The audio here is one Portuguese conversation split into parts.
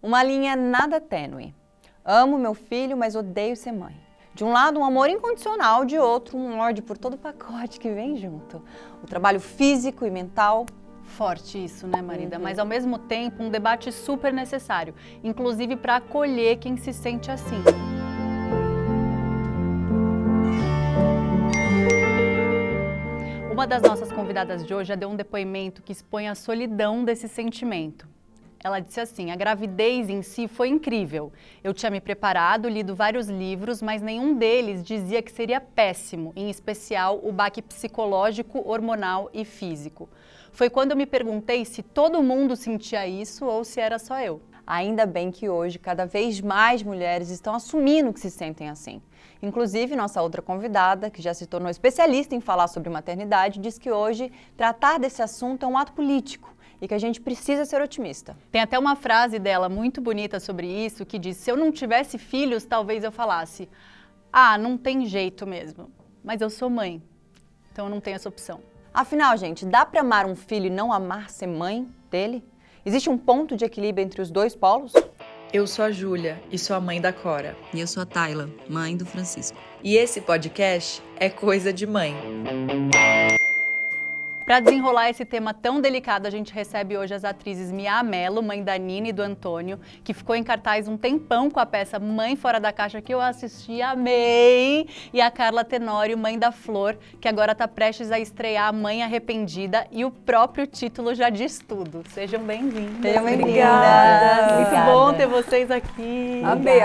Uma linha nada tênue. Amo meu filho, mas odeio ser mãe. De um lado, um amor incondicional, de outro, um ódio por todo o pacote que vem junto. O trabalho físico e mental. Forte isso, né, Marida? Mas ao mesmo tempo, um debate super necessário, inclusive para acolher quem se sente assim. Uma das nossas convidadas de hoje já deu um depoimento que expõe a solidão desse sentimento. Ela disse assim: a gravidez em si foi incrível. Eu tinha me preparado, lido vários livros, mas nenhum deles dizia que seria péssimo, em especial o baque psicológico, hormonal e físico. Foi quando eu me perguntei se todo mundo sentia isso ou se era só eu. Ainda bem que hoje cada vez mais mulheres estão assumindo que se sentem assim. Inclusive, nossa outra convidada, que já se tornou especialista em falar sobre maternidade, diz que hoje tratar desse assunto é um ato político e que a gente precisa ser otimista. Tem até uma frase dela muito bonita sobre isso, que diz: se eu não tivesse filhos, talvez eu falasse: ah, não tem jeito mesmo, mas eu sou mãe, então eu não tenho essa opção. Afinal, gente, dá para amar um filho e não amar ser mãe dele? Existe um ponto de equilíbrio entre os dois polos? Eu sou a Júlia e sou a mãe da Cora. E eu sou a Tayla, mãe do Francisco. E esse podcast é Coisa de Mãe. Para desenrolar esse tema tão delicado, a gente recebe hoje as atrizes Mia Mello, mãe da Nina e do Antônio, que ficou em cartaz um tempão com a peça Mãe Fora da Caixa, que eu assisti, amei, e a Carla Tenório, mãe da Flor, que agora está prestes a estrear Mãe Arrependida, e o próprio título já diz tudo. Sejam bem-vindas. Sejam bem-vindas. Muito bom ter vocês aqui. Amei,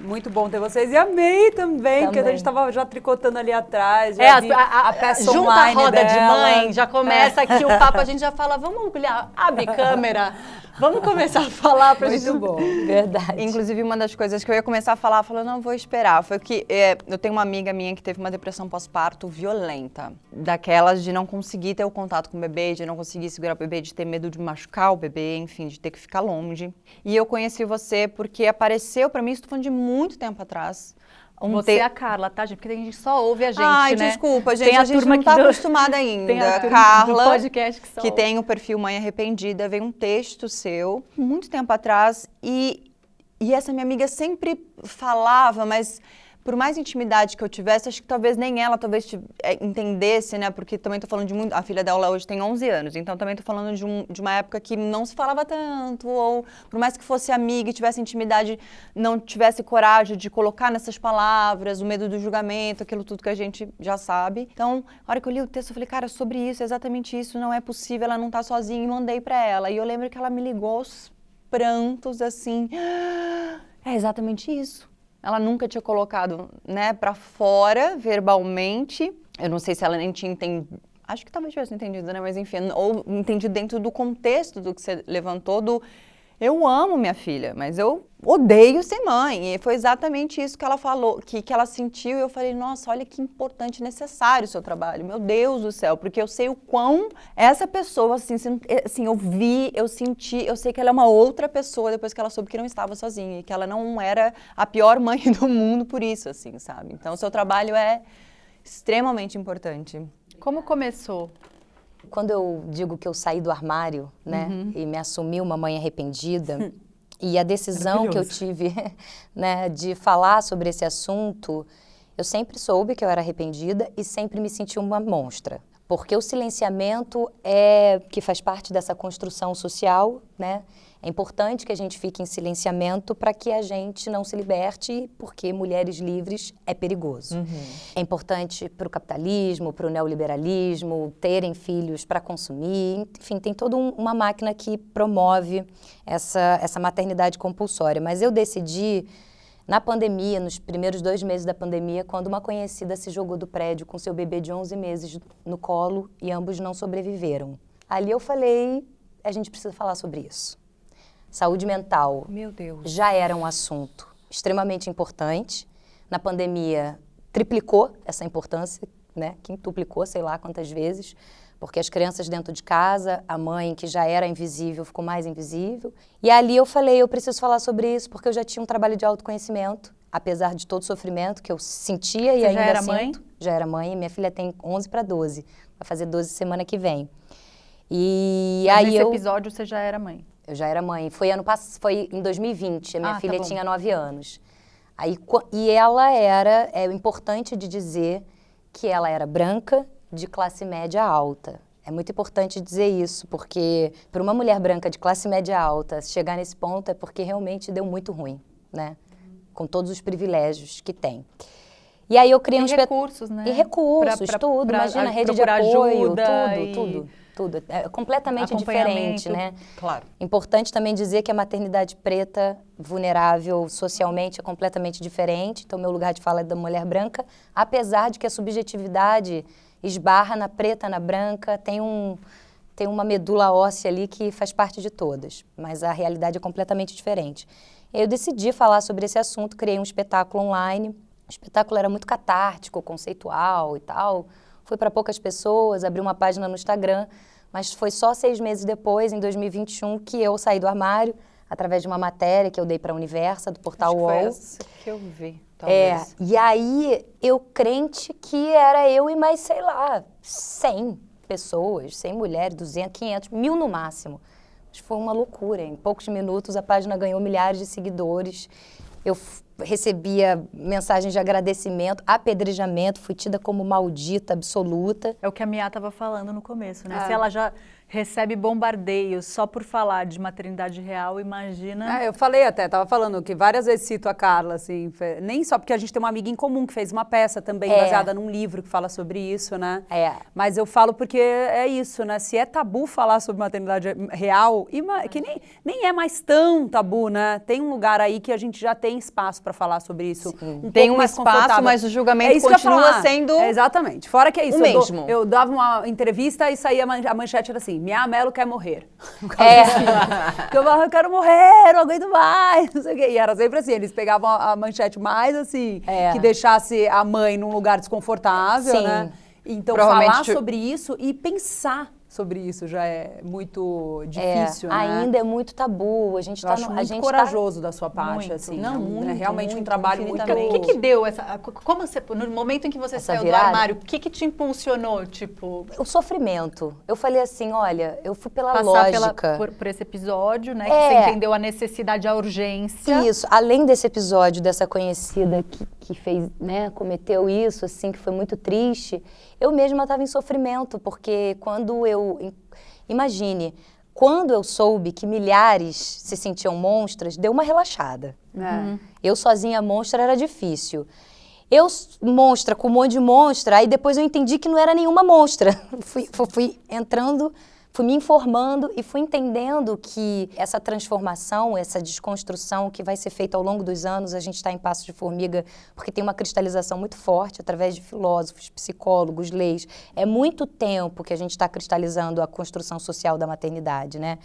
muito bom ter vocês. E amei também, porque a gente estava já tricotando ali atrás. Já vi a peça junta online a roda dela. de mãe, já começa aqui o papo, a gente já fala, vamos olhar, abre câmera, vamos começar a falar pra gente. Muito bom. Verdade. Inclusive, uma das coisas que eu ia começar a falar, falando, não, vou esperar, foi que eu tenho uma amiga minha que teve uma depressão pós-parto violenta. Daquelas de não conseguir ter o contato com o bebê, de não conseguir segurar o bebê, de ter medo de machucar o bebê, enfim, de ter que ficar longe. E eu conheci você porque apareceu pra mim, estou falando de muito tempo atrás. Você é a Carla, tá, gente? Porque a gente só ouve a gente, Ai, né? desculpa, gente, Tem a gente não tá acostumada ainda. Tem a turma Carla, do podcast que tem o perfil Mãe Arrependida, veio um texto seu, muito tempo atrás, e essa minha amiga sempre falava, mas por mais intimidade que eu tivesse, acho que talvez nem ela entendesse, né? Porque também tô falando de muito... A filha dela hoje tem 11 anos, então também tô falando de uma época que não se falava tanto, ou por mais que fosse amiga e tivesse intimidade, não tivesse coragem de colocar nessas palavras, o medo do julgamento, aquilo tudo que a gente já sabe. Então, a hora que eu li o texto, eu falei, cara, sobre isso, é exatamente isso, não é possível, ela não tá sozinha, e mandei pra ela. E eu lembro que ela me ligou aos prantos, assim, é exatamente isso. Ela nunca tinha colocado, né, pra fora, verbalmente. Eu não sei se ela nem tinha entendido. Acho que talvez tivesse entendido, né? Mas enfim, ou entendido dentro do contexto do que você levantou, do eu amo minha filha, mas eu odeio ser mãe. E foi exatamente isso que ela falou, que ela sentiu. E eu falei, nossa, olha que importante e necessário o seu trabalho. Meu Deus do céu, porque eu sei o quão essa pessoa, assim, eu vi, eu senti, eu sei que ela é uma outra pessoa depois que ela soube que não estava sozinha. E que ela não era a pior mãe do mundo por isso, assim, sabe? Então, o seu trabalho é extremamente importante. Como começou? Quando eu digo que eu saí do armário, né, e me assumi uma mãe arrependida, e a decisão que eu tive, né, de falar sobre esse assunto, eu sempre soube que eu era arrependida e sempre me senti uma monstra. Porque o silenciamento que faz parte dessa construção social, né? É importante que a gente fique em silenciamento para que a gente não se liberte, porque mulheres livres é perigoso. É importante para o capitalismo, para o neoliberalismo, terem filhos para consumir. Enfim, tem toda uma máquina que promove essa maternidade compulsória. Mas eu decidi, na pandemia, nos primeiros 2 meses da pandemia, quando uma conhecida se jogou do prédio com seu bebê de 11 meses no colo e ambos não sobreviveram. Ali eu falei, a gente precisa falar sobre isso. Saúde mental, Meu Deus, já era um assunto extremamente importante. Na pandemia, triplicou essa importância, né? Quintuplicou, sei lá quantas vezes, porque as crianças dentro de casa, a mãe que já era invisível ficou mais invisível. E ali eu falei, eu preciso falar sobre isso, porque eu já tinha um trabalho de autoconhecimento, apesar de todo o sofrimento que eu sentia e ainda já era sinto. mãe? Já era mãe, minha filha tem 11 para 12, vai fazer 12 semana que vem. E Mas aí nesse episódio você já era mãe? Eu já era mãe. Foi em 2020, a minha filha tinha 9 anos. Aí, e ela era, é importante de dizer que ela era branca, de classe média alta. É muito importante dizer isso, porque para uma mulher branca de classe média alta chegar nesse ponto é porque realmente deu muito ruim, né? Com todos os privilégios que tem. E aí eu criei recursos, né? E recursos, tudo. Imagina, rede de apoio, tudo. É completamente diferente, né? Claro. Importante também dizer que a maternidade preta, vulnerável socialmente, é completamente diferente. Então, meu lugar de fala é da mulher branca, apesar de que a subjetividade esbarra na preta, na branca, tem uma medula óssea ali que faz parte de todas, mas a realidade é completamente diferente. Eu decidi falar sobre esse assunto, criei um espetáculo online. O espetáculo era muito catártico, conceitual e tal. Fui para poucas pessoas, abri uma página no Instagram, mas foi só 6 meses depois, em 2021, que eu saí do armário, através de uma matéria que eu dei para a Universa, do portal UOL. Foi essa que eu vi, talvez. E aí eu crente que era eu e mais, sei lá, 100 pessoas, 100 mulheres, 200, 500, 1000 no máximo. Mas foi uma loucura. Em poucos minutos a página ganhou milhares de seguidores. Eu recebia mensagens de agradecimento, apedrejamento, fui tida como maldita absoluta. É o que a Mia estava falando no começo, né? Se ela já recebe bombardeios só por falar de maternidade real, imagina... Eu falei até, tava falando que várias vezes cito a Carla, assim, nem só porque a gente tem uma amiga em comum que fez uma peça também baseada num livro que fala sobre isso, né? Mas eu falo porque é isso, né? Se é tabu falar sobre maternidade real, que nem é mais tão tabu, né? Tem um lugar aí que a gente já tem espaço para falar sobre isso. Tem um espaço, mas o julgamento continua sendo... Exatamente. Fora que é isso. O mesmo. Eu dava uma entrevista e saía a manchete era assim, Mia Mello quer morrer. Porque eu falava, eu quero morrer, não aguento mais, não sei o quê. E era sempre assim, eles pegavam a manchete mais assim, que deixasse a mãe num lugar desconfortável, né? Então falar sobre isso e pensar sobre isso já é muito difícil, né? Ainda é muito tabu. A gente eu acho muito corajoso da sua parte, assim. Não, é realmente um trabalho muito... O que deu essa... Como você, no momento em que você saiu do armário, o que te impulsionou, tipo... O sofrimento. Eu falei assim, olha, eu fui pela lógica. Por esse episódio, né? Que você entendeu a necessidade, a urgência. Isso. Além desse episódio, dessa conhecida que fez, né, cometeu isso, assim, que foi muito triste, eu mesma estava em sofrimento, porque quando imagine, quando eu soube que milhares se sentiam monstras, deu uma relaxada. Eu sozinha monstra era difícil. Eu monstra com um monte de monstra, aí depois eu entendi que não era nenhuma monstra. Fui entrando, fui me informando e fui entendendo que essa transformação, essa desconstrução que vai ser feita ao longo dos anos, a gente está em passo de formiga, porque tem uma cristalização muito forte através de filósofos, psicólogos, leis. É muito tempo que a gente está cristalizando a construção social da maternidade, né?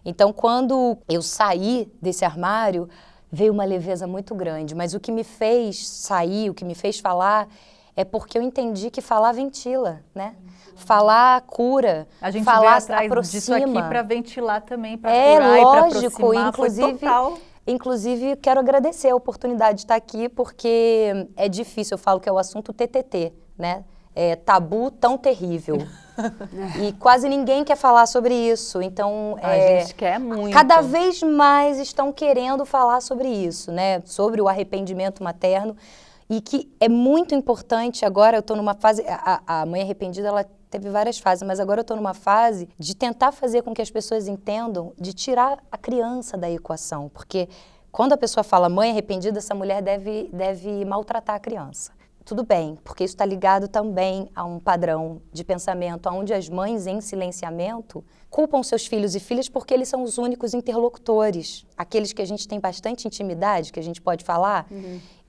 Então, quando eu saí desse armário, veio uma leveza muito grande. Mas o que me fez sair, o que me fez falar, é porque eu entendi que falar ventila, né? Falar cura, a gente falar atrás aproxima. Disso aqui para ventilar também, para curar e para aproximar. Inclusive, quero agradecer a oportunidade de estar aqui, porque é difícil, eu falo que é o assunto TTT, né? É tabu tão terrível. E quase ninguém quer falar sobre isso, então... A gente quer muito. Cada vez mais estão querendo falar sobre isso, né? Sobre o arrependimento materno. E que é muito importante agora, eu estou numa fase... A mãe arrependida, ela teve várias fases, mas agora eu estou numa fase de tentar fazer com que as pessoas entendam, de tirar a criança da equação. Porque quando a pessoa fala mãe arrependida, essa mulher deve maltratar a criança. Tudo bem, porque isso está ligado também a um padrão de pensamento onde as mães em silenciamento culpam seus filhos e filhas porque eles são os únicos interlocutores, aqueles que a gente tem bastante intimidade, que a gente pode falar.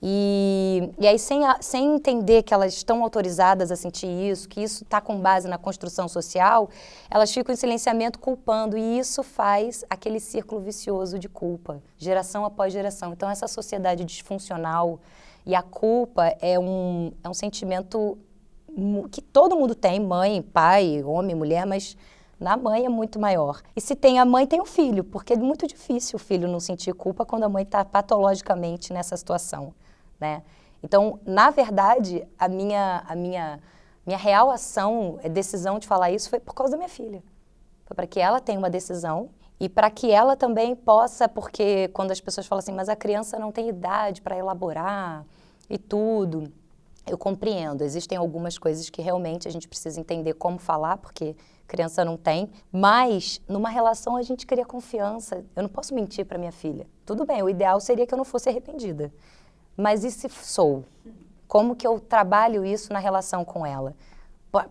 E aí, sem entender que elas estão autorizadas a sentir isso, que isso está com base na construção social, elas ficam em silenciamento culpando, e isso faz aquele círculo vicioso de culpa, geração após geração. Então, essa sociedade disfuncional e a culpa é um sentimento que todo mundo tem, mãe, pai, homem, mulher, mas na mãe é muito maior. E se tem a mãe, tem o filho, porque é muito difícil o filho não sentir culpa quando a mãe está patologicamente nessa situação, né? Então, na verdade, a minha real ação, decisão de falar isso foi por causa da minha filha. Foi para que ela tenha uma decisão E para que ela também possa, porque quando as pessoas falam assim, mas a criança não tem idade para elaborar e tudo, eu compreendo. Existem algumas coisas que realmente a gente precisa entender como falar, porque criança não tem, mas numa relação a gente cria confiança. Eu não posso mentir para minha filha. Tudo bem, o ideal seria que eu não fosse arrependida. Mas e se sou? Como que eu trabalho isso na relação com ela?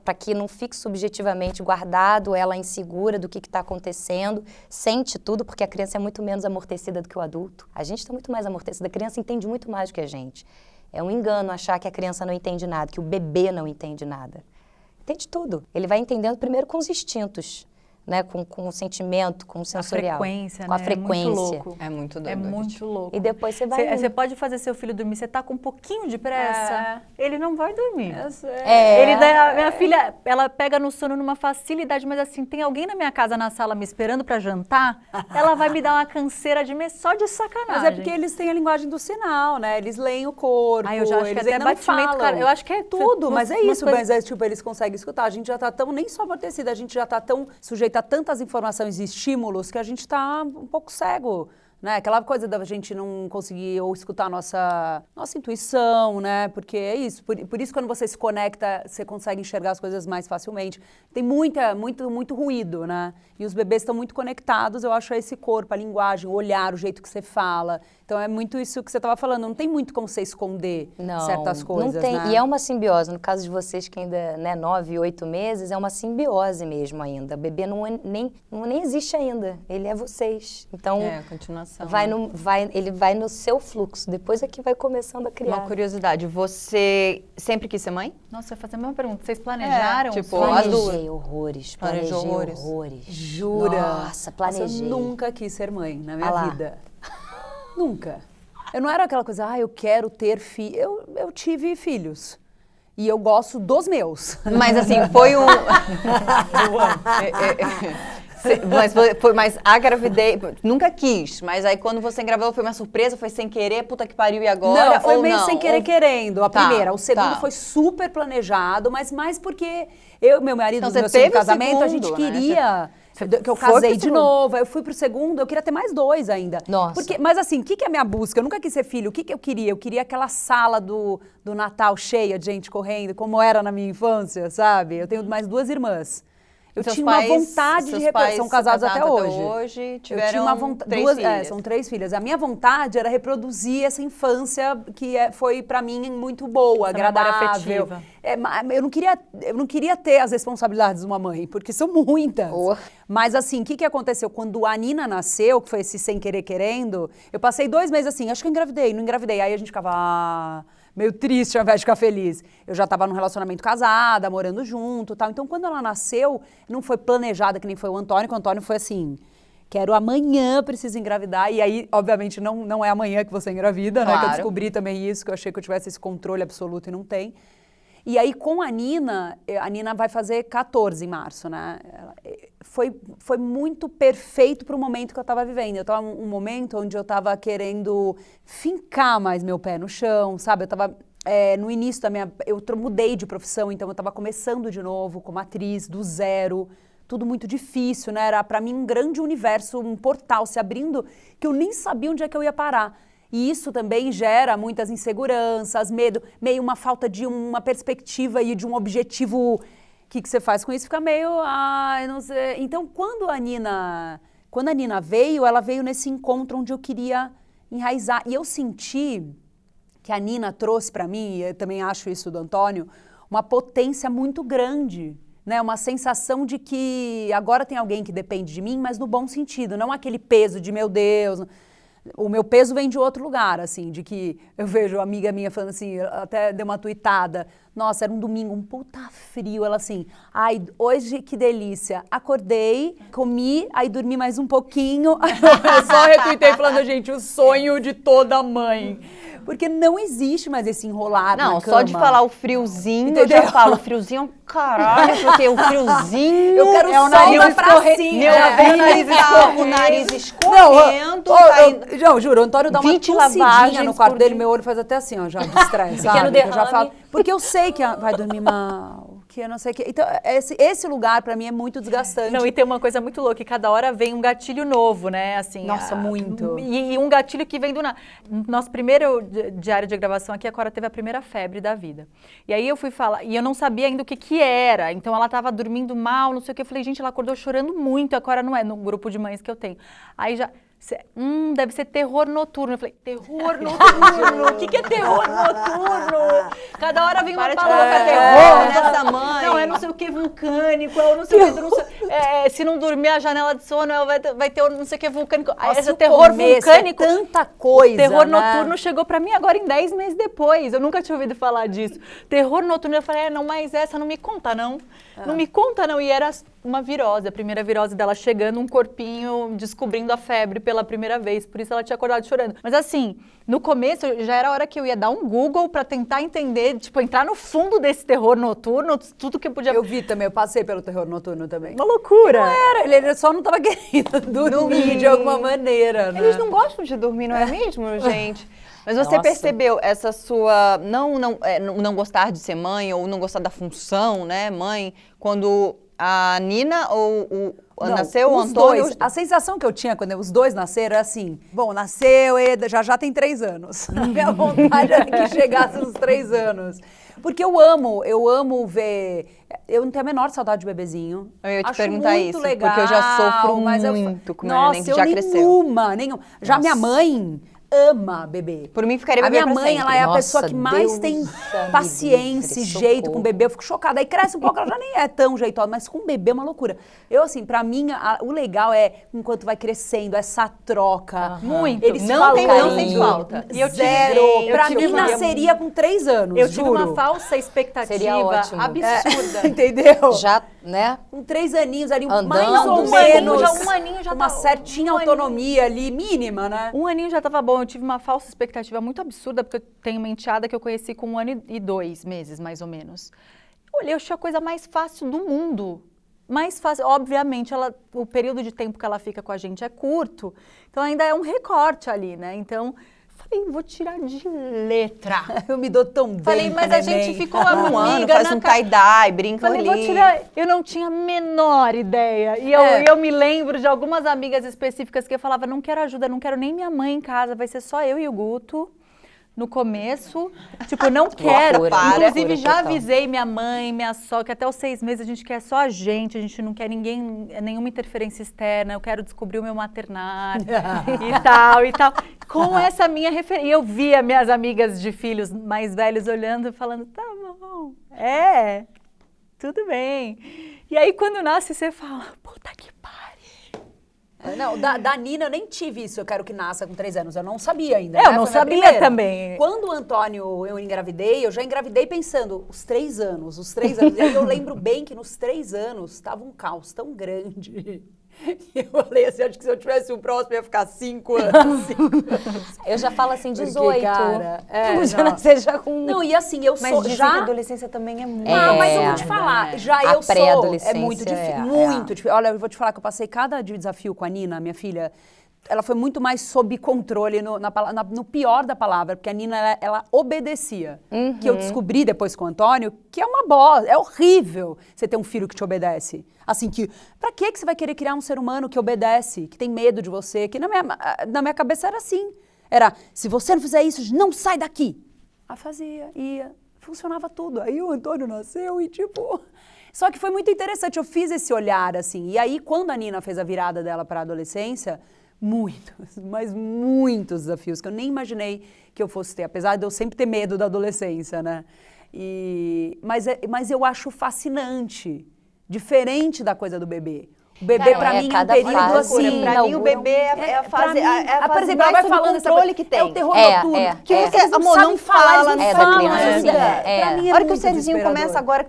Para que não fique subjetivamente guardado, ela insegura do que está acontecendo, sente tudo, porque a criança é muito menos amortecida do que o adulto. A gente está muito mais amortecida, a criança entende muito mais do que a gente. É um engano achar que a criança não entende nada, que o bebê não entende nada. Entende tudo. Ele vai entendendo primeiro com os instintos, né? Com o sentimento, com o sensorial. A frequência, com a né? frequência. É muito louco. É muito doido. É muito louco. E depois você vai... Você pode fazer seu filho dormir, você tá com um pouquinho de pressa, ele não vai dormir. Minha filha, ela pega no sono numa facilidade, mas assim, tem alguém na minha casa na sala me esperando pra jantar, ela vai me dar uma canseira de só de sacanagem. Mas é porque eles têm a linguagem do sinal, né? Eles leem o corpo, eu já acho eles que até não batimento, falam. cara, eu acho que é tudo, mas é isso, coisa... mas é tipo, eles conseguem escutar. A gente já tá tão, nem só amortecida, a gente já tá tão sujeito a tantas informações e estímulos que a gente tá um pouco cego, né? Aquela coisa da gente não conseguir ou escutar a nossa intuição, né? Porque é isso, por isso quando você se conecta, você consegue enxergar as coisas mais facilmente. Tem muito ruído, né? E os bebês estão muito conectados, eu acho, a esse corpo, a linguagem, o olhar, o jeito que você fala. Então é muito isso que você estava falando, não tem muito como você esconder certas coisas, não tem, né? E é uma simbiose, no caso de vocês que ainda, né, 9, 8 meses, é uma simbiose mesmo ainda. O bebê nem existe ainda, ele é vocês. Então, continuação. ele vai no seu fluxo, depois é que vai começando a criar. Uma curiosidade, você sempre quis ser mãe? Nossa, eu ia fazer a mesma pergunta, vocês planejaram? Planejei horrores, Planejou horrores. Jura? Nossa, planejei. Eu nunca quis ser mãe na minha vida. Nunca. Eu não era aquela coisa, eu quero ter filhos. Eu tive filhos. E eu gosto dos meus. Mas assim, foi um... Mas a gravidez, nunca quis, mas aí quando você engravidou foi uma surpresa, foi sem querer, puta que pariu, e agora? Não, foi meio sem querer querendo, a primeira. O segundo tá. foi super planejado, mas mais porque meu marido, Então, no meu você teve segundo casamento, segundo, a gente né? queria... que eu foi pro casei de segundo. novo, aí eu fui pro segundo, eu queria ter mais 2 ainda. Nossa. Mas assim, o que é a minha busca? Eu nunca quis ser filho, o que eu queria? Eu queria aquela sala do Natal cheia de gente correndo, como era na minha infância, sabe? Eu tenho mais 2 irmãs. Eu tinha uma vontade de reproduzir. São casados até hoje. Tiveram eu tinha uma vontade. 3 filhas. São 3 filhas. A minha vontade era reproduzir essa infância que foi pra mim muito boa, Essa memória agradável. afetiva. Eu não queria ter as responsabilidades de uma mãe, porque são muitas. Mas assim, o que aconteceu? Quando a Nina nasceu, que foi esse sem querer querendo, eu passei 2 meses assim, acho que eu engravidei, não engravidei. Aí a gente ficava meio triste ao invés de ficar feliz. Eu já estava num relacionamento casada, morando junto e tal. Então, quando ela nasceu, não foi planejada que nem foi o Antônio, que o Antônio foi assim, quero amanhã, preciso engravidar. E aí, obviamente, não é amanhã que você engravida, né? Que eu descobri também isso, que eu achei que eu tivesse esse controle absoluto e não tem. E aí, com a Nina vai fazer 14 em março, né? Foi muito perfeito para o momento que eu estava vivendo. Eu estava num momento onde eu estava querendo fincar mais meu pé no chão, sabe? Eu estava no início da eu mudei de profissão, então eu estava começando de novo como atriz, do zero. Tudo muito difícil, né? Era para mim um grande universo, um portal se abrindo que eu nem sabia onde é que eu ia parar. E isso também gera muitas inseguranças, medo, meio uma falta de uma perspectiva e de um objetivo. O que você faz com isso? Fica meio, eu não sei. Então, quando a Nina veio, ela veio nesse encontro onde eu queria enraizar. E eu senti que a Nina trouxe para mim, e eu também acho isso do Antônio, uma potência muito grande. Né, uma sensação de que agora tem alguém que depende de mim, mas no bom sentido, não aquele peso de meu Deus. O meu peso vem de outro lugar, assim, de que eu vejo uma amiga minha falando assim, até deu uma tuitada, nossa, era um domingo, um puta frio, ela assim, hoje que delícia, acordei, comi, aí dormi mais um pouquinho, eu só retuitei falando, gente, o sonho de toda mãe. Porque não existe mais esse enrolar na cama. Não, só de falar o friozinho, entendeu? Eu já falo, o friozinho é um caralho, porque o friozinho... Eu quero o nariz pracinha. O nariz escorrendo. Não, juro, o Antônio dá uma 20 tossidinha lavagens no quarto por dele, dia. meu olho faz até assim, ó, já de estresse, sabe? Pequeno Eu já derrame. falo, porque eu sei que vai dormir mal, que eu não sei o que. Então, esse lugar pra mim é muito desgastante. Não, e tem uma coisa muito louca, que cada hora vem um gatilho novo, né? Assim, Nossa, muito. E um gatilho que vem do nada. Nosso primeiro diário de gravação aqui, a Cora teve a primeira febre da vida. E aí eu fui falar, e eu não sabia ainda o que era. Então ela tava dormindo mal, não sei o que. Eu falei, gente, ela acordou chorando muito. A Cora não é no grupo de mães que eu tenho. Aí já... deve ser terror noturno. Eu falei, terror noturno? O que é terror noturno? Cada hora vem uma palavra terror nessa mãe. Não, é não sei o que vulcânico, é não sei o que, não sei, se não dormir a janela de sono, vai ter não sei o que vulcânico. Esse terror vulcânico, tanta coisa, terror né? noturno chegou pra mim agora em 10 meses depois. Eu nunca tinha ouvido falar disso. Terror noturno, eu falei, não, mas essa não me conta, não. Não me conta, não. E era uma virose, a primeira virose dela chegando, um corpinho descobrindo a febre pela primeira vez, por isso ela tinha acordado chorando. Mas assim, no começo já era a hora que eu ia dar um Google pra tentar entender, tipo, entrar no fundo desse terror noturno, tudo que podia... Eu vi também, eu passei pelo terror noturno também. Uma loucura. Não era, ele só não tava querendo dormir de alguma maneira, né? Eles não gostam de dormir, não é mesmo, gente? Mas você percebeu essa sua não gostar de ser mãe ou não gostar da função, né, mãe, quando a Nina ou nasceu o Antônio? Dois. A sensação que eu tinha quando os dois nasceram era assim, bom, nasceu, já tem 3 anos. A minha vontade era que chegasse os 3 anos. Porque eu amo ver... Eu não tenho a menor saudade de bebezinho. Eu ia te Acho perguntar muito isso, legal, porque eu já sofro mas muito com nossa, neném que já cresceu. Nenhuma. Já minha mãe ama bebê. Por mim, ficaria A bebê minha pra mãe, sempre. ela é a Nossa, pessoa que mais Deus tem me paciência e livre, jeito socorro. com bebê. Eu fico chocada. Aí cresce um pouco, ela já nem é tão jeitosa, mas com bebê é uma loucura. Eu, assim, pra mim, o legal é, enquanto vai crescendo, essa troca. Muito. Eles Não falam tem carinho. falta. E eu tive- Zero. eu Pra tive mim, uma- nasceria com 3 anos, Eu tive juro. uma falsa expectativa Seria ótimo. absurda. Entendeu? Já, né? Com 3 aninhos ali, Andando, mais ou um aninho menos. já- um aninho já uma tá- certinha um autonomia ali, mínima, né? Um aninho já tava bom, eu tive uma falsa expectativa muito absurda, porque eu tenho uma enteada que eu conheci com 1 ano e 2 meses, mais ou menos. Eu olhei, eu achei a coisa mais fácil do mundo. Mais fácil, obviamente, o período de tempo que ela fica com a gente é curto, então ainda é um recorte ali, né? Então, falei, vou tirar de letra. Eu me dou tão bem. Falei, mas com a gente neném. ficou Um ano, amiga faz na um tie-dye, brinca Falei, ali. vou tirar. Eu não tinha a menor ideia. E eu me lembro de algumas amigas específicas que eu falava, não quero ajuda, não quero nem minha mãe em casa, vai ser só eu e o Guto. No começo, tipo, não quero. Inclusive, loucura já total. avisei minha mãe, minha sogra, que até os 6 meses a gente quer só a gente não quer nenhuma interferência externa, eu quero descobrir o meu maternar e tal. Com essa minha referência. E eu via minhas amigas de filhos mais velhos olhando e falando, tá bom, tudo bem. E aí, quando nasce, você fala, puta que pariu. Não, da Nina eu nem tive isso, eu quero que nasça com 3 anos. Eu não sabia ainda. Eu né? não Foi minha sabia primeira. também. Quando o Antônio eu engravidei, eu já engravidei pensando, os 3 anos. E aí eu lembro bem que nos 3 anos estava um caos tão grande. E eu falei assim, acho que se eu tivesse o próximo ia ficar 5 anos. Eu já falo assim, Porque, 18. cara, Já nascer já com... Não, e assim, eu Mas sou dizem já... que a adolescência também é muito... mas eu vou te falar, já A eu sou, pré-adolescência é muito difícil, é. muito difícil. Olha, eu vou te falar que eu passei cada desafio com a Nina, minha filha, ela foi muito mais sob controle no pior da palavra, porque a Nina, ela obedecia. Que eu descobri depois com o Antônio, que é uma bosta, é horrível você ter um filho que te obedece. Assim, pra que você vai querer criar um ser humano que obedece, que tem medo de você? Que na minha cabeça era assim. Era, se você não fizer isso, não sai daqui. Aí fazia, ia, funcionava tudo. Aí o Antônio nasceu e tipo... Só que foi muito interessante, eu fiz esse olhar assim. E aí, quando a Nina fez a virada dela para a adolescência, muitos, mas muitos desafios que eu nem imaginei que eu fosse ter, apesar de eu sempre ter medo da adolescência, né? Mas eu acho fascinante, diferente da da bebê. O bebê, pra mim, é um cada período fase assim... Pra mim, o bebê é a fase, por exemplo, ela vai falando essa coisa, que tem. é o terror noturno, que vocês não amor, sabem não falar, fala, eles não é da falam criança, ainda. é. Pra mim é A hora que o muito Serginho desesperador. começa agora...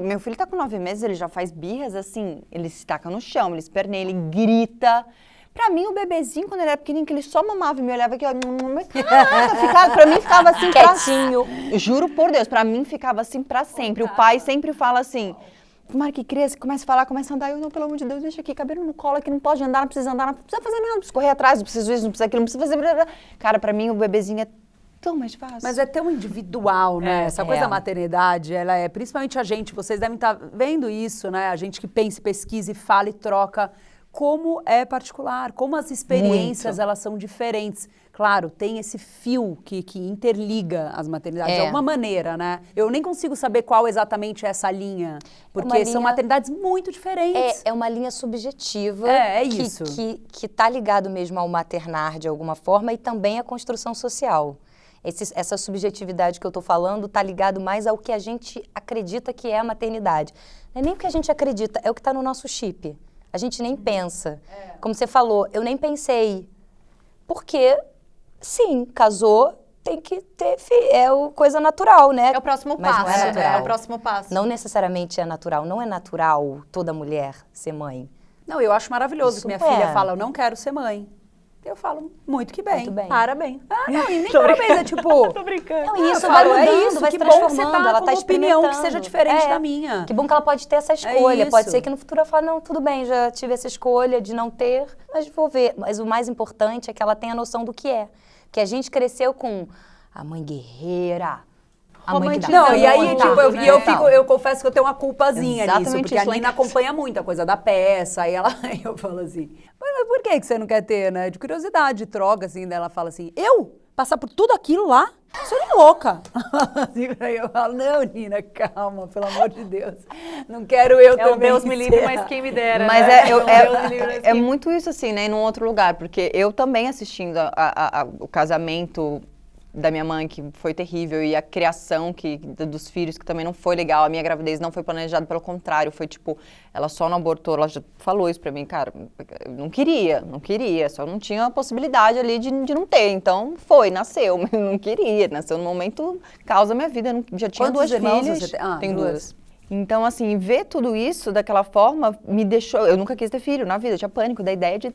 Meu filho tá com 9 meses, ele já faz birras, assim, ele se taca no chão, ele esperneia, ele grita... Pra mim, o bebezinho, quando ele era pequenininho, que ele só mamava e me olhava aqui, ó, pra mim ficava assim, Quietinho. Juro por Deus, pra mim ficava assim pra sempre. O pai sempre fala assim, tomara que cresça, começa a falar, começa a andar, eu não, pelo amor de Deus, deixa aqui, cabelo no colo aqui, não pode andar, não precisa andar, não precisa fazer nada, não precisa correr atrás, não precisa isso, não precisa aquilo, não precisa fazer... Cara, pra mim, o bebezinho é tão mais fácil. Mas é tão individual, né? Essa coisa da maternidade, ela é, principalmente a gente, vocês devem estar vendo isso, né? A gente que pensa, pesquisa e fala e troca, como é particular, como as experiências, elas são diferentes. Claro, tem esse fio que interliga as maternidades de alguma maneira, né? Eu nem consigo saber qual exatamente é essa linha, porque são maternidades muito diferentes. É uma linha subjetiva isso. que tá ligado mesmo ao maternar de alguma forma e também à construção social. Essa subjetividade que eu tô falando tá ligado mais ao que a gente acredita que é a maternidade. Não é nem o que a gente acredita, é o que tá no nosso chip. A gente nem pensa. Como você falou, eu nem pensei. Porque, sim, casou, tem que ter filho. É coisa natural, né? É o próximo Mas passo. não é natural. É o próximo passo. Não necessariamente é natural. Não é natural toda mulher ser mãe. Não, eu acho maravilhoso Isso que minha é. filha fala, eu não quero ser mãe. Eu falo, muito que bem. Muito bem. Parabéns. Ah, não, e nem parabéns, é tipo... Tô brincando. Não, eu isso falo, vai mudando, isso, vai que se bom que você transformando, tá ela com tá uma opinião que experimentando. seja diferente da minha. Que bom que ela pode ter essa escolha. Pode isso. ser que no futuro ela fale, não, tudo bem, já tive essa escolha de não ter, mas vou ver. Mas o mais importante é que ela tenha noção do que é. Que a gente cresceu com a mãe guerreira, a mãe que dá Não, e aí, conta, tipo, né? eu confesso que eu tenho uma culpazinha Exatamente nisso, porque isso a lá em Nina acompanha muito a coisa da peça, e eu falo assim, mas por que você não quer ter, né? De curiosidade, troca, assim, daí ela fala assim, eu? Passar por tudo aquilo lá? Sou nem louca. Aí eu falo, não, Nina, calma, pelo amor de Deus. Não quero eu também Deus me livre, ser. mas quem me dera. Mas né? é, eu- Deus me livre, mas é quem- muito isso assim, né? Em um outro lugar, porque eu também assistindo o casamento da minha mãe, que foi terrível, e a criação dos filhos, que também não foi legal. A minha gravidez não foi planejada, pelo contrário, foi tipo, ela só não abortou, ela já falou isso pra mim, cara, eu não queria, só não tinha a possibilidade ali de não ter. Então foi, nasceu, mas não queria, nasceu no momento, causa minha vida, já tinha Quantos duas irmãos filhas, você tem? Ah, tenho duas. duas. Então, assim, ver tudo isso daquela forma me deixou... Eu nunca quis ter filho na vida, eu tinha pânico da ideia de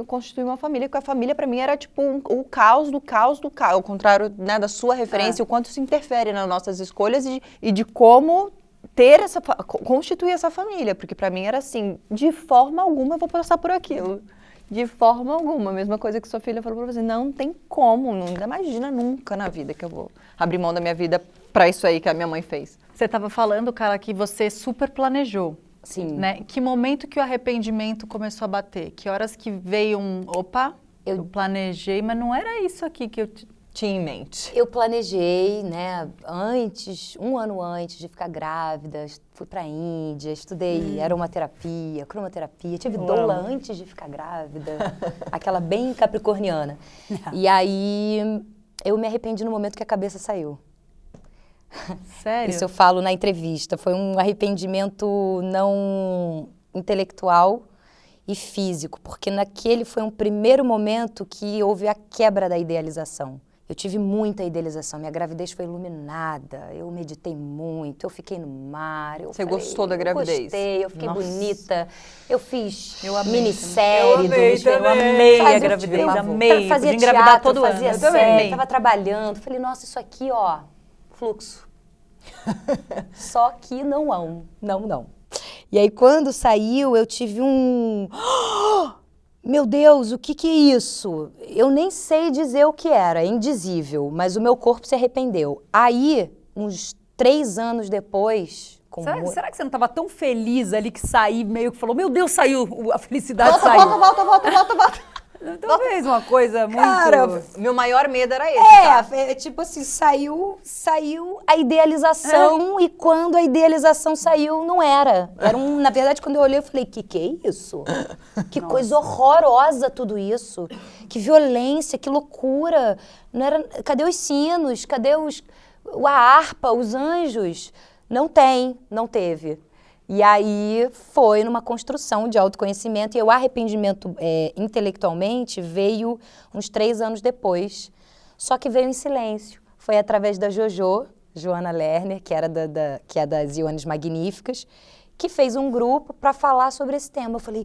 constituir uma família, porque a família pra mim era tipo o caos do caos do caos, ao contrário, né, da sua referência, o quanto isso interfere nas nossas escolhas e de como constituir essa família, porque pra mim era assim, de forma alguma eu vou passar por aquilo. De forma alguma, a mesma coisa que sua filha falou pra você, não tem como, não imagina nunca na vida que eu vou abrir mão da minha vida pra isso aí que a minha mãe fez. Você estava falando, cara, que você super planejou. Sim. Né? Que momento que o arrependimento começou a bater? Que horas que veio opa, eu planejei, mas não era isso aqui que eu Tinha em mente. Eu planejei, né, um ano antes de ficar grávida, fui pra Índia, estudei aromaterapia, cromoterapia, tive doula antes de ficar grávida, aquela bem capricorniana. E aí eu me arrependi no momento que a cabeça saiu. Sério? Isso eu falo na entrevista. Foi um arrependimento não intelectual e físico, porque naquele foi um primeiro momento que houve a quebra da idealização. Eu tive muita idealização, minha gravidez foi iluminada, eu meditei muito, eu fiquei no mar. Você gostou da gravidez? Eu gostei, eu fiquei bonita, eu fiz Eu amei minissérie. Eu amei a Fazia- gravidez, eu amei. Fazia Podia engravidar teatro, todo ano. fazia Eu também. série, tava trabalhando. Falei, nossa, isso aqui, ó, fluxo. Só que não. E aí, quando saiu, eu tive um... Meu Deus, o que é isso? Eu nem sei dizer o que era, é indizível, mas o meu corpo se arrependeu. Aí, uns 3 anos depois... Será que você não estava tão feliz ali que saí, meio que falou, meu Deus, saiu, a felicidade saiu? Volta. Talvez uma coisa muito... Cara, Meu maior medo era esse, tá? tipo assim, saiu a idealização e quando a idealização saiu, não era. Na verdade, quando eu olhei, eu falei, que é isso? Que coisa horrorosa tudo isso. Que violência, que loucura. Não era, cadê os sinos? Cadê a harpa, os anjos? Não teve. E aí foi numa construção de autoconhecimento e o arrependimento intelectualmente veio uns 3 anos depois, só que veio em silêncio. Foi através da Joana Lerner, que é das Iones Magníficas, que fez um grupo para falar sobre esse tema. Eu falei,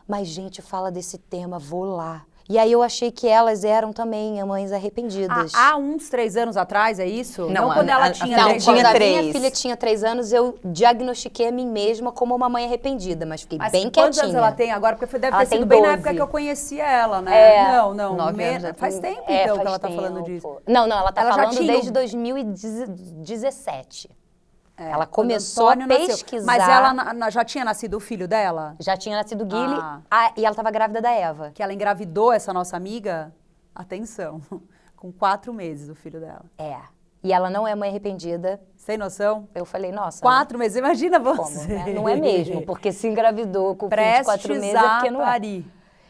mas gente, fala desse tema, vou lá. E aí eu achei que elas eram também mães arrependidas. Há uns 3 anos atrás, é isso? Não, quando ela a tinha filha 10 tinha anos. Quando a três. minha filha tinha 3 anos, eu diagnostiquei a mim mesma como uma mãe arrependida, mas fiquei Mas bem quantos quietinha. anos ela tem agora? Porque deve Ela ter tem sido bem na 12. época que eu conhecia ela, né? Não, 9 anos. faz tempo É, então que faz ela tá falando tempo. disso. Não, ela tá Ela já falando tinha desde um- 2017. Ela Quando começou a Antônio nasceu. pesquisar. Mas ela já tinha nascido o filho dela? Já tinha nascido Guile Ah. e ela estava grávida da Eva. Que ela engravidou essa nossa amiga? Atenção, com 4 meses o filho dela. É. E ela não é mãe arrependida. Sem noção? Eu falei, nossa. 4 meses, imagina como, você. né? Não é mesmo, porque se engravidou com o filho de 4 Prestes meses é porque a não é. parir.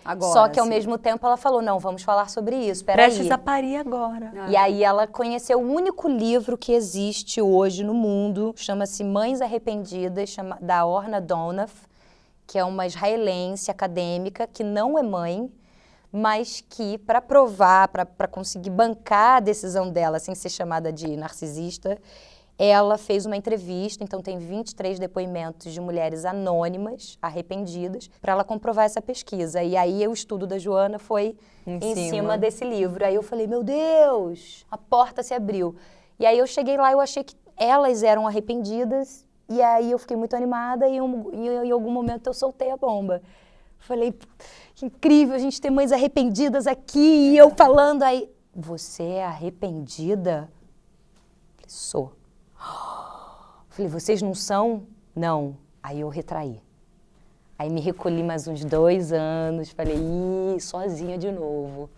Agora, Só que ao sim. mesmo tempo ela falou, não, vamos falar sobre isso, Prestes peraí. a parir agora. E aí ela conheceu o único livro que existe hoje no mundo, chama-se Mães Arrependidas, da Orna Donath, que é uma israelense acadêmica que não é mãe, mas que, para provar, para conseguir bancar a decisão dela sem ser chamada de narcisista, ela fez uma entrevista, então tem 23 depoimentos de mulheres anônimas, arrependidas, para ela comprovar essa pesquisa. E aí o estudo da Joana foi em cima desse livro. Aí eu falei, meu Deus, a porta se abriu. E aí eu cheguei lá, eu achei que elas eram arrependidas, e aí eu fiquei muito animada e em algum momento eu soltei a bomba. Falei, que incrível a gente ter mães arrependidas aqui, e eu falando aí, você é arrependida? Falei, sou. Falei, vocês não são? Não. Aí eu retraí. Aí me recolhi mais uns 2 anos, falei, sozinha de novo.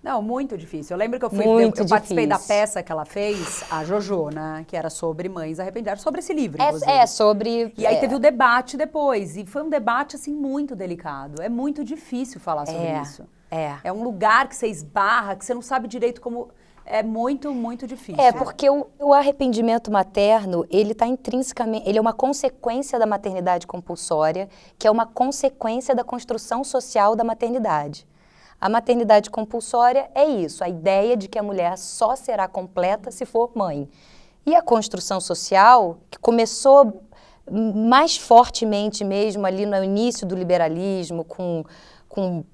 Não, muito difícil. Eu lembro que eu participei da difícil. peça que ela fez, a Jojo, né? Que era sobre mães arrependidas, sobre esse livro, inclusive. Sobre... E aí teve o debate depois, e foi um debate, assim, muito delicado. É muito difícil falar sobre isso. É um lugar que você esbarra, que você não sabe direito como... É muito, muito difícil. Porque o arrependimento materno, ele está intrinsecamente... Ele é uma consequência da maternidade compulsória, que é uma consequência da construção social da maternidade. A maternidade compulsória é isso, a ideia de que a mulher só será completa se for mãe. E a construção social, que começou mais fortemente mesmo ali no início do liberalismo, com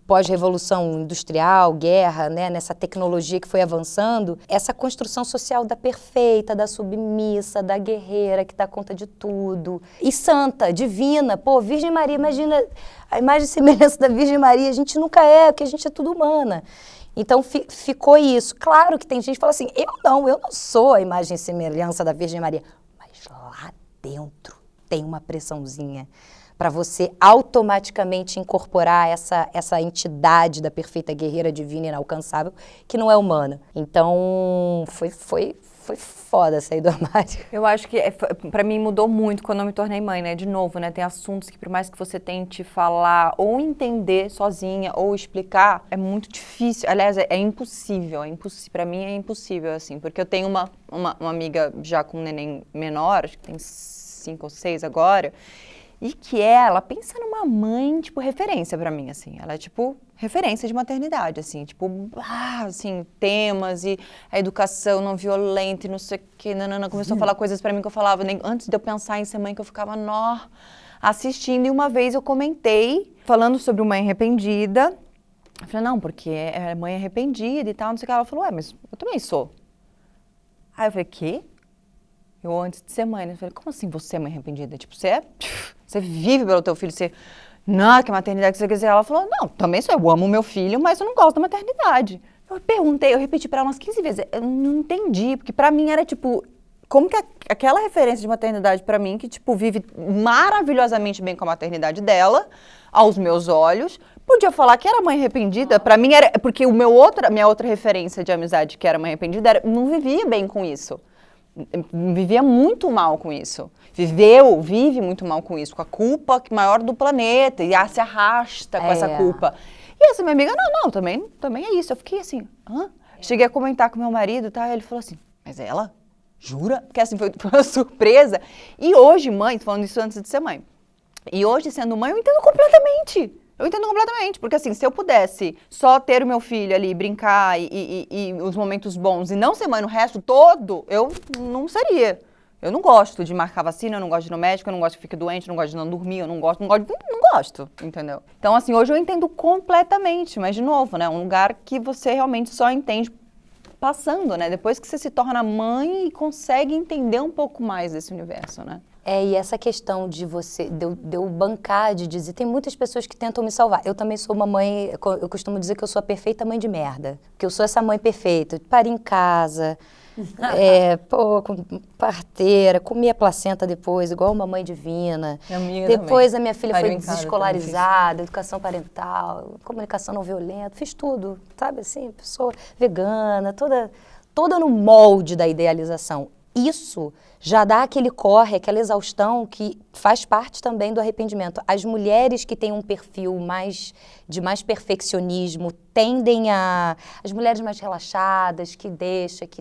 pós-revolução industrial, guerra, né, nessa tecnologia que foi avançando, essa construção social da perfeita, da submissa, da guerreira que dá conta de tudo. E santa, divina, Virgem Maria, imagina a imagem e semelhança da Virgem Maria, a gente nunca é, porque a gente é tudo humana. Então ficou isso. Claro que tem gente que fala assim, eu não sou a imagem e semelhança da Virgem Maria, mas lá dentro tem uma pressãozinha para você automaticamente incorporar essa entidade da perfeita guerreira divina inalcançável, que não é humana. Então, foi foda sair do armário. Eu acho que pra mim mudou muito quando eu me tornei mãe, né? De novo, né? Tem assuntos que por mais que você tente falar ou entender sozinha ou explicar, é muito difícil. Aliás, é impossível, pra mim é impossível, assim. Porque eu tenho uma amiga já com um neném menor, acho que tem 5 ou 6 agora, e que ela pensa numa mãe, tipo, referência pra mim, assim. Ela é, tipo, referência de maternidade, assim. Tipo, assim, temas e a educação não violenta e não sei o quê. Nanana, começou a falar coisas pra mim que eu falava, nem antes de eu pensar em ser mãe, que eu ficava, assistindo. E uma vez eu comentei, falando sobre mãe arrependida. Eu falei, não, porque é mãe arrependida e tal, não sei o que. Ela falou, mas eu também sou. Aí eu falei, quê? Eu antes de ser mãe, né? Eu falei, como assim você é mãe arrependida? Tipo, você vive pelo teu filho, não, que maternidade que você quer dizer. Ela falou, não, também sou, eu amo meu filho, mas eu não gosto da maternidade. Eu repeti pra ela umas 15 vezes, eu não entendi, porque pra mim era tipo, como que aquela referência de maternidade pra mim, que tipo, vive maravilhosamente bem com a maternidade dela, aos meus olhos, podia falar que era mãe arrependida. Pra mim era, porque minha outra referência de amizade que era mãe arrependida, não vivia bem com isso. Vivia muito mal com isso. Vive muito mal com isso, com a culpa maior do planeta, e se arrasta com essa culpa. E essa minha amiga, não, também é isso. Eu fiquei assim, Cheguei a comentar com meu marido, tá? Ele falou assim, mas ela? Jura? Porque assim, foi uma surpresa. E hoje, mãe, tô falando isso antes de ser mãe, e hoje, sendo mãe, eu entendo completamente. Porque assim, se eu pudesse só ter o meu filho ali, brincar e os momentos bons e não ser mãe no resto todo, eu não seria. Eu não gosto de marcar vacina, eu não gosto de ir no médico, eu não gosto que fique doente, eu não gosto de não dormir, eu não gosto, entendeu? Então, assim, hoje eu entendo completamente, mas, de novo, né, um lugar que você realmente só entende passando, né? Depois que você se torna mãe e consegue entender um pouco mais desse universo, né? E essa questão de eu bancar, de dizer, tem muitas pessoas que tentam me salvar. Eu também sou uma mãe, eu costumo dizer que eu sou a perfeita mãe de merda. Que eu sou essa mãe perfeita, pari em casa, com parteira, comia placenta depois, igual uma mãe divina. Depois também. A minha filha foi desescolarizada, educação parental, comunicação não violenta, fiz tudo, sabe assim, pessoa vegana, toda no molde da idealização. Isso já dá aquele corre, aquela exaustão que faz parte também do arrependimento. As mulheres que têm um perfil de mais perfeccionismo tendem as mulheres mais relaxadas, que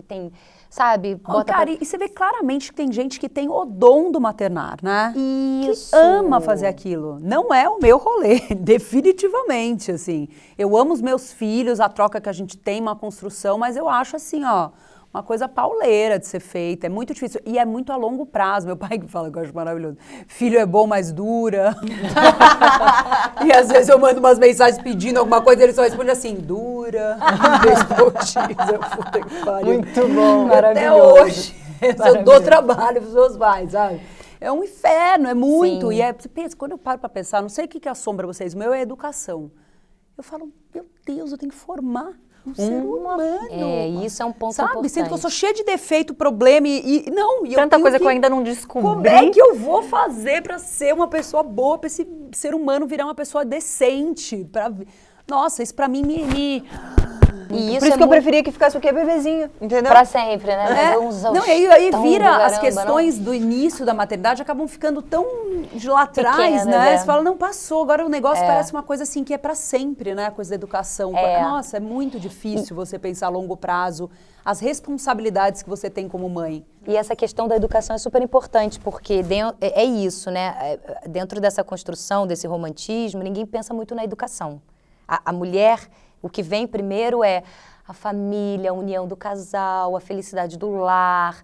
tem, sabe? E você vê claramente que tem gente que tem o dom do maternar, né? Isso. Que ama fazer aquilo. Não é o meu rolê, definitivamente, assim. Eu amo os meus filhos, a troca que a gente tem, uma construção, mas eu acho assim, uma coisa pauleira de ser feita, é muito difícil e é muito a longo prazo. Meu pai que fala, que eu acho maravilhoso, filho é bom, mas dura. E às vezes eu mando umas mensagens pedindo alguma coisa e ele só responde assim, dura, Muito bom, até hoje, eu dou trabalho pros meus pais, sabe? É um inferno, é muito. Sim. E você pensa, quando eu paro pra pensar, não sei o que assombra vocês, o meu é educação. Eu falo, meu Deus, eu tenho que formar um ser humano. Isso é um ponto sabe? importante. Sinto que eu sou cheia de defeito, problema e Tanta coisa que eu ainda não descobri. Como é que eu vou fazer pra ser uma pessoa boa, pra esse ser humano virar uma pessoa decente? Nossa, isso pra mim Por isso que eu preferia que ficasse o quê? Bebezinho, entendeu? Pra sempre, né? Não, e aí vira as questões do início da maternidade acabam ficando tão de lá atrás, pequenas, né? Você fala, não, passou, agora o negócio parece uma coisa assim que é pra sempre, né? A coisa da educação. Nossa, é muito difícil você pensar a longo prazo, as responsabilidades que você tem como mãe. E essa questão da educação é super importante, porque é isso, né? Dentro dessa construção, desse romantismo, ninguém pensa muito na educação. A mulher, o que vem primeiro é a família, a união do casal, a felicidade do lar,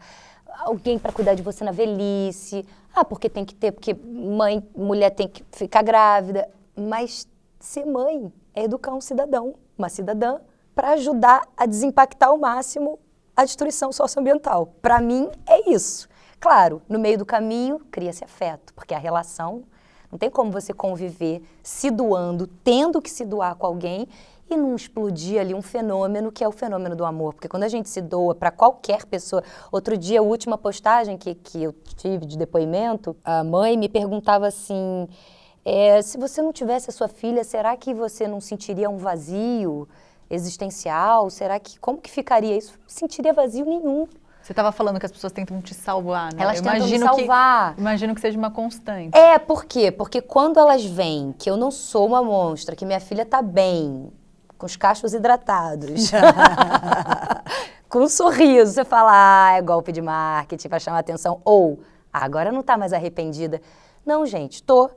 alguém para cuidar de você na velhice. Porque tem que ter, porque mulher tem que ficar grávida. Mas ser mãe é educar um cidadão, uma cidadã, para ajudar a desimpactar ao máximo a destruição socioambiental. Para mim, é isso. Claro, no meio do caminho, cria-se afeto, porque a relação, não tem como você conviver se doando, tendo que se doar com alguém e não explodir ali um fenômeno que é o fenômeno do amor. Porque quando a gente se doa para qualquer pessoa... Outro dia, a última postagem que eu tive de depoimento, a mãe me perguntava assim, se você não tivesse a sua filha, será que você não sentiria um vazio existencial? Como que ficaria isso? Não sentiria vazio nenhum. Você estava falando que as pessoas tentam te salvar, né? Elas tentam me salvar. Imagino que seja uma constante. Por quê? Porque quando elas veem que eu não sou uma monstra, que minha filha tá bem, com os cachos hidratados, com um sorriso, você fala, é golpe de marketing para chamar atenção. Ou, agora não tá mais arrependida. Não, gente, tô.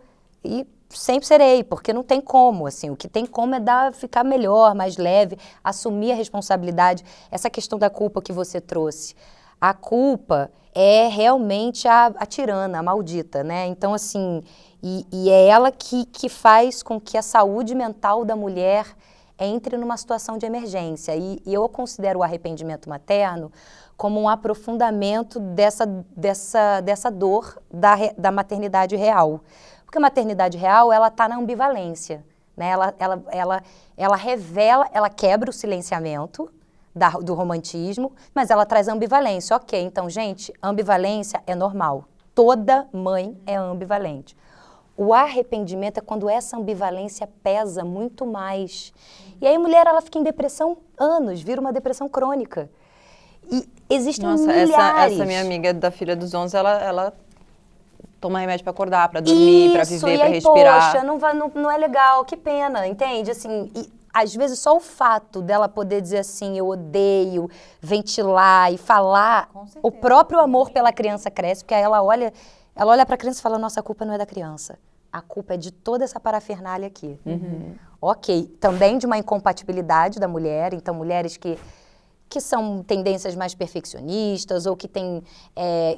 E sempre serei, porque não tem como, assim, o que tem como é ficar melhor, mais leve, assumir a responsabilidade. Essa questão da culpa que você trouxe. A culpa é realmente a tirana, a maldita, né? Então, assim, e é ela que faz com que a saúde mental da mulher entre numa situação de emergência. E eu considero o arrependimento materno como um aprofundamento dessa dor da maternidade real. Porque a maternidade real, ela está na ambivalência, né? Ela revela, ela quebra o silenciamento do romantismo, mas ela traz ambivalência. Ok, então, gente, ambivalência é normal. Toda mãe é ambivalente. O arrependimento é quando essa ambivalência pesa muito mais. E aí a mulher, ela fica em depressão anos, vira uma depressão crônica. E existem milhares. Essa minha amiga da filha dos 11, ela toma remédio pra acordar, pra dormir, pra viver, pra respirar. Poxa, não é legal, que pena, entende? Assim, às vezes só o fato dela poder dizer assim, eu odeio, ventilar e falar, o próprio amor pela criança cresce, porque aí ela olha pra criança e fala, nossa, a culpa não é da criança. A culpa é de toda essa parafernália aqui. Ok, também de uma incompatibilidade da mulher, então mulheres que que são tendências mais perfeccionistas ou que têm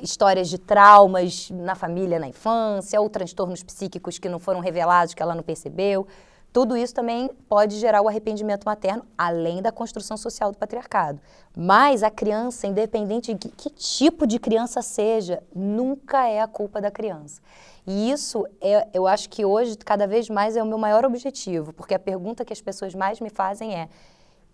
histórias de traumas na família, na infância, ou transtornos psíquicos que não foram revelados, que ela não percebeu. Tudo isso também pode gerar o arrependimento materno, além da construção social do patriarcado. Mas a criança, independente de que tipo de criança seja, nunca é a culpa da criança. E isso, eu acho que hoje, cada vez mais, é o meu maior objetivo, porque a pergunta que as pessoas mais me fazem é: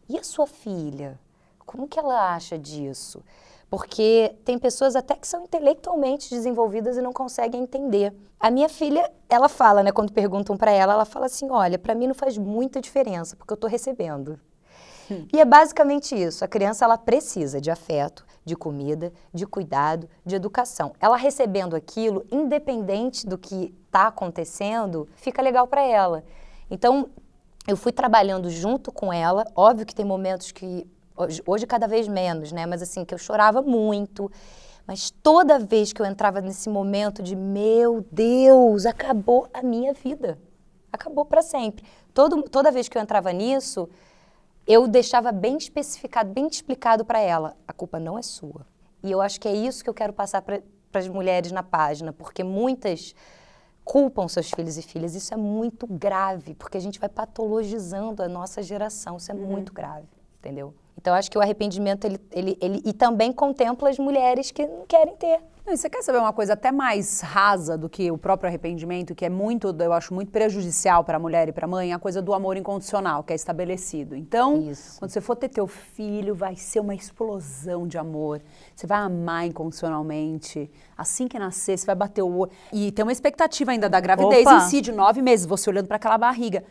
e a sua filha? Como que ela acha disso? Porque tem pessoas até que são intelectualmente desenvolvidas e não conseguem entender. A minha filha, ela fala, né, quando perguntam para ela, ela fala assim: olha, para mim não faz muita diferença, porque eu estou recebendo. E é basicamente isso. A criança, ela precisa de afeto, de comida, de cuidado, de educação. Ela recebendo aquilo, independente do que está acontecendo, fica legal para ela. Então, eu fui trabalhando junto com ela. Óbvio que tem momentos que, hoje cada vez menos, né? Mas assim, que eu chorava muito. Mas toda vez que eu entrava nesse momento de, meu Deus, acabou a minha vida. Acabou para sempre. Toda vez que eu entrava nisso, eu deixava bem especificado, bem explicado para ela: a culpa não é sua. E eu acho que é isso que eu quero passar para as mulheres na página, porque muitas culpam seus filhos e filhas. Isso é muito grave, porque a gente vai patologizando a nossa geração. Isso é muito grave, entendeu? Então, eu acho que o arrependimento, ele e também contempla as mulheres que não querem ter. E você quer saber uma coisa até mais rasa do que o próprio arrependimento, que é muito, eu acho muito prejudicial para a mulher e para a mãe, a coisa do amor incondicional, que é estabelecido. Então, quando você for ter teu filho, vai ser uma explosão de amor. Você vai amar incondicionalmente. Assim que nascer, você vai bater o olho. E tem uma expectativa ainda da gravidez em si, de 9 meses, você olhando para aquela barriga.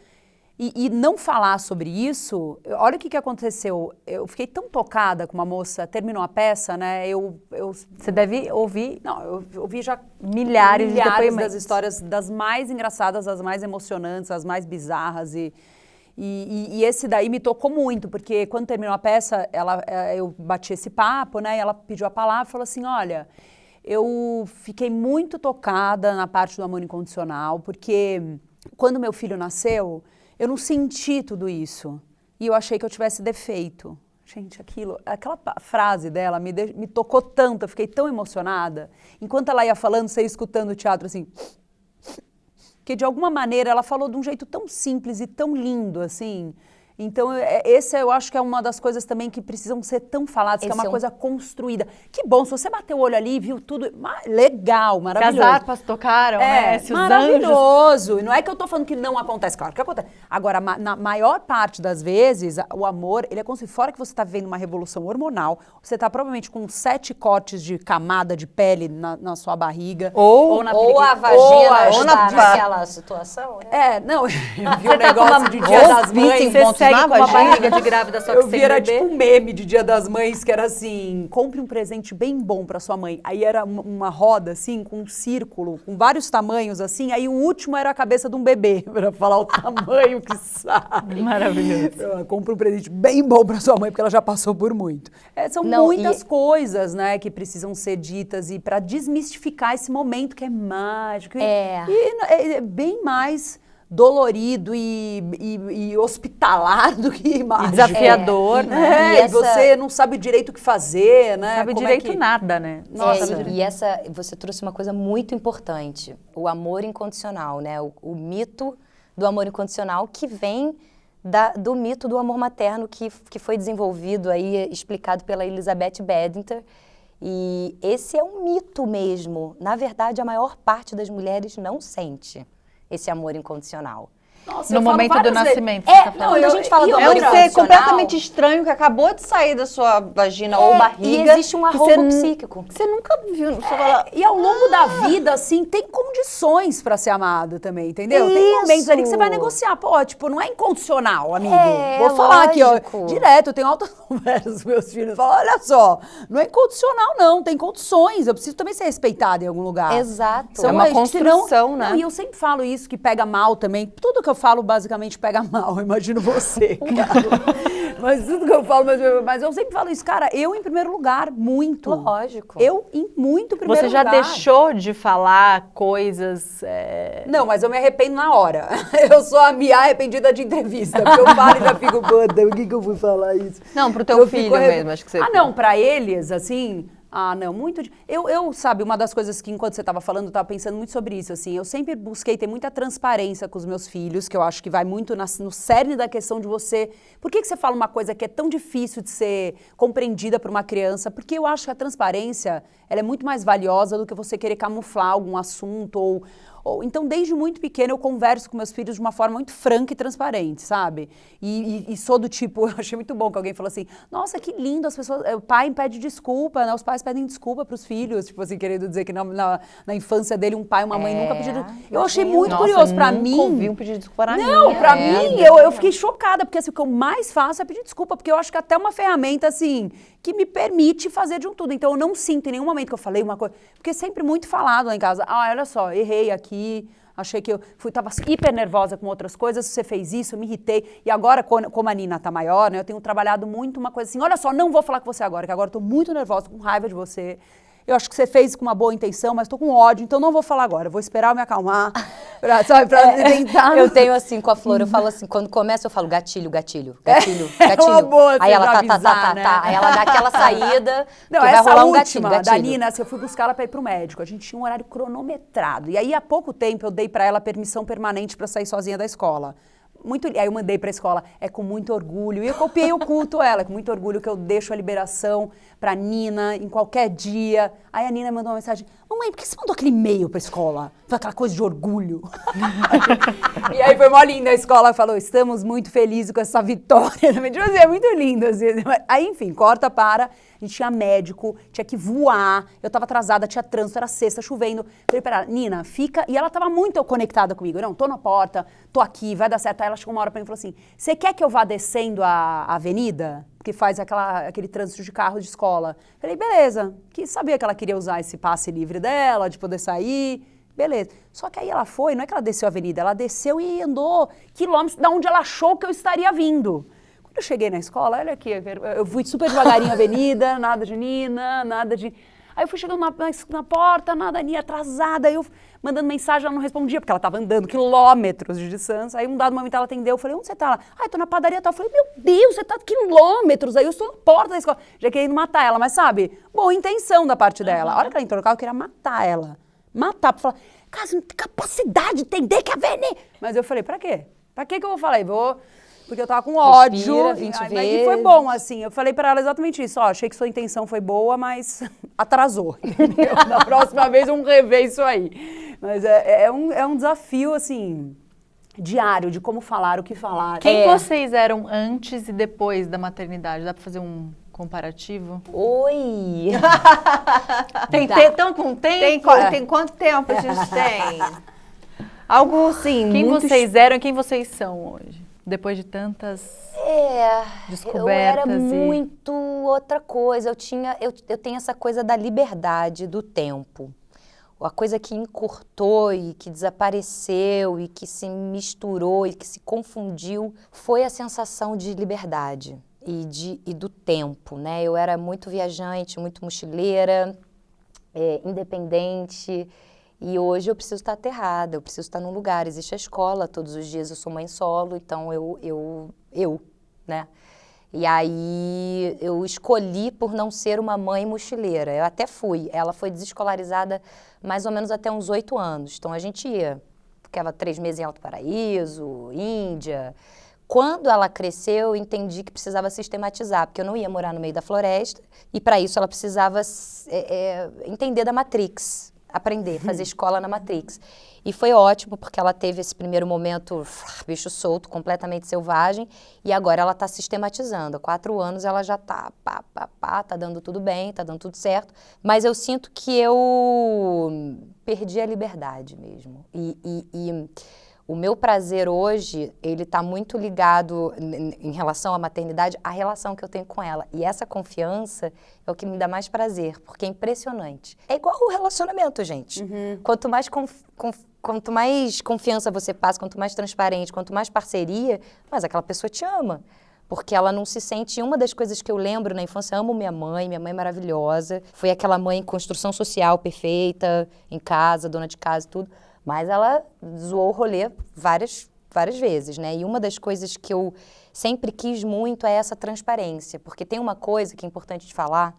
E não falar sobre isso, olha o que aconteceu. Eu fiquei tão tocada com uma moça, terminou a peça, né? Você deve ouvir. Não, eu ouvi já milhares de depoimentos das histórias, das mais engraçadas, das mais emocionantes, as mais bizarras. E esse daí me tocou muito, porque quando terminou a peça, eu bati esse papo, né? E ela pediu a palavra e falou assim: olha, eu fiquei muito tocada na parte do amor incondicional, porque quando meu filho nasceu, eu não senti tudo isso. E eu achei que eu tivesse defeito. Gente, aquela frase dela me tocou tanto, eu fiquei tão emocionada. Enquanto ela ia falando, você ia escutando o teatro assim. Que de alguma maneira ela falou de um jeito tão simples e tão lindo, assim. Então, eu acho que é uma das coisas também que precisam ser tão faladas, que é uma coisa construída. Que bom, se você bateu o olho ali e viu tudo, legal, maravilhoso. Se as harpas tocaram, né? Se maravilhoso. Os anjos... Não é que eu tô falando que não acontece, claro que acontece. Agora, na maior parte das vezes, o amor, ele é construído. Fora que você tá vendo uma revolução hormonal, você tá provavelmente com 7 cortes de camada de pele na sua barriga. Ou a vagina naquela situação, né? Não, eu vi um negócio de Dia das Mães. Segue com uma barriga de grávida, só que eu vi, era tipo um meme de Dia das Mães, que era assim: compre um presente bem bom pra sua mãe. Aí era uma roda, assim, com um círculo, com vários tamanhos, assim. Aí o último era a cabeça de um bebê, pra falar o tamanho que sai. Maravilhoso. Compre um presente bem bom pra sua mãe, porque ela já passou por muito. São muitas coisas, né, que precisam ser ditas e pra desmistificar esse momento que é mágico. E é bem mais dolorido e hospitalar do que mágico. E desafiador, né? E você não sabe direito o que fazer, né? Não sabe direito nada, né? Você trouxe uma coisa muito importante, o amor incondicional, né? O mito do amor incondicional que vem do mito do amor materno que foi desenvolvido aí, explicado pela Elizabeth Badinter. E esse é um mito mesmo. Na verdade, a maior parte das mulheres não sente esse amor incondicional. Nossa, no momento do nascimento. Quando a gente fala do amor incondicional... É um ser completamente estranho que acabou de sair da sua vagina ou barriga. E existe um arrobo psíquico. Você nunca viu. E ao longo da vida, assim, tem condições pra ser amado também, entendeu? Isso. Tem momentos ali que você vai negociar. Pô, tipo, não é incondicional, amigo. Vou lógico. falar aqui, ó, direto, eu tenho altas conversas com meus filhos. Falo, olha só, não é incondicional, não. Tem condições. Eu preciso também ser respeitada em algum lugar. Exato. É uma construção, né? Não, e eu sempre falo isso, que pega mal também. Tudo que eu falo basicamente pega mal, eu imagino você, cara. Mas tudo que eu falo, mas eu sempre falo isso, cara, eu em primeiro lugar, muito. Lógico. Eu em muito primeiro Você já lugar. deixou de falar coisas... Não, mas eu me arrependo na hora. Eu sou a Mia arrependida de entrevista, porque eu falo e já fico, puta, o que eu fui falar isso? Não, pro teu Eu filho fico mesmo, acho que você... Ah, não, pra eles, assim... Ah, não, muito... Eu, sabe, uma das coisas que enquanto você estava falando, eu estava pensando muito sobre isso, assim, eu sempre busquei ter muita transparência com os meus filhos, que eu acho que vai muito no cerne da questão de você... Por que você fala uma coisa que é tão difícil de ser compreendida por uma criança? Porque eu acho que a transparência, ela é muito mais valiosa do que você querer camuflar algum assunto ou então, desde muito pequena, eu converso com meus filhos de uma forma muito franca e transparente, sabe? E sou do tipo, eu achei muito bom que alguém falou assim, nossa, que lindo, as pessoas, o pai pede desculpa, né? Os pais pedem desculpa pros filhos, tipo assim, querendo dizer que na infância dele, um pai e uma mãe nunca pediram... Eu achei muito curioso, pra mim... Nunca ouvi um pedido de desculpa na Não, minha. pra mim, eu fiquei chocada, porque assim, o que eu mais faço é pedir desculpa, porque eu acho que até uma ferramenta, assim, que me permite fazer de um tudo. Então, eu não sinto em nenhum momento que eu falei uma coisa... Porque é sempre muito falado lá em casa, olha só, errei aqui, achei que eu tava hiper nervosa com outras coisas, você fez isso, eu me irritei. E agora, como a Nina tá maior, né, eu tenho trabalhado muito uma coisa assim, olha só, não vou falar com você agora, que agora eu tô muito nervosa, com raiva de você. Eu acho que você fez com uma boa intenção, mas tô com ódio, então não vou falar agora. Vou esperar eu me acalmar, pra tentar... Eu tenho assim com a Flor, eu falo assim, quando começa eu falo gatilho, gatilho, gatilho, gatilho. É uma boa aí ela você avisar, né? Aí ela dá aquela saída, Não, que vai essa rolar um última gatilho. da Nina, assim, eu fui buscar ela pra ir pro médico. A gente tinha um horário cronometrado. E aí, há pouco tempo, eu dei pra ela permissão permanente pra sair sozinha da escola. Aí eu mandei pra escola, com muito orgulho. E eu copiei o culto ela, com muito orgulho que eu deixo a liberação pra Nina em qualquer dia. Aí a Nina mandou uma mensagem, mamãe, por que você mandou aquele e-mail pra escola? Foi aquela coisa de orgulho. E aí foi mó linda a escola, falou, estamos muito felizes com essa vitória. Tipo assim, é muito lindo. Assim. Aí, enfim, corta para, a gente tinha médico, tinha que voar, eu tava atrasada, tinha trânsito, era sexta, chovendo. Falei pra ela, Nina, fica... E ela tava muito conectada comigo. Não, tô na porta, tô aqui, vai dar certo. Aí ela chegou uma hora pra mim e falou assim, você quer que eu vá descendo a avenida? Que faz aquele trânsito de carro de escola. Falei, beleza. Que sabia que ela queria usar esse passe livre dela, de poder sair. Beleza. Só que aí ela foi, não é que ela desceu a avenida, ela desceu e andou quilômetros da onde ela achou que eu estaria vindo. Quando eu cheguei na escola, olha aqui, eu fui super devagarinho a avenida, nada de Nina, nada de... Aí eu fui chegando na porta, nada, Nina atrasada, aí eu mandando mensagem, ela não respondia, porque ela estava andando quilômetros de distância. Aí um dado momento ela atendeu, eu falei, onde você tá? Ela, eu tô na padaria tal. Eu falei, meu Deus, você tá quilômetros, aí eu estou na porta da escola. Já querendo matar ela, mas sabe, boa intenção da parte dela. A hora que ela entrou no carro, eu queria matar ela. Matar, pra falar, cara, você não tem capacidade de entender que a Vene... Mas eu falei, pra quê? Pra que eu vou falar? Porque eu tava com ódio. Respira 20 vezes. E foi bom, assim. Eu falei pra ela exatamente isso. Ó, achei que sua intenção foi boa, mas atrasou. Entendeu? Na próxima vez vamos rever isso aí. Mas é um desafio, assim, diário, de como falar, o que falar. Quem vocês eram antes e depois da maternidade? Dá pra fazer um comparativo? Oi! Tão com tempo? Tem quanto tempo a gente tem? Algo, assim, Quem muito... vocês eram e quem vocês são hoje? Depois de tantas descobertas. Eu era muito outra coisa. Eu tenho essa coisa da liberdade, do tempo. A coisa que encurtou e que desapareceu e que se misturou e que se confundiu foi a sensação de liberdade e do tempo, né? Eu era muito viajante, muito mochileira, independente. E hoje eu preciso estar aterrada, eu preciso estar num lugar. Existe a escola, todos os dias eu sou mãe solo, então eu, né? E aí eu escolhi por não ser uma mãe mochileira. Eu até fui. Ela foi desescolarizada mais ou menos até uns 8 anos. Então a gente ia, ficava 3 meses em Alto Paraíso, Índia. Quando ela cresceu, eu entendi que precisava sistematizar, porque eu não ia morar no meio da floresta. E para isso ela precisava entender da Matrix. Aprender, fazer escola na Matrix. E foi ótimo, porque ela teve esse primeiro momento, bicho solto, completamente selvagem, e agora ela está sistematizando. Há 4 anos ela já está, tá dando tudo bem, tá dando tudo certo, mas eu sinto que eu perdi a liberdade mesmo. E o meu prazer hoje, ele está muito ligado, em relação à maternidade, à relação que eu tenho com ela. E essa confiança é o que me dá mais prazer, porque é impressionante. É igual o relacionamento, gente. Quanto mais quanto mais confiança você passa, quanto mais transparente, quanto mais parceria, mais aquela pessoa te ama. Porque ela não se sente... Uma das coisas que eu lembro na infância, eu amo minha mãe é maravilhosa. Foi aquela mãe em construção social perfeita, em casa, dona de casa e tudo. Mas ela zoou o rolê várias vezes, né? E uma das coisas que eu sempre quis muito é essa transparência. Porque tem uma coisa que é importante de falar,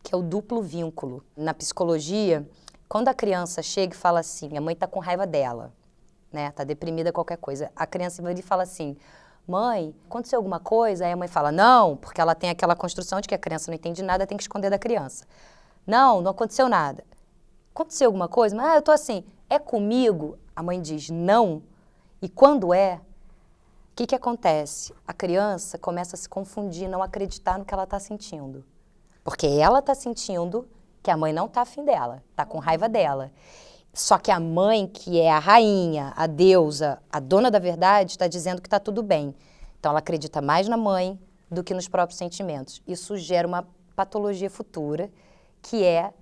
que é o duplo vínculo. Na psicologia, quando a criança chega e fala assim, a mãe tá com raiva dela, né? Tá deprimida, qualquer coisa. A criança vai e fala assim... Mãe, aconteceu alguma coisa? Aí a mãe fala, não, porque ela tem aquela construção de que a criança não entende nada, tem que esconder da criança. Não aconteceu nada. Aconteceu alguma coisa? Mas eu tô assim, é comigo? A mãe diz não. E quando é, o que acontece? A criança começa a se confundir, não acreditar no que ela tá sentindo. Porque ela tá sentindo que a mãe não tá afim dela, tá com raiva dela. Só que a mãe, que é a rainha, a deusa, a dona da verdade, está dizendo que está tudo bem. Então, ela acredita mais na mãe do que nos próprios sentimentos. Isso gera uma patologia futura, que é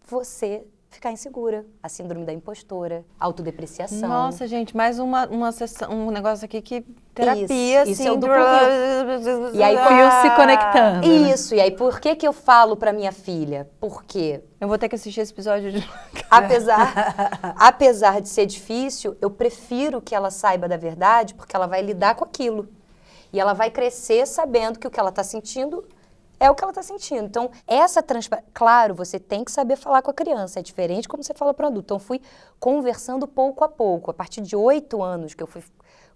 você ficar insegura. A síndrome da impostora, autodepreciação. Nossa, gente, mais uma sessão, um negócio aqui que terapia, isso assim. é o duplo vínculo. E aí, Fios se conectando. Isso, e aí por que eu falo pra minha filha? Porque... Eu vou ter que assistir esse episódio de... Apesar de ser difícil, eu prefiro que ela saiba da verdade, porque ela vai lidar com aquilo. E ela vai crescer sabendo que o que ela está sentindo é o que ela está sentindo. Então, essa transparência... Claro, você tem que saber falar com a criança, é diferente como você fala para o adulto. Então, fui conversando pouco a pouco. A partir de 8 anos que eu fui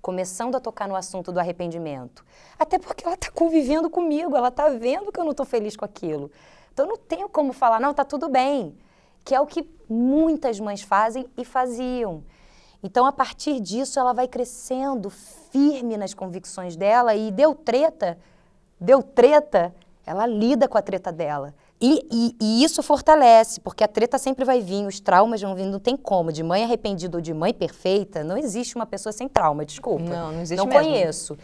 começando a tocar no assunto do arrependimento. Até porque ela está convivendo comigo, ela está vendo que eu não estou feliz com aquilo. Então, eu não tenho como falar, não, tá tudo bem. Que é o que muitas mães fazem e faziam. Então, a partir disso, ela vai crescendo firme nas convicções dela e deu treta, ela lida com a treta dela. E isso fortalece, porque a treta sempre vai vir, os traumas vão vir, não tem como. De mãe arrependida ou de mãe perfeita, não existe uma pessoa sem trauma, desculpa. Não existe não mesmo. Conheço.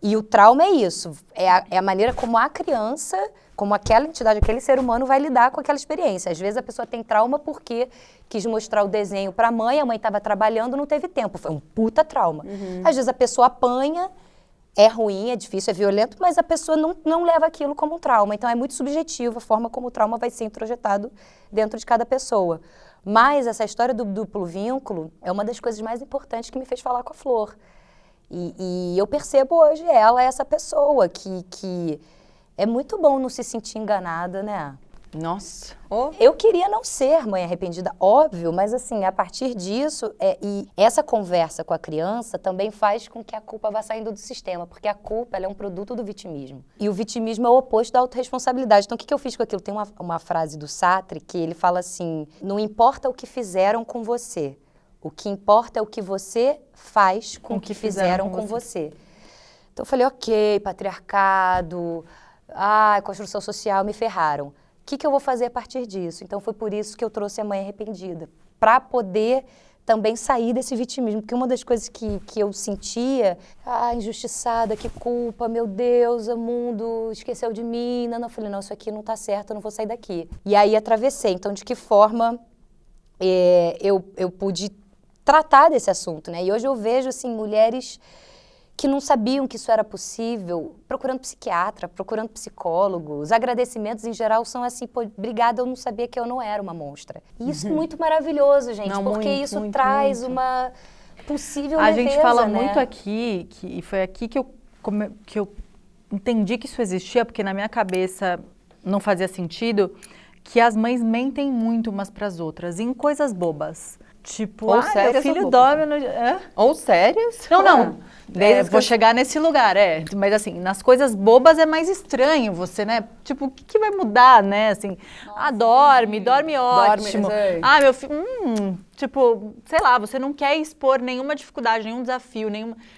E o trauma é isso, é a maneira como a criança, como aquela entidade, aquele ser humano vai lidar com aquela experiência. Às vezes a pessoa tem trauma porque quis mostrar o desenho para a mãe estava trabalhando, não teve tempo, foi um puta trauma. Às vezes a pessoa apanha, é ruim, é difícil, é violento, mas a pessoa não leva aquilo como um trauma. Então é muito subjetivo a forma como o trauma vai ser introjetado dentro de cada pessoa. Mas essa história do duplo vínculo é uma das coisas mais importantes que me fez falar com a Flor. E eu percebo hoje ela essa pessoa que é muito bom não se sentir enganada, né? Nossa. Eu queria não ser mãe arrependida, óbvio, mas assim, a partir disso, e essa conversa com a criança também faz com que a culpa vá saindo do sistema, porque a culpa ela é um produto do vitimismo. E o vitimismo é o oposto da autorresponsabilidade. Então, o que eu fiz com aquilo? Tem uma frase do Sartre que ele fala assim, não importa o que fizeram com você, o que importa é o que você faz com o que fizeram com você. Então eu falei, ok, patriarcado, construção social, me ferraram. O que eu vou fazer a partir disso? Então foi por isso que eu trouxe a Mãe Arrependida, para poder também sair desse vitimismo, porque uma das coisas que eu sentia, injustiçada, que culpa, meu Deus, o mundo esqueceu de mim, eu falei, não, isso aqui não tá certo, eu não vou sair daqui. E aí atravessei, então de que forma eu pude tratar desse assunto, né? E hoje eu vejo, assim, mulheres que não sabiam que isso era possível, procurando psiquiatra, procurando psicólogo. Os agradecimentos, em geral, são assim, pô, obrigada, eu não sabia que eu não era uma monstra. E isso é muito maravilhoso, gente, porque isso traz uma possível leveza, A gente fala né? muito aqui, e foi aqui que eu entendi que isso existia, porque na minha cabeça não fazia sentido, que as mães mentem muito umas para as outras, em coisas bobas. Tipo, ou sérias meu filho ou dorme no... Ou sérias? Não. Vou chegar nesse lugar, Mas assim, nas coisas bobas é mais estranho você, né? Tipo, o que vai mudar, né? Assim, dorme ótimo. Meu filho... tipo, sei lá, você não quer expor nenhuma dificuldade, nenhum desafio,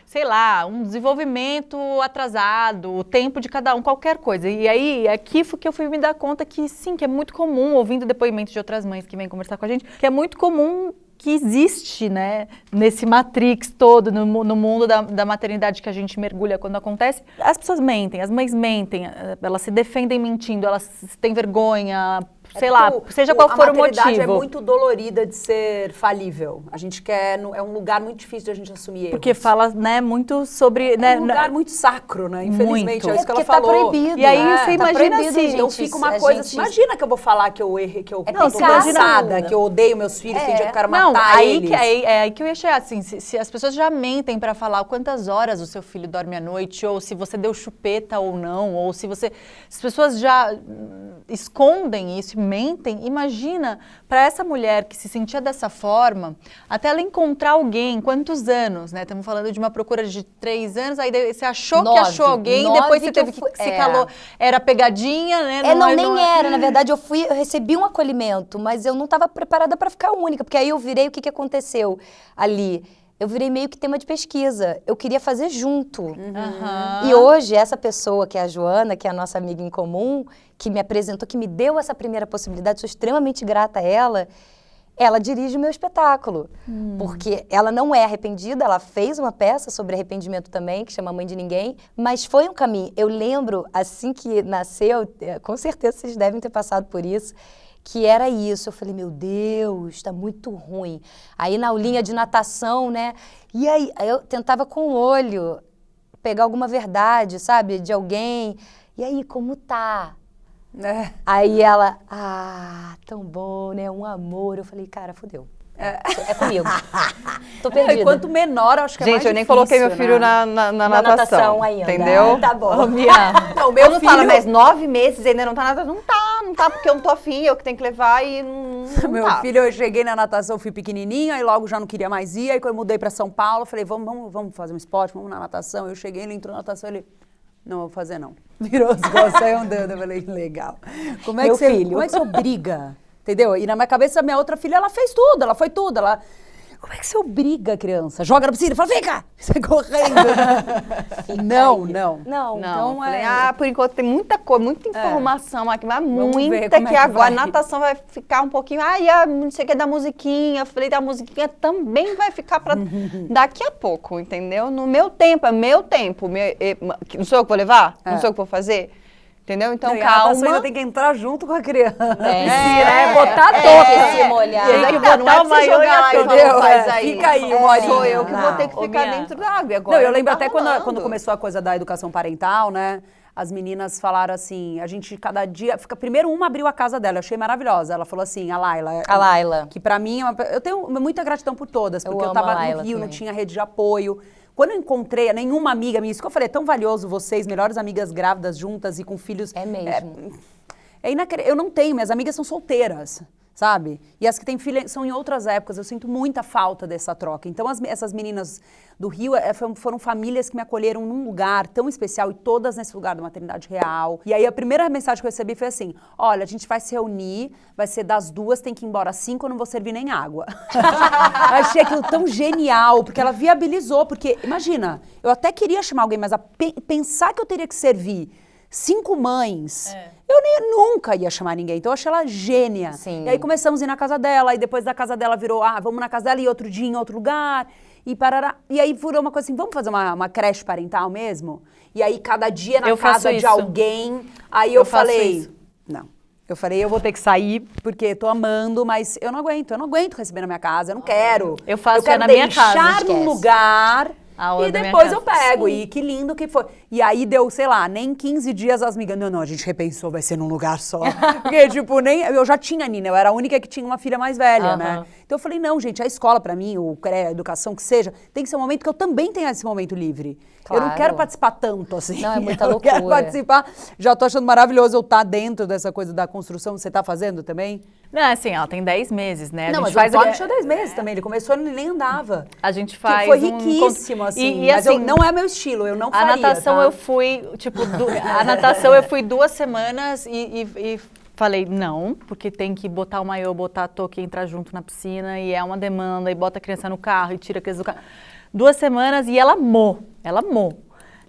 sei lá, um desenvolvimento atrasado, o tempo de cada um, qualquer coisa. E aí, aqui foi que eu fui me dar conta que sim, que é muito comum, ouvindo depoimentos de outras mães que vêm conversar com a gente, que é muito comum que existe, né, nesse matrix todo, no mundo da maternidade que a gente mergulha quando acontece. As pessoas mentem, as mães mentem, elas se defendem mentindo, elas têm vergonha, sei lá, seja qual for o motivo. A maternidade é muito dolorida de ser falível. A gente quer, é um lugar muito difícil de a gente assumir erros. Porque fala, né, muito sobre... É um lugar muito sacro, né? Infelizmente, Muito. é isso que ela porque falou. tá proibido. E aí você tá imagina proibido, assim, Então gente, fica uma a coisa gente- assim, imagina que eu vou falar que eu errei, que eu não, tô cara, cansada, não. que eu odeio meus filhos, tem dia que eu quero Não, matar aí eles. é aí que eu ia chegar, assim, se as pessoas já mentem pra falar quantas horas o seu filho dorme à noite, ou se você deu chupeta ou não, ou se as pessoas já escondem isso, mentem, imagina para essa mulher que se sentia dessa forma, até ela encontrar alguém, quantos anos, né? Estamos falando de uma procura de 3 anos, aí você achou que achou alguém, 9 depois você que eu teve que fui- se calou, era pegadinha, né? Nem era. Na verdade, eu recebi um acolhimento, mas eu não estava preparada para ficar única, porque aí eu virei, o que aconteceu ali? Eu virei meio que tema de pesquisa. Eu queria fazer junto. E hoje, essa pessoa, que é a Joana, que é a nossa amiga em comum, que me apresentou, que me deu essa primeira possibilidade, sou extremamente grata a ela dirige o meu espetáculo. Porque ela não é arrependida, ela fez uma peça sobre arrependimento também, que chama Mãe de Ninguém, mas foi um caminho. Eu lembro, assim que nasceu, com certeza vocês devem ter passado por isso, que era isso. Eu falei, meu Deus, tá muito ruim. Aí na aulinha de natação, né? E aí eu tentava com o olho pegar alguma verdade, sabe? De alguém. E aí, como tá? Aí ela, tão bom, né? Um amor. Eu falei, cara, fodeu. É comigo. Tô perdida. E quanto menor, eu acho que é mais Gente, eu nem difícil, coloquei meu filho né? na Na natação ainda. Entendeu? Tá bom. Não, meu Quando filho... fala, mas 9 meses ainda não tá nada, não tá, porque eu não tô afim, eu que tenho que levar e não Meu tá. filho, eu cheguei na natação, fui pequenininha, aí logo já não queria mais ir. Aí quando eu mudei pra São Paulo, eu falei, vamos fazer um esporte, vamos na natação. Eu cheguei, ele entrou na natação, ele... Não, vou fazer não. Virou as costas, saiu andando. Eu falei, legal. Como é que você obriga? Entendeu? E na minha cabeça, minha outra filha, ela fez tudo, ela foi tudo. Como é que você obriga a criança? Joga na piscina, fala, vem cá! Sai correndo. Não. Então, falei, por enquanto tem muita coisa, muita informação aqui, mas muita como é que que agora vai. a natação vai ficar um pouquinho, não sei o que da musiquinha, falei, da musiquinha também vai ficar pra daqui a pouco, entendeu? No meu tempo, é meu tempo, não sou eu que vou levar? Não sou eu que vou fazer? Entendeu? Então, E a natação calma. ainda tem que entrar junto com a criança. botar toque, se molhar. Tem que botar botar o maiô e a entendeu? touca. Fica aí, uma horinha. Sou eu que vou ter que Ô, ficar Mia. dentro da água. E agora Não, eu lembro tá até rolando. quando começou a coisa da educação parental, né? As meninas falaram assim, a gente cada dia... Primeiro uma abriu a casa dela, eu achei maravilhosa. Ela falou assim, a Laila. Que pra mim, eu tenho muita gratidão por todas, porque eu amo tava a no Laila Rio, não também. tinha rede de apoio. Quando eu encontrei nenhuma amiga minha, isso que eu falei, é tão valioso vocês, melhores amigas grávidas juntas e com filhos. É mesmo. Eu não tenho, minhas amigas são solteiras, sabe? E as que têm filha são em outras épocas, eu sinto muita falta dessa troca. Então, essas meninas do Rio foram famílias que me acolheram num lugar tão especial, e todas nesse lugar da maternidade real. E aí, a primeira mensagem que eu recebi foi assim, olha, a gente vai se reunir, vai ser das 2, tem que ir embora às 5, eu não vou servir nem água. Achei aquilo tão genial, porque ela viabilizou, porque, imagina, eu até queria chamar alguém, mas pensar que eu teria que servir 5 mães, eu nunca ia chamar ninguém. Então eu achei ela gênia. Sim. E aí começamos a ir na casa dela, e depois da casa dela virou, vamos na casa dela e outro dia em outro lugar. E parará. E aí virou uma coisa assim, vamos fazer uma creche parental mesmo? E aí cada dia na Eu faço casa de isso. alguém. Aí eu faço falei, isso. não. Eu falei, eu vou ter que sair, porque tô amando, mas eu não aguento receber na minha casa, eu não quero. Eu faço quero na minha casa, deixar esquece. num lugar A aula e da minha depois casa. eu pego. E que lindo que foi. E aí deu, sei lá, nem 15 dias as migas. Não, a gente repensou, vai ser num lugar só. Porque, tipo, eu já tinha a Nina, eu era a única que tinha uma filha mais velha, né? Então eu falei, não, gente, a escola pra mim, a educação que seja, tem que ser um momento que eu também tenha esse momento livre. Eu não Claro. quero participar tanto, assim. Não, é muita eu loucura. quero participar. Já tô achando maravilhoso eu estar dentro dessa coisa da construção. Você tá fazendo também? Não, assim, ela tem 10 meses, né? Não, a mas gente o faz Antônio tinha 10 meses também. Ele começou e ele nem andava. A gente Que faz foi um riquíssimo, assim. E mas assim, não é meu estilo, eu não a faria, natação tá? eu fui, tipo, a natação eu fui 2 semanas e falei, não, porque tem que botar o maiô, botar a touca e entrar junto na piscina, e é uma demanda, e bota a criança no carro, e tira a criança do carro. 2 semanas e ela amou.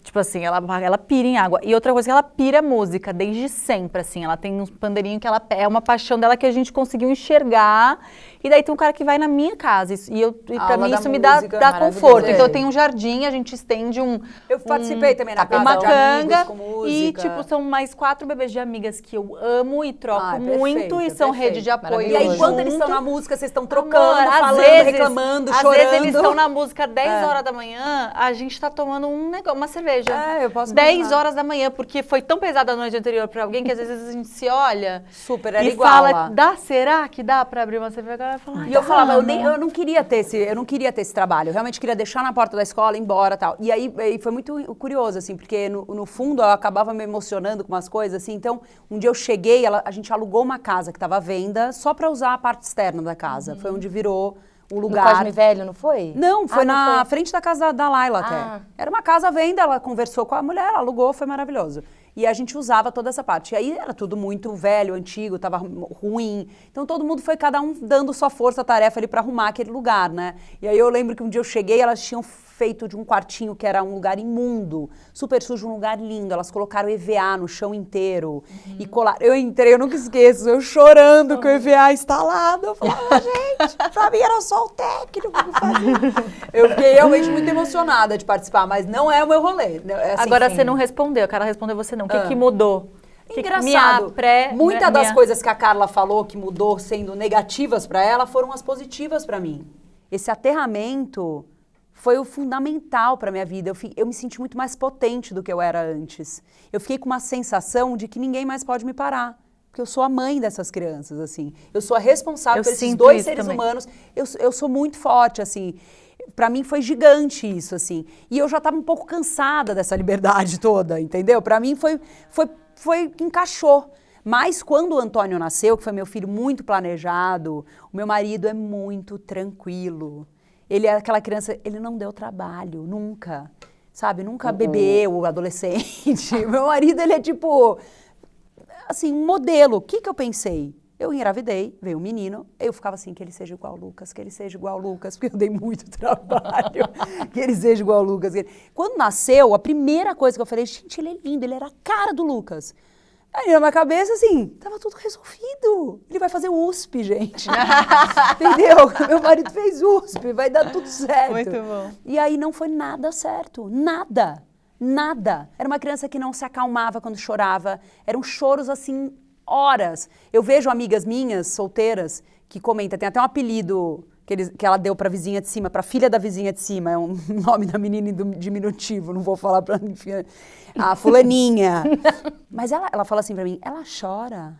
Tipo assim, ela pira em água. E outra coisa que ela pira música, desde sempre, assim. Ela tem uns pandeirinhos que é uma paixão dela que a gente conseguiu enxergar E daí tem um cara que vai na minha casa. E pra Aula mim da isso me dá música, conforto. maravilhoso. Então eu tenho um jardim, a gente estende Eu participei também na casa uma de amigos canga com e, música. tipo, são mais 4 bebês de amigas que eu amo e troco Ah, muito perfeito, e são perfeito. rede de apoio. E aí, Maravilhoso. enquanto eles estão junto. na música, vocês estão trocando, Amor, às falando, vezes- reclamando, às chorando. vezes eles estão na música 10 horas da manhã, a gente tá tomando uma cerveja. Eu posso 10 imaginar. horas da manhã, porque foi tão pesada a noite anterior pra alguém que às vezes a gente se olha Super, era e igual fala, lá. será que dá pra abrir uma cerveja? Ela fala, E eu falava, eu não queria ter esse trabalho. Eu realmente queria deixar na porta da escola, ir embora e tal. E aí foi muito curioso, assim, porque no fundo eu acabava me emocionando com umas coisas, assim. Então, um dia eu cheguei, a gente alugou uma casa que estava à venda só para usar a parte externa da casa. Foi onde virou o No lugar. Cosme Velho, não foi? Não, foi não na foi. frente da casa da Laila até. Ah. Era uma casa à venda, ela conversou com a mulher, alugou, foi maravilhoso. E a gente usava toda essa parte. E aí era tudo muito velho, antigo, tava ruim. Então todo mundo foi cada um dando sua força-tarefa ali para arrumar aquele lugar, né? E aí eu lembro que um dia eu cheguei, elas tinham feito de um quartinho que era um lugar imundo, super sujo, um lugar lindo. Elas colocaram EVA no chão inteiro e colaram. Eu entrei, eu nunca esqueço, eu chorando com o EVA instalado. Eu falava, gente, pra mim era só o técnico que fazia. Eu fiquei realmente muito emocionada de participar, mas não é o meu rolê. É assim, agora você não respondeu, a Carla respondeu você não. O que mudou? Engraçado. Muitas das coisas que a Carla falou que mudou sendo negativas para ela foram as positivas para mim. Esse aterramento foi o fundamental para minha vida. Eu me senti muito mais potente do que eu era antes. Eu fiquei com uma sensação de que ninguém mais pode me parar. Porque eu sou a mãe dessas crianças, assim. Eu sou a responsável por esses dois seres humanos. Eu sou muito forte, assim. Para mim foi gigante isso, assim. E eu já estava um pouco cansada dessa liberdade toda, entendeu? Para mim encaixou. Mas quando o Antônio nasceu, que foi meu filho muito planejado, o meu marido é muito tranquilo. Ele é aquela criança, ele não deu trabalho, nunca. Sabe? Nunca bebeu, adolescente. Meu marido, ele é tipo, assim, um modelo. O que eu pensei? Eu engravidei, veio um menino, eu ficava assim, que ele seja igual ao Lucas, que ele seja igual ao Lucas, porque eu dei muito trabalho, que ele seja igual ao Lucas. Quando nasceu, a primeira coisa que eu falei, gente, ele é lindo, ele era a cara do Lucas. Aí na minha cabeça, assim, tava tudo resolvido. Ele vai fazer USP, gente. Entendeu? Meu marido fez USP, vai dar tudo certo. Muito bom. E aí não foi nada certo, nada, nada. Era uma criança que não se acalmava quando chorava, eram choros assim, horas. Eu vejo amigas minhas, solteiras, que comentam, tem até um apelido que ela deu pra vizinha de cima, pra filha da vizinha de cima, é um nome da menina em diminutivo, não vou falar pra enfim, a fulaninha. Mas ela fala assim pra mim, ela chora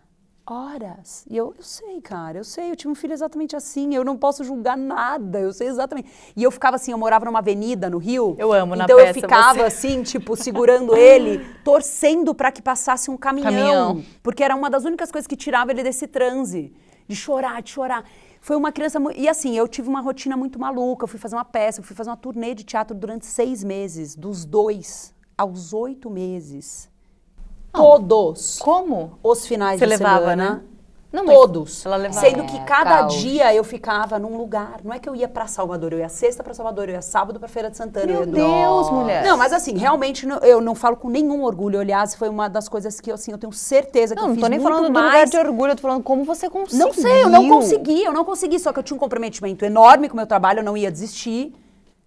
horas. E eu sei, cara, eu sei, eu tive um filho exatamente assim, eu não posso julgar nada, eu sei exatamente. E eu ficava assim, eu morava numa avenida no Rio. Eu amo na então peça. Então eu ficava assim, tipo, segurando ele, torcendo pra que passasse um caminhão. Porque era uma das únicas coisas que tirava ele desse transe. De chorar, de chorar. Foi uma criança... E assim, eu tive uma rotina muito maluca. Eu fui fazer uma peça, eu fui fazer uma turnê de teatro durante 6 meses. Dos 2 aos 8 meses. Todos. Como? Os finais Você de levava, semana. né? Não, mas Todos. ela levava. Sendo que cada caos. dia eu ficava num lugar. Não é que eu ia pra Salvador, eu ia sexta pra Salvador, eu ia sábado pra Feira de Santana. Meu eu ia Deus, mulher. Não, mas assim, realmente eu não falo com nenhum orgulho. Aliás, foi uma das coisas que assim, eu tenho certeza que Não, eu não fiz tô nem muito falando do mais. lugar de orgulho, eu tô falando como você conseguiu. Não sei, eu não consegui, só que eu tinha um comprometimento enorme com o meu trabalho, eu não ia desistir.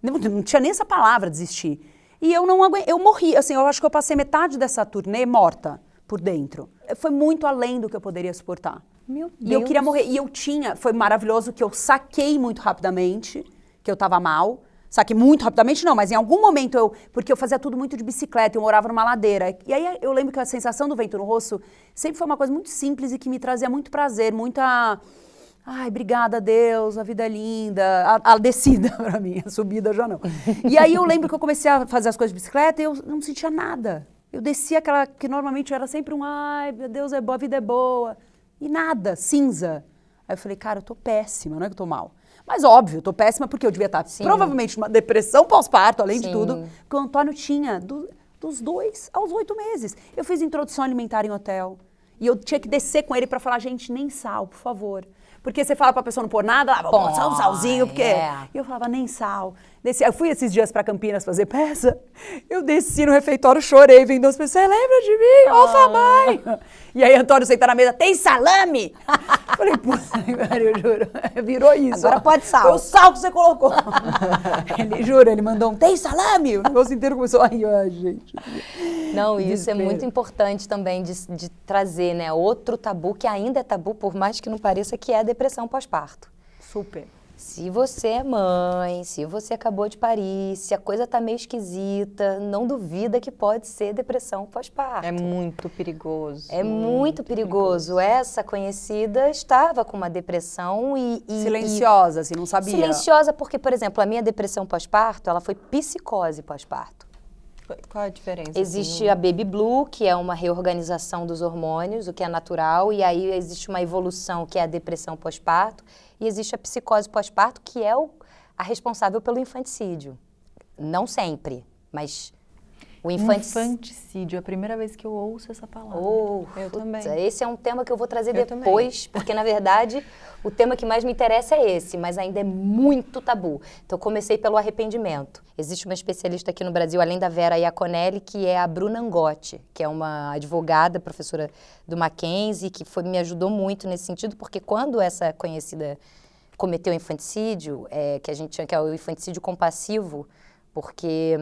Não tinha nem essa palavra, desistir. E eu não aguentei, eu morri, assim, eu acho que eu passei metade dessa turnê morta por dentro. Foi muito além do que eu poderia suportar. Meu Deus. E eu queria morrer. E foi maravilhoso que eu saquei muito rapidamente que eu tava mal. Saquei muito rapidamente, não, mas em algum momento porque eu fazia tudo muito de bicicleta, eu morava numa ladeira. E aí eu lembro que a sensação do vento no rosto sempre foi uma coisa muito simples e que me trazia muito prazer, muita... Ai, obrigada, Deus, a vida é linda. A descida pra mim, a subida já não. E aí eu lembro que eu comecei a fazer as coisas de bicicleta e eu não sentia nada. Eu descia aquela que normalmente era sempre ai, meu Deus, é boa, a vida é boa. E nada, cinza. Aí eu falei, cara, eu tô péssima, não é que eu tô mal. Mas óbvio, eu tô péssima porque eu devia estar provavelmente numa depressão pós-parto, além de tudo. Porque o Antônio tinha dos 2 aos 8 meses. Eu fiz introdução alimentar em hotel. E eu tinha que descer com ele pra falar, gente, nem sal, por favor. Porque você fala pra pessoa não pôr nada, vou pôr só um salzinho, porque... E eu falava, nem sal. Desci, eu fui esses dias pra Campinas fazer peça, eu desci no refeitório, chorei, vendo as pessoas, lembra de mim? Ofa, mãe! E aí Antônio senta na mesa, tem salame? Falei, puta, eu juro, virou isso. Agora pode sal. Foi o sal que você colocou. Ele, juro, ele mandou tem salame? O negócio inteiro começou, ai, gente. Não, isso é Desespero. muito importante também de trazer, né? Outro tabu, que ainda é tabu, por mais que não pareça, que é a depressão pós-parto. Super. Se você é mãe, se você acabou de parir, se a coisa tá meio esquisita, não duvida que pode ser depressão pós-parto. É muito perigoso. É muito perigoso. Essa conhecida estava com uma depressão e Silenciosa, assim, não sabia. silenciosa porque, por exemplo, a minha depressão pós-parto, ela foi psicose pós-parto. Qual a diferença? Existe a Baby Blue, que é uma reorganização dos hormônios, o que é natural, e aí existe uma evolução, que é a depressão pós-parto, e existe a psicose pós-parto, que é a responsável pelo infanticídio. Não sempre, mas o Infanticídio, é a primeira vez que eu ouço essa palavra. Eu também. Esse é um tema que eu vou trazer Eu depois, porque, na verdade, o tema que mais me interessa é esse, mas ainda é muito tabu. Então, eu comecei pelo arrependimento. Existe uma especialista aqui no Brasil, além da Vera Iaconelli, que é a Bruna Angotti, que é uma advogada, professora do Mackenzie, que me ajudou muito nesse sentido, porque quando essa conhecida cometeu infanticídio, que a gente chama que é o infanticídio compassivo, porque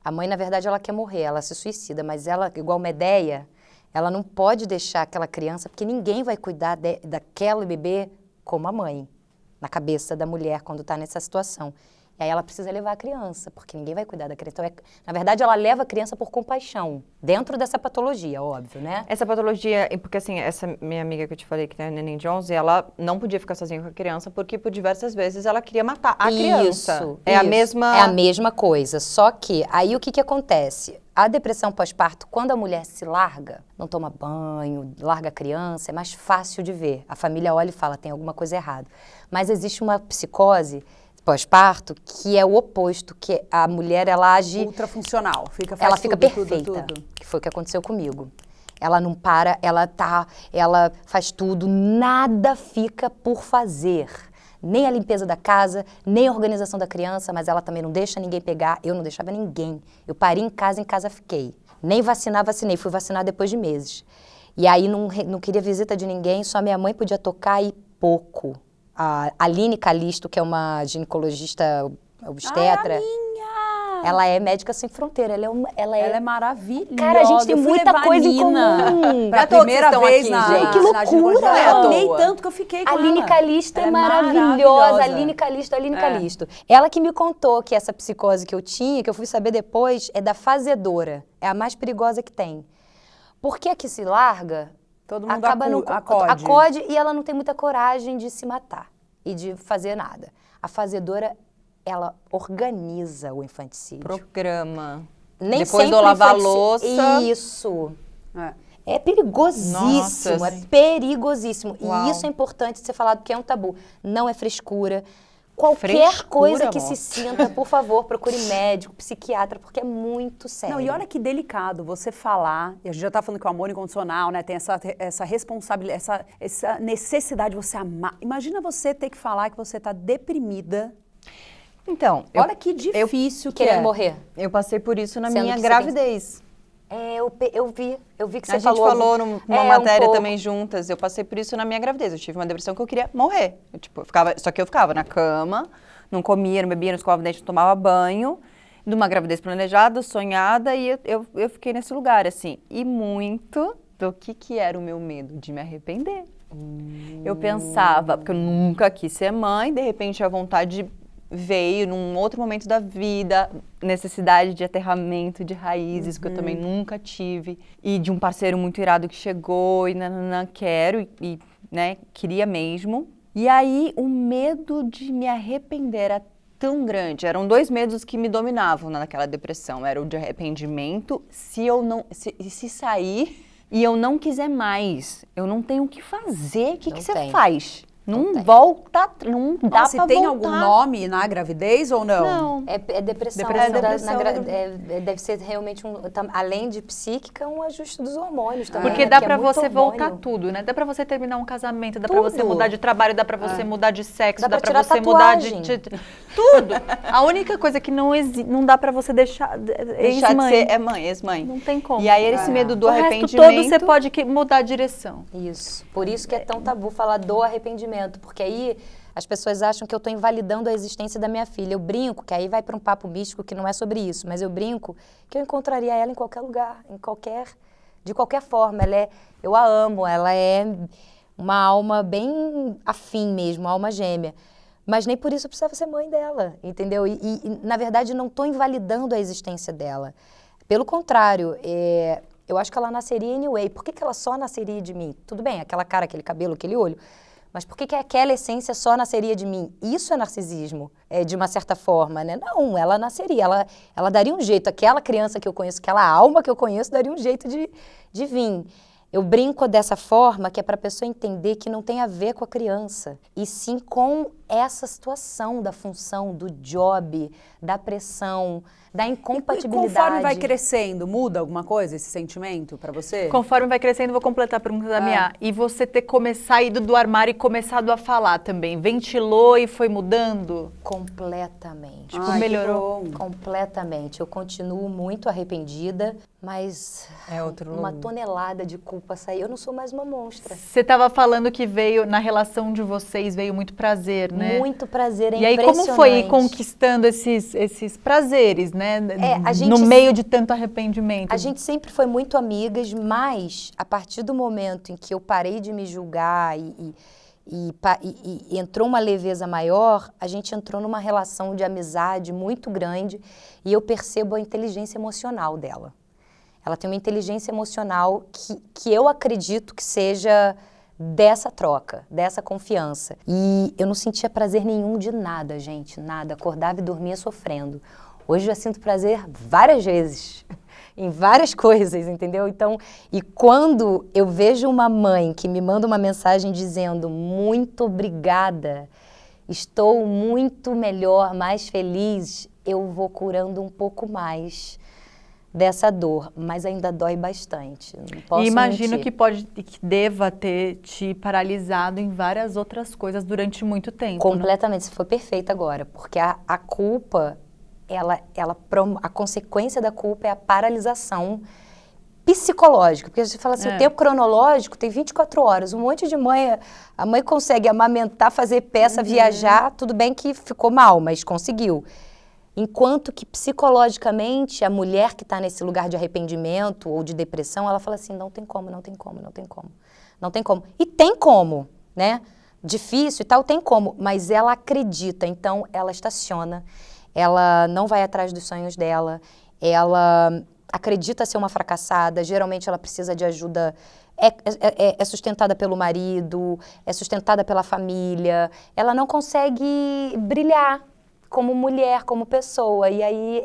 a mãe, na verdade, ela quer morrer, ela se suicida, mas ela, igual Medeia, ela não pode deixar aquela criança, porque ninguém vai cuidar daquela bebê como a mãe, na cabeça da mulher quando está nessa situação. E aí ela precisa levar a criança, porque ninguém vai cuidar da criança. Então, na verdade, ela leva a criança por compaixão, dentro dessa patologia, óbvio, né? Essa patologia, porque assim, essa minha amiga que eu te falei, que tem a Neném Jones, ela não podia ficar sozinha com a criança, porque por diversas vezes ela queria matar a criança. Isso. A mesma... É a mesma coisa, só que aí o que acontece? A depressão pós-parto, quando a mulher se larga, não toma banho, larga a criança, é mais fácil de ver. A família olha e fala, tem alguma coisa errada. Mas existe uma psicose pós-parto que é o oposto, que a mulher, ela age... Ultrafuncional, faz ela fica tudo, perfeita, tudo. que foi o que aconteceu comigo. Ela não para, ela faz tudo, nada fica por fazer. Nem a limpeza da casa, nem a organização da criança, mas ela também não deixa ninguém pegar, eu não deixava ninguém. Eu pari em casa fiquei. Nem vacinar, vacinei, fui vacinar depois de meses. E aí não queria visita de ninguém, só minha mãe podia tocar e pouco. A Aline Calisto, que é uma ginecologista obstetra, ela é médica sem fronteira, ela é maravilhosa. Cara, a gente tem muita coisa em comum. Pra primeira vez aqui, na, gente. Que na loucura! ginecologia. Não é à Eu amei toa. tanto que eu fiquei com A Aline ela. Calisto é Ela maravilhosa. Aline Calisto. Ela que me contou que essa psicose que eu tinha, que eu fui saber depois, é da fazedora. É a mais perigosa que tem. Porque a que se larga, Todo mundo acaba acode. acode e ela não tem muita coragem de se matar e de fazer nada. A fazedora, ela organiza o infanticídio. Programa. Nem Depois sempre do lavar infanticídio- louça. Isso. É. É perigosíssimo, Nossa, é perigosíssimo. Uau. E isso é importante ser falado, porque é um tabu. Não é frescura. Qualquer Frescura, coisa que amor. se sinta, por favor, procure médico, psiquiatra, porque é muito sério. Não, e olha que delicado você falar, e a gente já tá falando que o amor incondicional, né, tem essa responsabilidade, essa necessidade de você amar. Imagina você ter que falar que você tá deprimida. Então, Olha que difícil que Querendo é. morrer. eu passei por isso na Sendo minha que você gravidez. Eu vi que você A gente falou. falou numa um matéria pouco. também juntas. Eu passei por isso na minha gravidez. Eu tive uma depressão que eu queria morrer. Só que eu ficava na cama, não comia, não bebia, não escovava dente, não tomava banho. Numa gravidez planejada, sonhada, e eu fiquei nesse lugar, assim. E muito do que era o meu medo de me arrepender. Eu pensava, porque eu nunca quis ser mãe, de repente a vontade veio num outro momento da vida, necessidade de aterramento de raízes, que eu também nunca tive, e de um parceiro muito irado que chegou, e quero, e né, queria mesmo. E aí, o medo de me arrepender era tão grande. Eram 2 medos que me dominavam naquela depressão. Era o de arrependimento, se sair e eu não quiser mais. Eu não tenho o que fazer. O que Não você tem. faz? Não tem. volta, não dá Nossa, pra e tem voltar. algum nome na gravidez ou não? Não. É depressão. Depressão. Deve ser realmente, além de psíquica, um ajuste dos hormônios também. Porque né? dá Que é pra muito você voltar hormônio. tudo, né? Dá pra você terminar um casamento, dá pra você Tudo. mudar de trabalho, dá pra você mudar de sexo, Dá dá pra pra tirar você mudar de... tatuagem. Tudo! A única coisa que não dá pra você deixar... Deixar de ex-mãe. ser ex-mãe. Não tem como. E aí esse medo do o resto arrependimento... todo você pode mudar a direção. Isso. Por isso que é tão tabu falar do arrependimento, porque aí as pessoas acham que eu estou invalidando a existência da minha filha. Eu brinco, que aí vai para um papo místico que não é sobre isso, mas eu brinco que eu encontraria ela em qualquer lugar, de qualquer forma. Eu a amo, ela é uma alma bem afim mesmo, uma alma gêmea. Mas nem por isso eu precisava ser mãe dela, entendeu? E na verdade, não estou invalidando a existência dela. Pelo contrário, eu acho que ela nasceria anyway. Por que ela só nasceria de mim? Tudo bem, aquela cara, aquele cabelo, aquele olho. Mas por que aquela essência só nasceria de mim? Isso é narcisismo, de uma certa forma, né? Não, ela nasceria, ela daria um jeito. Aquela criança que eu conheço, aquela alma que eu conheço, daria um jeito de vir. Eu brinco dessa forma que é para a pessoa entender que não tem a ver com a criança, e sim com essa situação da função, do job, da pressão, da incompatibilidade. E conforme vai crescendo, muda alguma coisa esse sentimento pra você? Conforme vai crescendo, vou completar a pergunta da Mia. E você ter saído do armário e começado a falar também, ventilou e foi mudando? Completamente. Ai, melhorou? que bom. Completamente. Eu continuo muito arrependida, mas uma tonelada de culpa saiu. Eu não sou mais uma monstra. Você estava falando que veio, na relação de vocês, veio muito prazer, né? Muito prazer, é E aí, impressionante. como foi ir conquistando esses prazeres, né? A gente no meio de tanto arrependimento. A gente sempre foi muito amigas, mas a partir do momento em que eu parei de me julgar e entrou uma leveza maior, a gente entrou numa relação de amizade muito grande, e eu percebo a inteligência emocional dela. Ela tem uma inteligência emocional que eu acredito que seja dessa troca, dessa confiança. E eu não sentia prazer nenhum de nada, gente, nada. Acordava e dormia sofrendo. Hoje eu já sinto prazer várias vezes, em várias coisas, entendeu? Então, e quando eu vejo uma mãe que me manda uma mensagem dizendo muito obrigada, estou muito melhor, mais feliz, eu vou curando um pouco mais dessa dor, mas ainda dói bastante. Não posso E imagino mentir. que deva ter te paralisado em várias outras coisas durante muito tempo. Completamente, você foi perfeita agora, porque a culpa, a consequência da culpa é a paralisação psicológica, porque você fala assim, o tempo cronológico tem 24 horas, um monte de mãe, a mãe consegue amamentar, fazer peça, viajar, tudo bem que ficou mal, mas conseguiu. Enquanto que psicologicamente a mulher que está nesse lugar de arrependimento ou de depressão, ela fala assim, não tem como, não tem como, não tem como, não tem como. E tem como, né? Difícil e tal, tem como, mas ela acredita, então ela estaciona, ela não vai atrás dos sonhos dela, ela acredita ser uma fracassada, geralmente ela precisa de ajuda, é sustentada pelo marido, é sustentada pela família, ela não consegue brilhar como mulher, como pessoa, e aí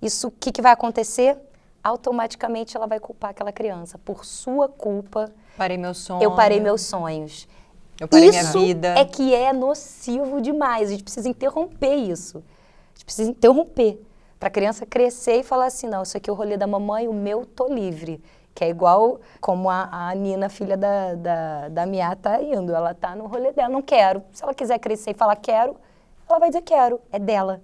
isso o que vai acontecer? Automaticamente ela vai culpar aquela criança, por sua culpa, Parei meus sonhos. eu parei meus sonhos. Eu parei minha Isso vida. é que é nocivo demais. A gente precisa interromper isso. A gente precisa interromper. Para a criança crescer e falar assim, não, isso aqui é o rolê da mamãe, o meu tô livre. Que é igual como a Nina, filha da Mia, tá indo. Ela tá no rolê dela, não quero. Se ela quiser crescer e falar quero, ela vai dizer quero. É dela.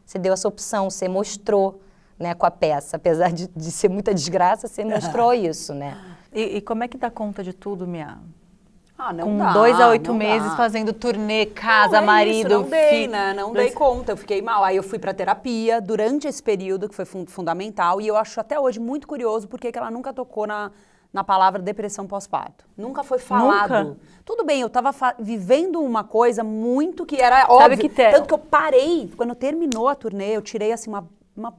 Você deu essa opção, você mostrou, né, com a peça. Apesar de ser muita desgraça, você mostrou isso, né? E como é que dá conta de tudo, Mia? Não Com dá, 2 a 8 não meses dá. fazendo turnê, casa, Não, é marido, isso, não dei, filho. né? Não dei conta, eu fiquei mal. Aí eu fui pra terapia durante esse período, que foi fundamental, e eu acho até hoje muito curioso porque que ela nunca tocou na palavra depressão pós-parto. Nunca foi falado. Nunca? Tudo bem, eu tava vivendo uma coisa muito que era óbvio. que Tanto que eu parei, quando terminou a turnê, eu tirei assim uma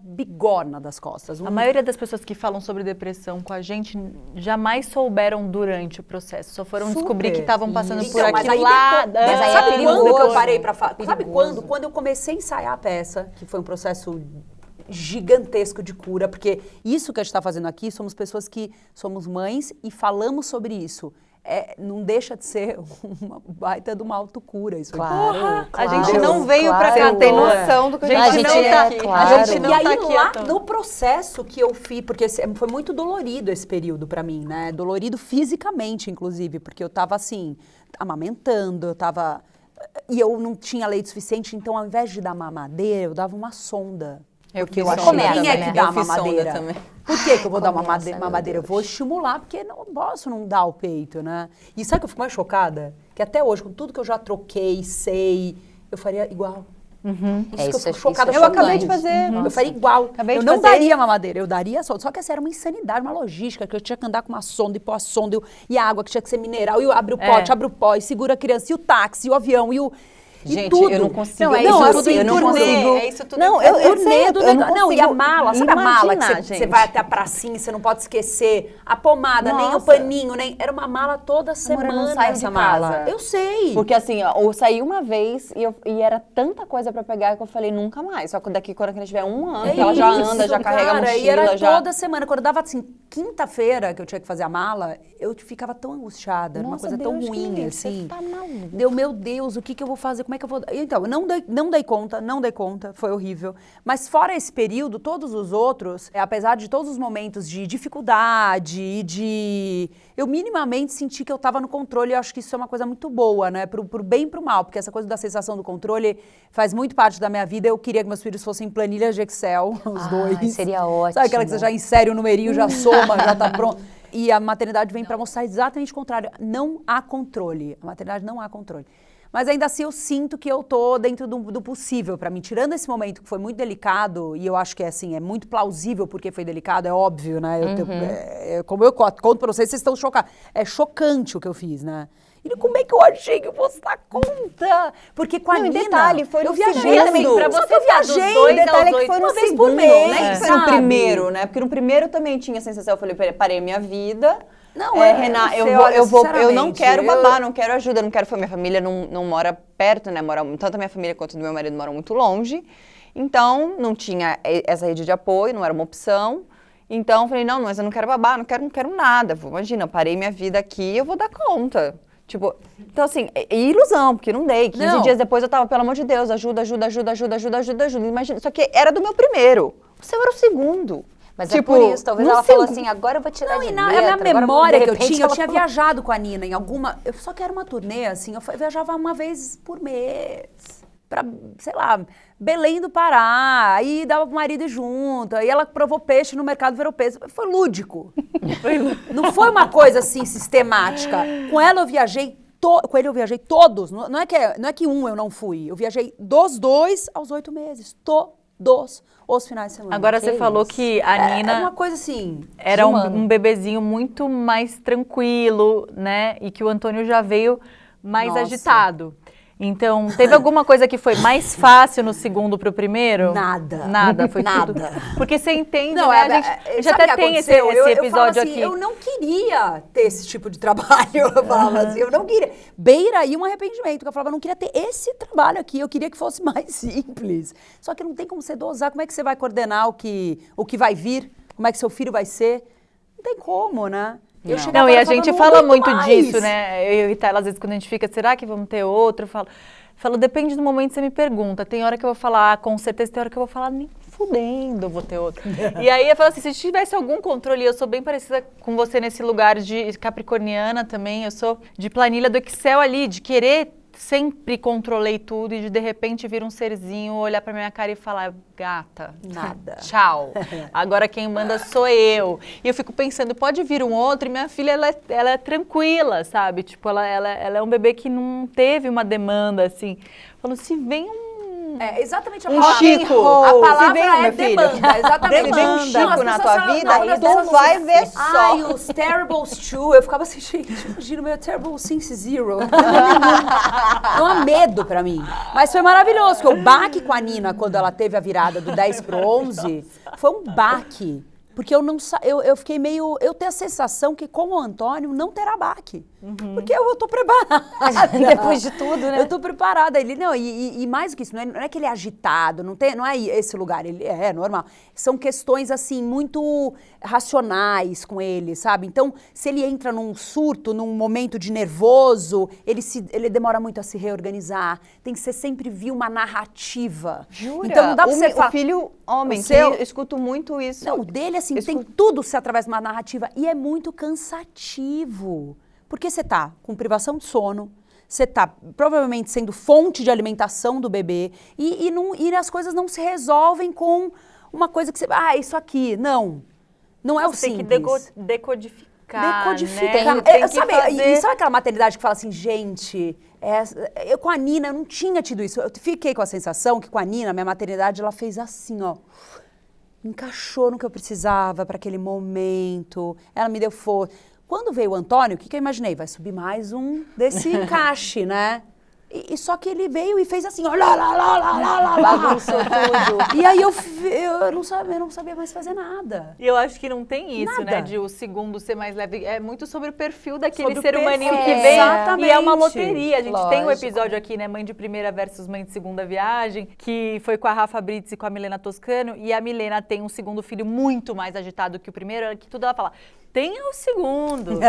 bigorna das costas. A maioria das pessoas que falam sobre depressão com a gente jamais souberam durante o processo. Só foram descobrir que estavam passando por Então, mas aquilo aí lá. depois- Mas aí é sabe perigoso. quando que eu parei pra falar? Sabe Perigoso. quando? Quando eu comecei a ensaiar a peça, que foi um processo gigantesco de cura, porque isso que a gente está fazendo aqui, somos pessoas que somos mães e falamos sobre isso. não deixa de ser uma baita de uma autocura isso aqui. Claro. A gente não veio pra Você cá não tem à toa. noção do que A a gente gente não não tá- aqui. claro. A gente não E aí tá aqui lá à toa. no processo que eu fiz, porque foi muito dolorido esse período pra mim, né? Dolorido fisicamente, inclusive, porque eu tava assim, amamentando, e eu não tinha leite suficiente, então ao invés de dar mamadeira, eu dava uma sonda. Porque eu achei, sonda quem é também, que né? dá Eu fiz sonda mamadeira? também. Por que eu vou dar uma Começa, meu mamadeira? Eu vou estimular, porque não posso não dar o peito, né? E sabe o que eu fico mais chocada? Que até hoje, com tudo que eu já troquei, sei, eu faria igual. É, Isso que eu isso é- fico chocada. isso é Eu acabei de chocante. fazer. Eu faria igual. Acabei Eu de não fazer. daria mamadeira, eu daria sonda. Só que essa era uma insanidade, uma logística, que eu tinha que andar com uma sonda e pôr a sonda, e a água que tinha que ser mineral, e abre o pote, abre o pó, e segura a criança, e o táxi, e o avião, e Gente, tudo. eu não consigo. Não, é Não, isso tudo assim, em eu não turnê, consigo. é isso tudo Não, em eu turnê. sei, do eu não negócio. Não, e a consigo mala, sabe a mala que imaginar, você gente. vai até a pracinha, você não pode esquecer a pomada, nem o Nossa. paninho, nem... Era uma mala toda Amor, semana eu não saio essa de mala. casa. Eu sei. Porque assim, ó, eu saí uma vez e era tanta coisa pra pegar que eu falei nunca mais. Só que daqui quando a criança tiver 1 ano, que ela já anda, já carrega a cara, mochila, e era já... toda semana. Quando eu dava assim, quinta-feira que eu tinha que fazer a mala, eu ficava tão angustiada, era uma Nossa, coisa tão Deus que me ruim, livre, você assim. tá maluco. Deu, meu Deus, o que eu vou fazer? Como é que eu vou... Então, eu não dei conta, foi horrível. Mas fora esse período, todos os outros, apesar de todos os momentos de dificuldade e eu minimamente senti que eu estava no controle, e eu acho que isso é uma coisa muito boa, né? Pro bem e pro mal, porque essa coisa da sensação do controle faz muito parte da minha vida. Eu queria que meus filhos fossem planilhas de Excel, os dois. Seria ótimo. Sabe aquela que você já insere o numerinho, já soma, já tá pronto. E a maternidade vem para mostrar exatamente o contrário. Não há controle. A maternidade não há controle. Mas ainda assim eu sinto que eu tô dentro do possível para mim. Tirando esse momento que foi muito delicado, e eu acho que assim, é muito plausível porque foi delicado, é óbvio, né? Como eu conto para vocês estão chocados. É chocante o que eu fiz, né? E como é que eu achei que eu fosse dar conta? Porque com a Não, e Nina, detalhe, foi eu no viajei segundo. também. Pra Só você que eu tá dos viajei, dois O detalhe é aos que foi no uma vez segundo, por mês, né? Que foi sabe? no primeiro, né? Porque no primeiro também tinha a sensação, eu falei, parei minha vida. Não, Renata, sei, olha, eu não sinceramente, quero babar, não quero ajuda, não quero... Minha família não mora perto, né? Tanto a minha família quanto do meu marido moram muito longe. Então, não tinha essa rede de apoio, não era uma opção. Então, eu falei, não, mas eu não quero babar, não quero nada. Imagina, eu parei minha vida aqui, eu vou dar conta. Tipo, então assim, ilusão, porque não dei. 15 dias depois eu tava, pelo amor de Deus, ajuda. Imagina, só que era do meu primeiro. O seu era o segundo. Mas Tipo, é por isso, talvez no ela falou segundo- assim, agora eu vou tirar de E na letra, minha agora memória de que eu repente tinha, eu ela tinha falou- viajado com a Nina em alguma... Só que era uma turnê, assim, eu viajava uma vez por mês. Pra, sei lá, Belém do Pará, aí dava pro marido ir junto, aí ela provou peixe no mercado, virou peixe. Foi lúdico. Não foi uma coisa, assim, sistemática. Com ela eu viajei... Com ele eu viajei todos, não é que um eu não fui, eu viajei dos 2 aos 8 meses, todos os finais de semana. Agora você falou isso? que a Nina É uma coisa assim... era desumano. um bebezinho muito mais tranquilo, né? E que o Antônio já veio mais Nossa. agitado. Então, teve alguma coisa que foi mais fácil no segundo pro primeiro? Nada. Nada, foi Nada. tudo. Porque você entende, Não, né? A gente sabe até o que tem esse aconteceu? Eu falo episódio assim, aqui. Eu não queria ter esse tipo de trabalho, eu falava assim, eu não queria. Beira aí um arrependimento, que eu falava, eu não queria ter esse trabalho aqui, eu queria que fosse mais simples. Só que não tem como você dosar, como é que você vai coordenar o que vai vir, como é que seu filho vai ser? Não tem como, né? Eu chegava Não, e lá a falava, gente não fala aguento muito mais. disso, né? Eu e Tayla, às vezes, quando a gente fica, será que vamos ter outro? Eu falo, depende do momento que você me pergunta. Tem hora que eu vou falar, com certeza, tem hora que eu vou falar, nem fudendo, eu vou ter outro. E aí eu falo assim, se tivesse algum controle, eu sou bem parecida com você nesse lugar de capricorniana também, eu sou de planilha do Excel ali, de querer sempre controlei tudo e de repente vir um serzinho, olhar pra minha cara e falar, gata, Nada. tchau. Agora quem manda sou eu. E eu fico pensando, pode vir um outro e minha filha, ela é tranquila, sabe? Tipo, ela é um bebê que não teve uma demanda, assim. Falou, se vem É exatamente a Um palavra. Chico. A Se palavra vem, é meu filho. demanda, exatamente. Se vem um Não, Chico as na pessoas tua falam, vida, não, aí as tu pessoas vai falam ver assim, só. Ai, os Terribles 2. Eu ficava assim, gente, imagina o meu Terrible Since Zero. Não há medo pra mim. Mas foi maravilhoso, que o baque com a Nina, quando ela teve a virada do 10 pro 11, foi um baque. Porque eu fiquei meio... Eu tenho a sensação que com o Antônio não terá baque. Porque eu tô preparada. Depois de tudo, né? Eu tô preparada. Ele, não, e mais do que isso, não é que ele é agitado, não é esse lugar, ele é normal. São questões, assim, muito racionais com ele, sabe? Então, se ele entra num surto, num momento de nervoso, ele demora muito a se reorganizar. Tem que ser sempre vir uma narrativa. Jura? Então, não dá pra você falar... O filho homem, o seu- que eu escuto muito isso. Não, o dele, assim, tem tudo se através de uma narrativa. E é muito cansativo. Porque você tá com privação de sono, você tá provavelmente sendo fonte de alimentação do bebê e as coisas não se resolvem com uma coisa que você... isso aqui. Não. Não é o Você simples. tem que decodificar, Decodificar. né? Tem que Sabe, fazer... e sabe aquela maternidade que fala assim, gente... eu com a Nina, eu não tinha tido isso. Eu fiquei com a sensação que com a Nina, minha maternidade, ela fez assim, ó... Encaixou no que eu precisava para aquele momento. Ela me deu força. Quando veio o Antônio, o que eu imaginei? Vai subir mais um desse encaixe, né? E só que ele veio e fez assim, ó, bagunçou tudo. E aí eu não sabia mais fazer nada. E eu acho que não tem isso, Nada. né? De o segundo ser mais leve. É muito sobre o perfil daquele Sobre o ser humaninho perfil, que vem. exatamente. E é uma loteria. A gente tem um Lógico. episódio aqui, né? Mãe de primeira versus mãe de segunda viagem, que foi com a Rafa Brits e com a Milena Toscano. E a Milena tem um segundo filho muito mais agitado que o primeiro, que tudo ela fala, tenha o segundo.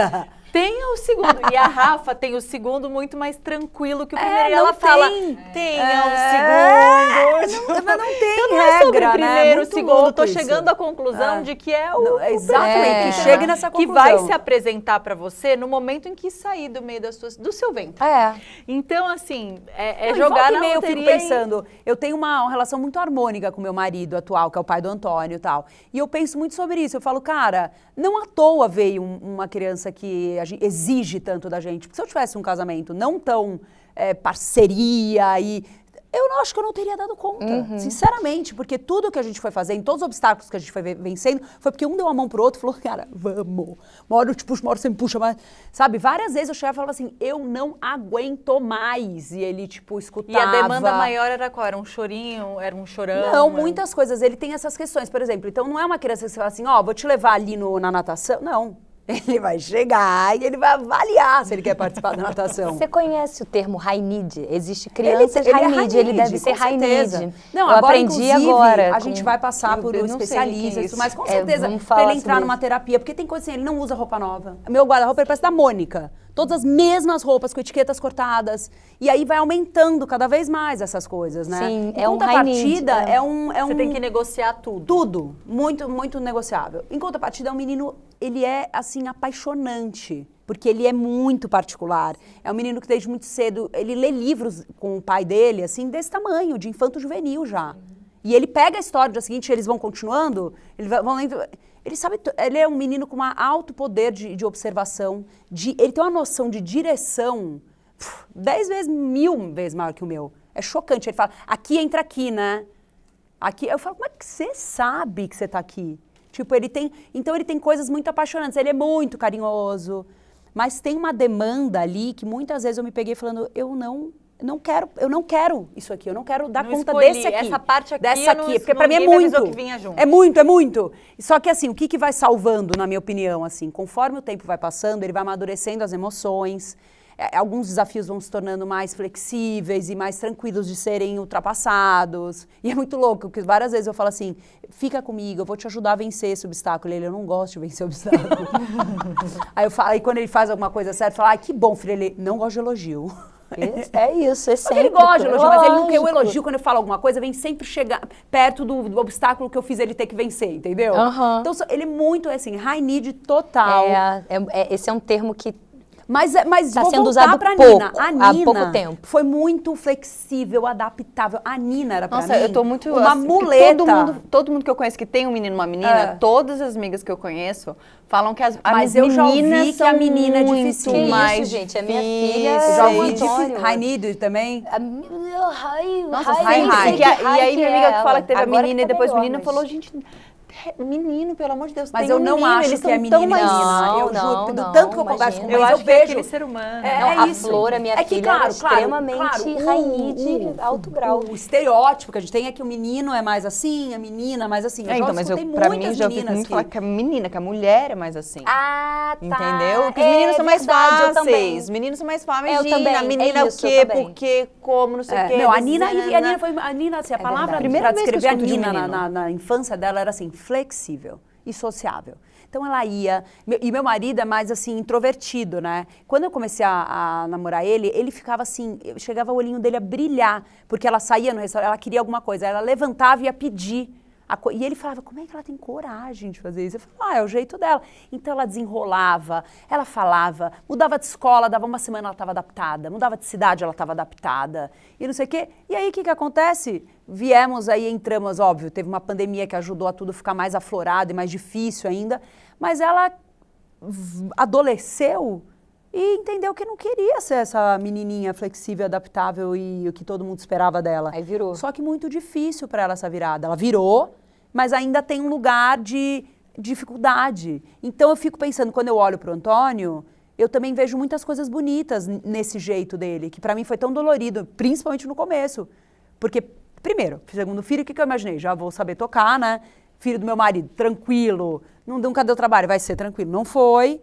Tenha o segundo. E a Rafa tem o segundo muito mais tranquilo que o primeiro. E não ela fala, tem. tenha o segundo. Mas não tem Então não é sobre regra, o primeiro, né? o segundo. Louco Tô isso. chegando à conclusão de que é o... Não, exatamente, que chegue nessa que conclusão. vai se apresentar pra você no momento em que sair do meio do seu ventre. Então, assim, é Não, e jogar volta e na meia eu fico loteria e- pensando, eu tenho uma relação muito harmônica com meu marido atual, que é o pai do Antônio e tal. E eu penso muito sobre isso. Eu falo, cara, não à toa veio uma criança que exige tanto da gente. Porque se eu tivesse um casamento não tão parceria e... Eu não acho que eu não teria dado conta, sinceramente, porque tudo que a gente foi fazendo, todos os obstáculos que a gente foi vencendo, foi porque um deu a mão pro outro e falou, cara, vamos. Uma hora eu te puxo, uma hora você me puxa, mas... Sabe, várias vezes eu chegava e falava assim, eu não aguento mais. E ele, tipo, escutava. E a demanda maior era qual? Era um chorinho? Era um chorão? Não, muitas coisas. Ele tem essas questões, por exemplo. Então, não é uma criança que você fala assim, vou te levar ali na natação. Não. Ele vai chegar e ele vai avaliar se ele quer participar da natação. Você conhece o termo high need? Existe crianças ele é high need, ele deve ser com high certeza. need. Não, eu agora, aprendi inclusive, agora. a gente vai passar por eu um não sei especialista, o que é mas com isso. certeza, Vamos pra falar ele entrar sobre numa isso. terapia, porque tem coisa assim, ele não usa roupa nova. Meu guarda-roupa, ele parece da Mônica. Todas as mesmas roupas, com etiquetas cortadas. E aí vai aumentando cada vez mais essas coisas, né? Sim, Em é um high need, contrapartida, é um... Você tem que negociar tudo. Tudo, muito, muito negociável. Em contrapartida, é um menino, ele é, assim, apaixonante, porque ele é muito particular. É um menino que desde muito cedo, ele lê livros com o pai dele, assim, desse tamanho, de infanto-juvenil já. E ele pega a história, no dia seguinte, eles vão continuando, vão lendo... Ele sabe, ele é um menino com um alto poder de observação, ele tem uma noção de direção 10 vezes, 1000 vezes maior que o meu. É chocante. Ele fala, aqui entra aqui, né? Aqui, eu falo, como é que você sabe que você tá aqui? Tipo, então ele tem coisas muito apaixonantes, ele é muito carinhoso, mas tem uma demanda ali que muitas vezes eu me peguei falando, eu não quero isso aqui, eu não quero dar Não conta escolhi. desse aqui. Essa parte aqui dessa eu não- aqui, porque pra mim é ninguém me muito. avisou que vinha junto. É muito. Só que assim, o que vai salvando, na minha opinião, assim, conforme o tempo vai passando, ele vai amadurecendo as emoções, alguns desafios vão se tornando mais flexíveis e mais tranquilos de serem ultrapassados. E é muito louco, porque várias vezes eu falo assim, fica comigo, eu vou te ajudar a vencer esse obstáculo. Eu não gosto de vencer obstáculo. Aí eu falo, aí quando ele faz alguma coisa certa, eu falo, que bom, filho, ele não gosta de elogio. É isso, é Só que ele sempre. gosta de elogio, mas ele não quer o Lógico. elogio. Quando eu falo alguma coisa, vem sempre chegar perto do obstáculo que eu fiz ele ter que vencer, entendeu? Aham. Então, ele é muito, assim, high need total. Esse é um termo que Mas Tá vou sendo voltar usado pra pouco, Nina. A há Nina pouco tempo. foi muito flexível, adaptável. A Nina era pra Nossa, mim eu tô muito... uma assim, muleta. Todo mundo que eu conheço que tem um menino e uma menina, todas as amigas que eu conheço falam que as Mas meninas eu já ouvi que são a menina é muito difícil. Que isso, mais gente? A minha difíceis. filha Eu já ouvi Sim. Antônio. high need também. Nossa, High, high. E aí minha amiga que fala que teve a Agora menina e tá depois o melhor, menino mas- falou, gente, Menino, pelo amor de Deus, Mas tem eu um não menino, acho eles que é são tão menino e mais... menina. Eu Não, juro, do não, tanto que eu converso com imagina. eles, Eu eu acho que é vejo. aquele ser humano. Não, a isso. Flor, a minha É que, filha, claro, ela é extremamente rainha de alto grau. O estereótipo que a gente tem é que o menino é mais assim, a menina é mais assim. Eu já então, mas escutei pra muitas mim, já ouvi meninas muito falar que a menina, que a mulher é mais assim. Ah, tá. Entendeu? Porque os meninos são mais verdade, eu também. fáceis. Os meninos são mais fáceis. Eu Imagina, também, a menina isso, o eu quê, também. por quê, como, não sei o quê. Não, a Nina foi a Nina, assim, a palavra verdade. Primeira para vez que eu descrever a escuto de um Nina menino. na infância dela era assim, flexível e sociável. Então ela ia, e meu marido é mais assim, introvertido, né? Quando eu comecei a namorar ele, ele ficava assim, chegava o olhinho dele a brilhar, porque ela saía no restaurante, ela queria alguma coisa, ela levantava e ia pedir. E ele falava, como é que ela tem coragem de fazer isso? Eu falava, é o jeito dela. Então ela desenrolava, ela falava, mudava de escola, dava uma semana ela estava adaptada, mudava de cidade ela estava adaptada, e não sei o quê. E aí o que acontece? Viemos aí, entramos, óbvio, teve uma pandemia que ajudou a tudo ficar mais aflorado e mais difícil ainda, mas ela adolesceu e entendeu que não queria ser essa menininha flexível, adaptável e o que todo mundo esperava dela. Aí virou. Só que muito difícil para ela essa virada. Ela virou, mas ainda tem um lugar de dificuldade. Então eu fico pensando, quando eu olho para o Antônio, eu também vejo muitas coisas bonitas nesse jeito dele, que para mim foi tão dolorido, principalmente no começo. Porque, primeiro, segundo filho, o que eu imaginei? Já vou saber tocar, né? Filho do meu marido, tranquilo, nunca deu trabalho, vai ser tranquilo. Não foi.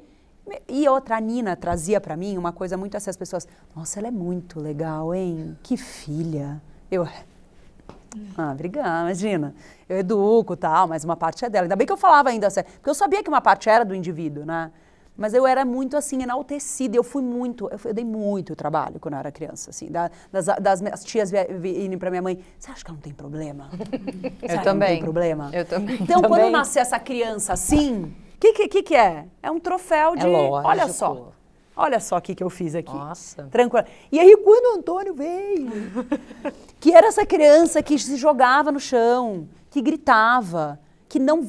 E outra, a Nina trazia pra mim uma coisa muito assim, as pessoas, nossa, ela é muito legal, hein? Que filha. Eu, obrigada, imagina. Eu educo e tal, mas uma parte é dela. Ainda bem que eu falava ainda assim, porque eu sabia que uma parte era do indivíduo, né? Mas eu era muito assim, enaltecida. Eu dei muito trabalho quando eu era criança, assim. Das minhas tias irem pra minha mãe, você acha que ela não tem problema? Eu Não também. tem problema? Eu também. Então, quando nascer essa criança assim, o que é? É um troféu de, lógico. olha só o que eu fiz aqui. Nossa. Tranquilo. E aí, quando o Antônio veio, que era essa criança que se jogava no chão, que gritava, que não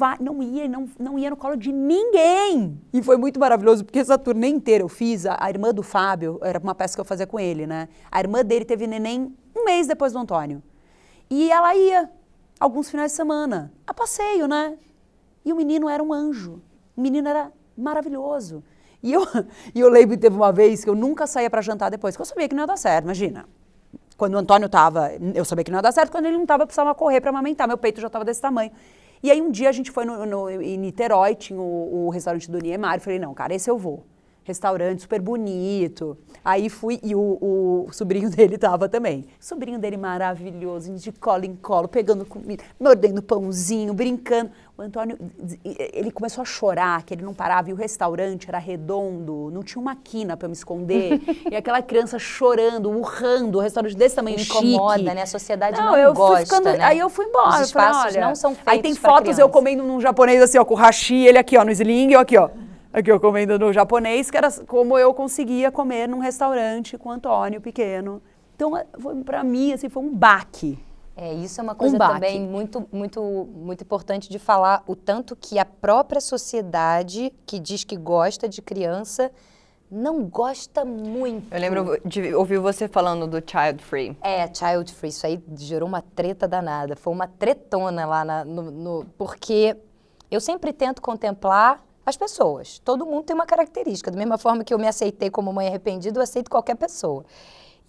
ia no colo de ninguém. E foi muito maravilhoso, porque essa turnê inteira eu fiz, a irmã do Fábio, era uma peça que eu fazia com ele, né? A irmã dele teve neném um mês depois do Antônio. E ela ia, alguns finais de semana, a passeio, né? E o menino era um anjo. O menino era maravilhoso. E eu lembro que teve uma vez que eu nunca saía para jantar depois, porque eu sabia que não ia dar certo, imagina. Quando o Antônio estava, eu sabia que não ia dar certo, quando ele não estava, eu precisava correr para amamentar, meu peito já estava desse tamanho. E aí um dia a gente foi em Niterói, tinha o restaurante do Niemeyer, eu falei, não, cara, esse eu vou. Restaurante super bonito. Aí fui, e o sobrinho dele tava também. O sobrinho dele maravilhoso, de colo em colo, pegando comida, mordendo pãozinho, brincando. O Antônio, ele começou a chorar, que ele não parava, e o restaurante era redondo, não tinha uma quina para me esconder. E aquela criança chorando, urrando, o restaurante desse tamanho, Incomoda, chique. né? A sociedade Não, não eu gosta, fui ficando, né? aí eu fui embora. Os eu falei, espaços olha, não são feitos aí tem pra fotos eu criança. comendo num japonês assim, ó, com o hashi, ele aqui, ó, no sling, eu aqui, ó. Aqui eu comendo no japonês, que era como eu conseguia comer num restaurante com o Antônio pequeno. Então, para mim, assim, foi um baque. Isso é uma coisa baque. também muito importante de falar, o tanto que a própria sociedade que diz que gosta de criança não gosta muito. Eu lembro de ouvir você falando do child free. Child free, isso aí gerou uma treta danada, foi uma tretona lá porque eu sempre tento contemplar as pessoas. Todo mundo tem uma característica. Da mesma forma que eu me aceitei como mãe arrependida, eu aceito qualquer pessoa.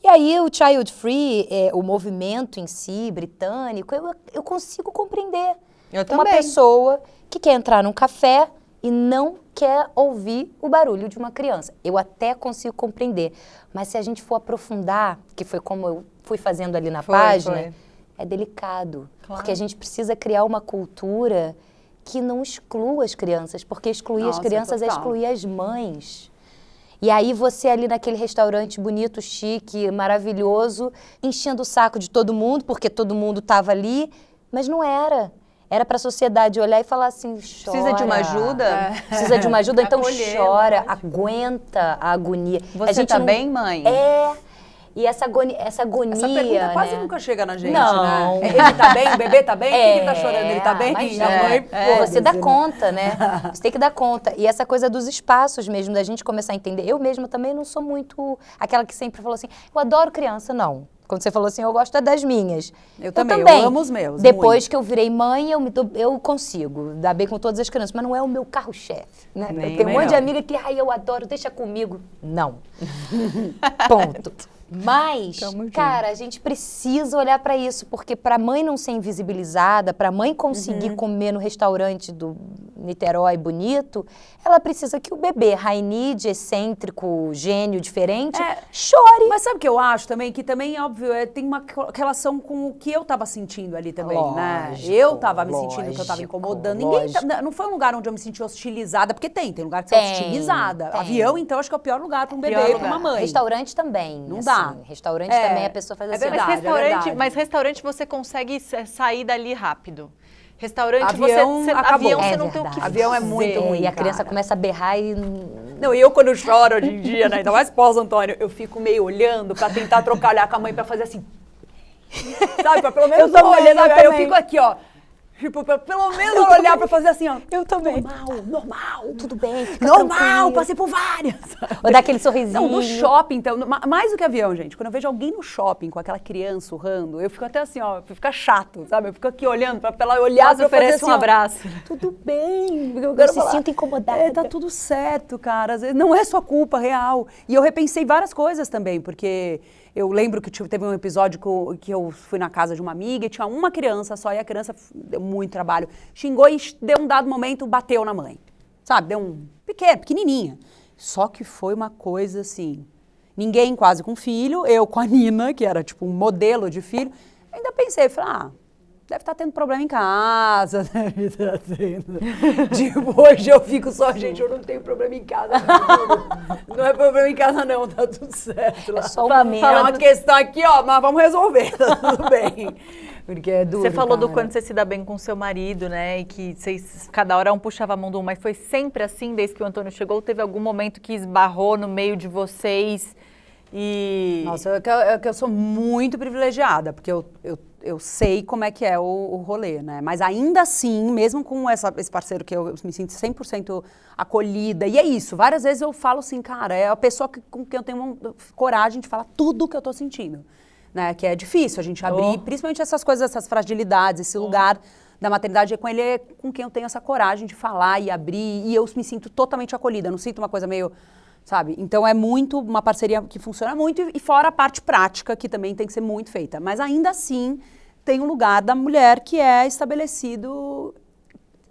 E aí o Child Free, o movimento em si, britânico, eu consigo compreender. Eu Uma também. pessoa que quer entrar num café e não quer ouvir o barulho de uma criança. Eu até consigo compreender. Mas se a gente for aprofundar, que foi como eu fui fazendo ali na página, é delicado. Claro. Porque a gente precisa criar uma cultura que não exclua as crianças, porque excluir as Nossa, crianças é total. excluir as mães. E aí você ali naquele restaurante bonito, chique, maravilhoso, enchendo o saco de todo mundo, porque todo mundo estava ali, mas não era. Era para a sociedade olhar e falar assim, chora. Precisa de uma ajuda? Precisa de uma ajuda, então Acolher, chora, lógico. aguenta a agonia. Você a gente tá não- bem, mãe? E essa agonia, Essa pergunta quase né? nunca chega na gente, Não. né? Ele tá bem? O bebê tá bem? Por que ele tá chorando? Ele tá bem? Imagina. A mãe, Você dá foda-se, né? conta, né? Você tem que dar conta. E essa coisa dos espaços mesmo, da gente começar a entender. Eu mesma também não sou muito aquela que sempre falou assim, eu adoro criança, não. Quando você falou assim, eu gosto das minhas. Eu também, eu amo os meus, Depois muito. que eu virei mãe, eu consigo dar bem com todas as crianças, mas não é o meu carro-chefe, né? Tem um monte de amiga que, eu adoro, deixa comigo. Não. Ponto. Mas, cara, a gente precisa olhar para isso, porque para a mãe não ser invisibilizada, para a mãe conseguir comer no restaurante do Niterói bonito, ela precisa que o bebê, Rainide, excêntrico, gênio, diferente, chore. Mas sabe o que eu acho também? Que também, óbvio, tem uma relação com o que eu tava sentindo ali também, né? Eu tava me sentindo que eu tava incomodando. Não foi um lugar onde eu me senti hostilizada, porque tem lugar que você é hostilizada. Avião, então, acho que é o pior lugar para um bebê e para uma mãe. Restaurante também. Não dá. Restaurante também a pessoa faz assim. Verdade, Mas restaurante você consegue sair dali rápido. Restaurante, avião, avião você não tem o que fazer. Avião é muito ruim, E a criança começa a berrar e... Não, e eu quando choro hoje em dia, né, ainda mais pós-Antônio, eu fico meio olhando pra tentar trocar, olhar com a mãe pra fazer assim. Sabe, pra pelo menos aí eu fico aqui, ó. Tipo, pelo menos olhar pra fazer assim, ó. Eu também. Normal. Tudo bem, fica Normal, tranquilo. passei por várias. Ou dar aquele sorrisinho. Não, no shopping, então, mais do que avião, gente. Quando eu vejo alguém no shopping com aquela criança urrando, eu fico até assim, ó, fica chato, sabe? Eu fico aqui olhando pra ela olhar, Quase pra fazer oferece assim, um abraço. Tudo bem. Eu Não quero se falar. sinta incomodada. Tá tudo certo, cara. Às vezes não é sua culpa real. E eu repensei várias coisas também, porque eu lembro que teve um episódio que eu fui na casa de uma amiga e tinha uma criança só, e a criança deu muito trabalho. Xingou e deu um dado momento, bateu na mãe. Sabe, deu um pequenininha. Só que foi uma coisa assim, ninguém quase com filho, eu com a Nina, que era tipo um modelo de filho. Ainda pensei, falei, deve estar tendo problema em casa, deve estar tendo. Tipo, hoje eu fico só, gente, eu não tenho problema em casa. Não é problema em casa não, tá tudo certo. Lá. É só uma merda. É uma questão aqui, ó, mas vamos resolver, tá tudo bem. Porque é duro, Você falou do cara. quando você se dá bem com seu marido, né? E que vocês, cada hora um puxava a mão do um, mas foi sempre assim desde que o Antônio chegou? Ou teve algum momento que esbarrou no meio de vocês e... Nossa, eu sou muito privilegiada, porque eu sei como é que é o rolê, né? Mas ainda assim, mesmo com esse parceiro que eu me sinto 100% acolhida, e é isso, várias vezes eu falo assim, cara, é a pessoa com quem eu tenho coragem de falar tudo o que eu tô sentindo, né? Que é difícil a gente abrir, principalmente essas coisas, essas fragilidades, esse lugar da maternidade, é com ele é com quem eu tenho essa coragem de falar e abrir, e eu me sinto totalmente acolhida, eu não sinto uma coisa meio... Sabe? Então é muito uma parceria que funciona muito e fora a parte prática que também tem que ser muito feita. Mas ainda assim tem um lugar da mulher que é estabelecido,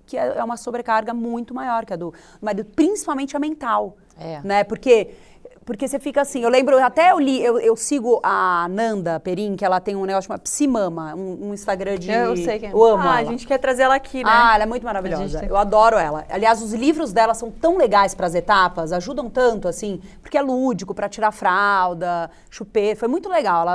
que é uma sobrecarga muito maior que a do marido, principalmente a mental. Né? Porque você fica assim, eu lembro, até eu sigo a Nanda Perin, que ela tem um negócio chamado Psimama, um Instagram de... Eu sei quem é. Eu amo ela. a gente quer trazer ela aqui, né? Ela é muito maravilhosa. Eu adoro ela. Aliás, os livros dela são tão legais para as etapas, ajudam tanto, assim, porque é lúdico, para tirar fralda, chupeta. Foi muito legal.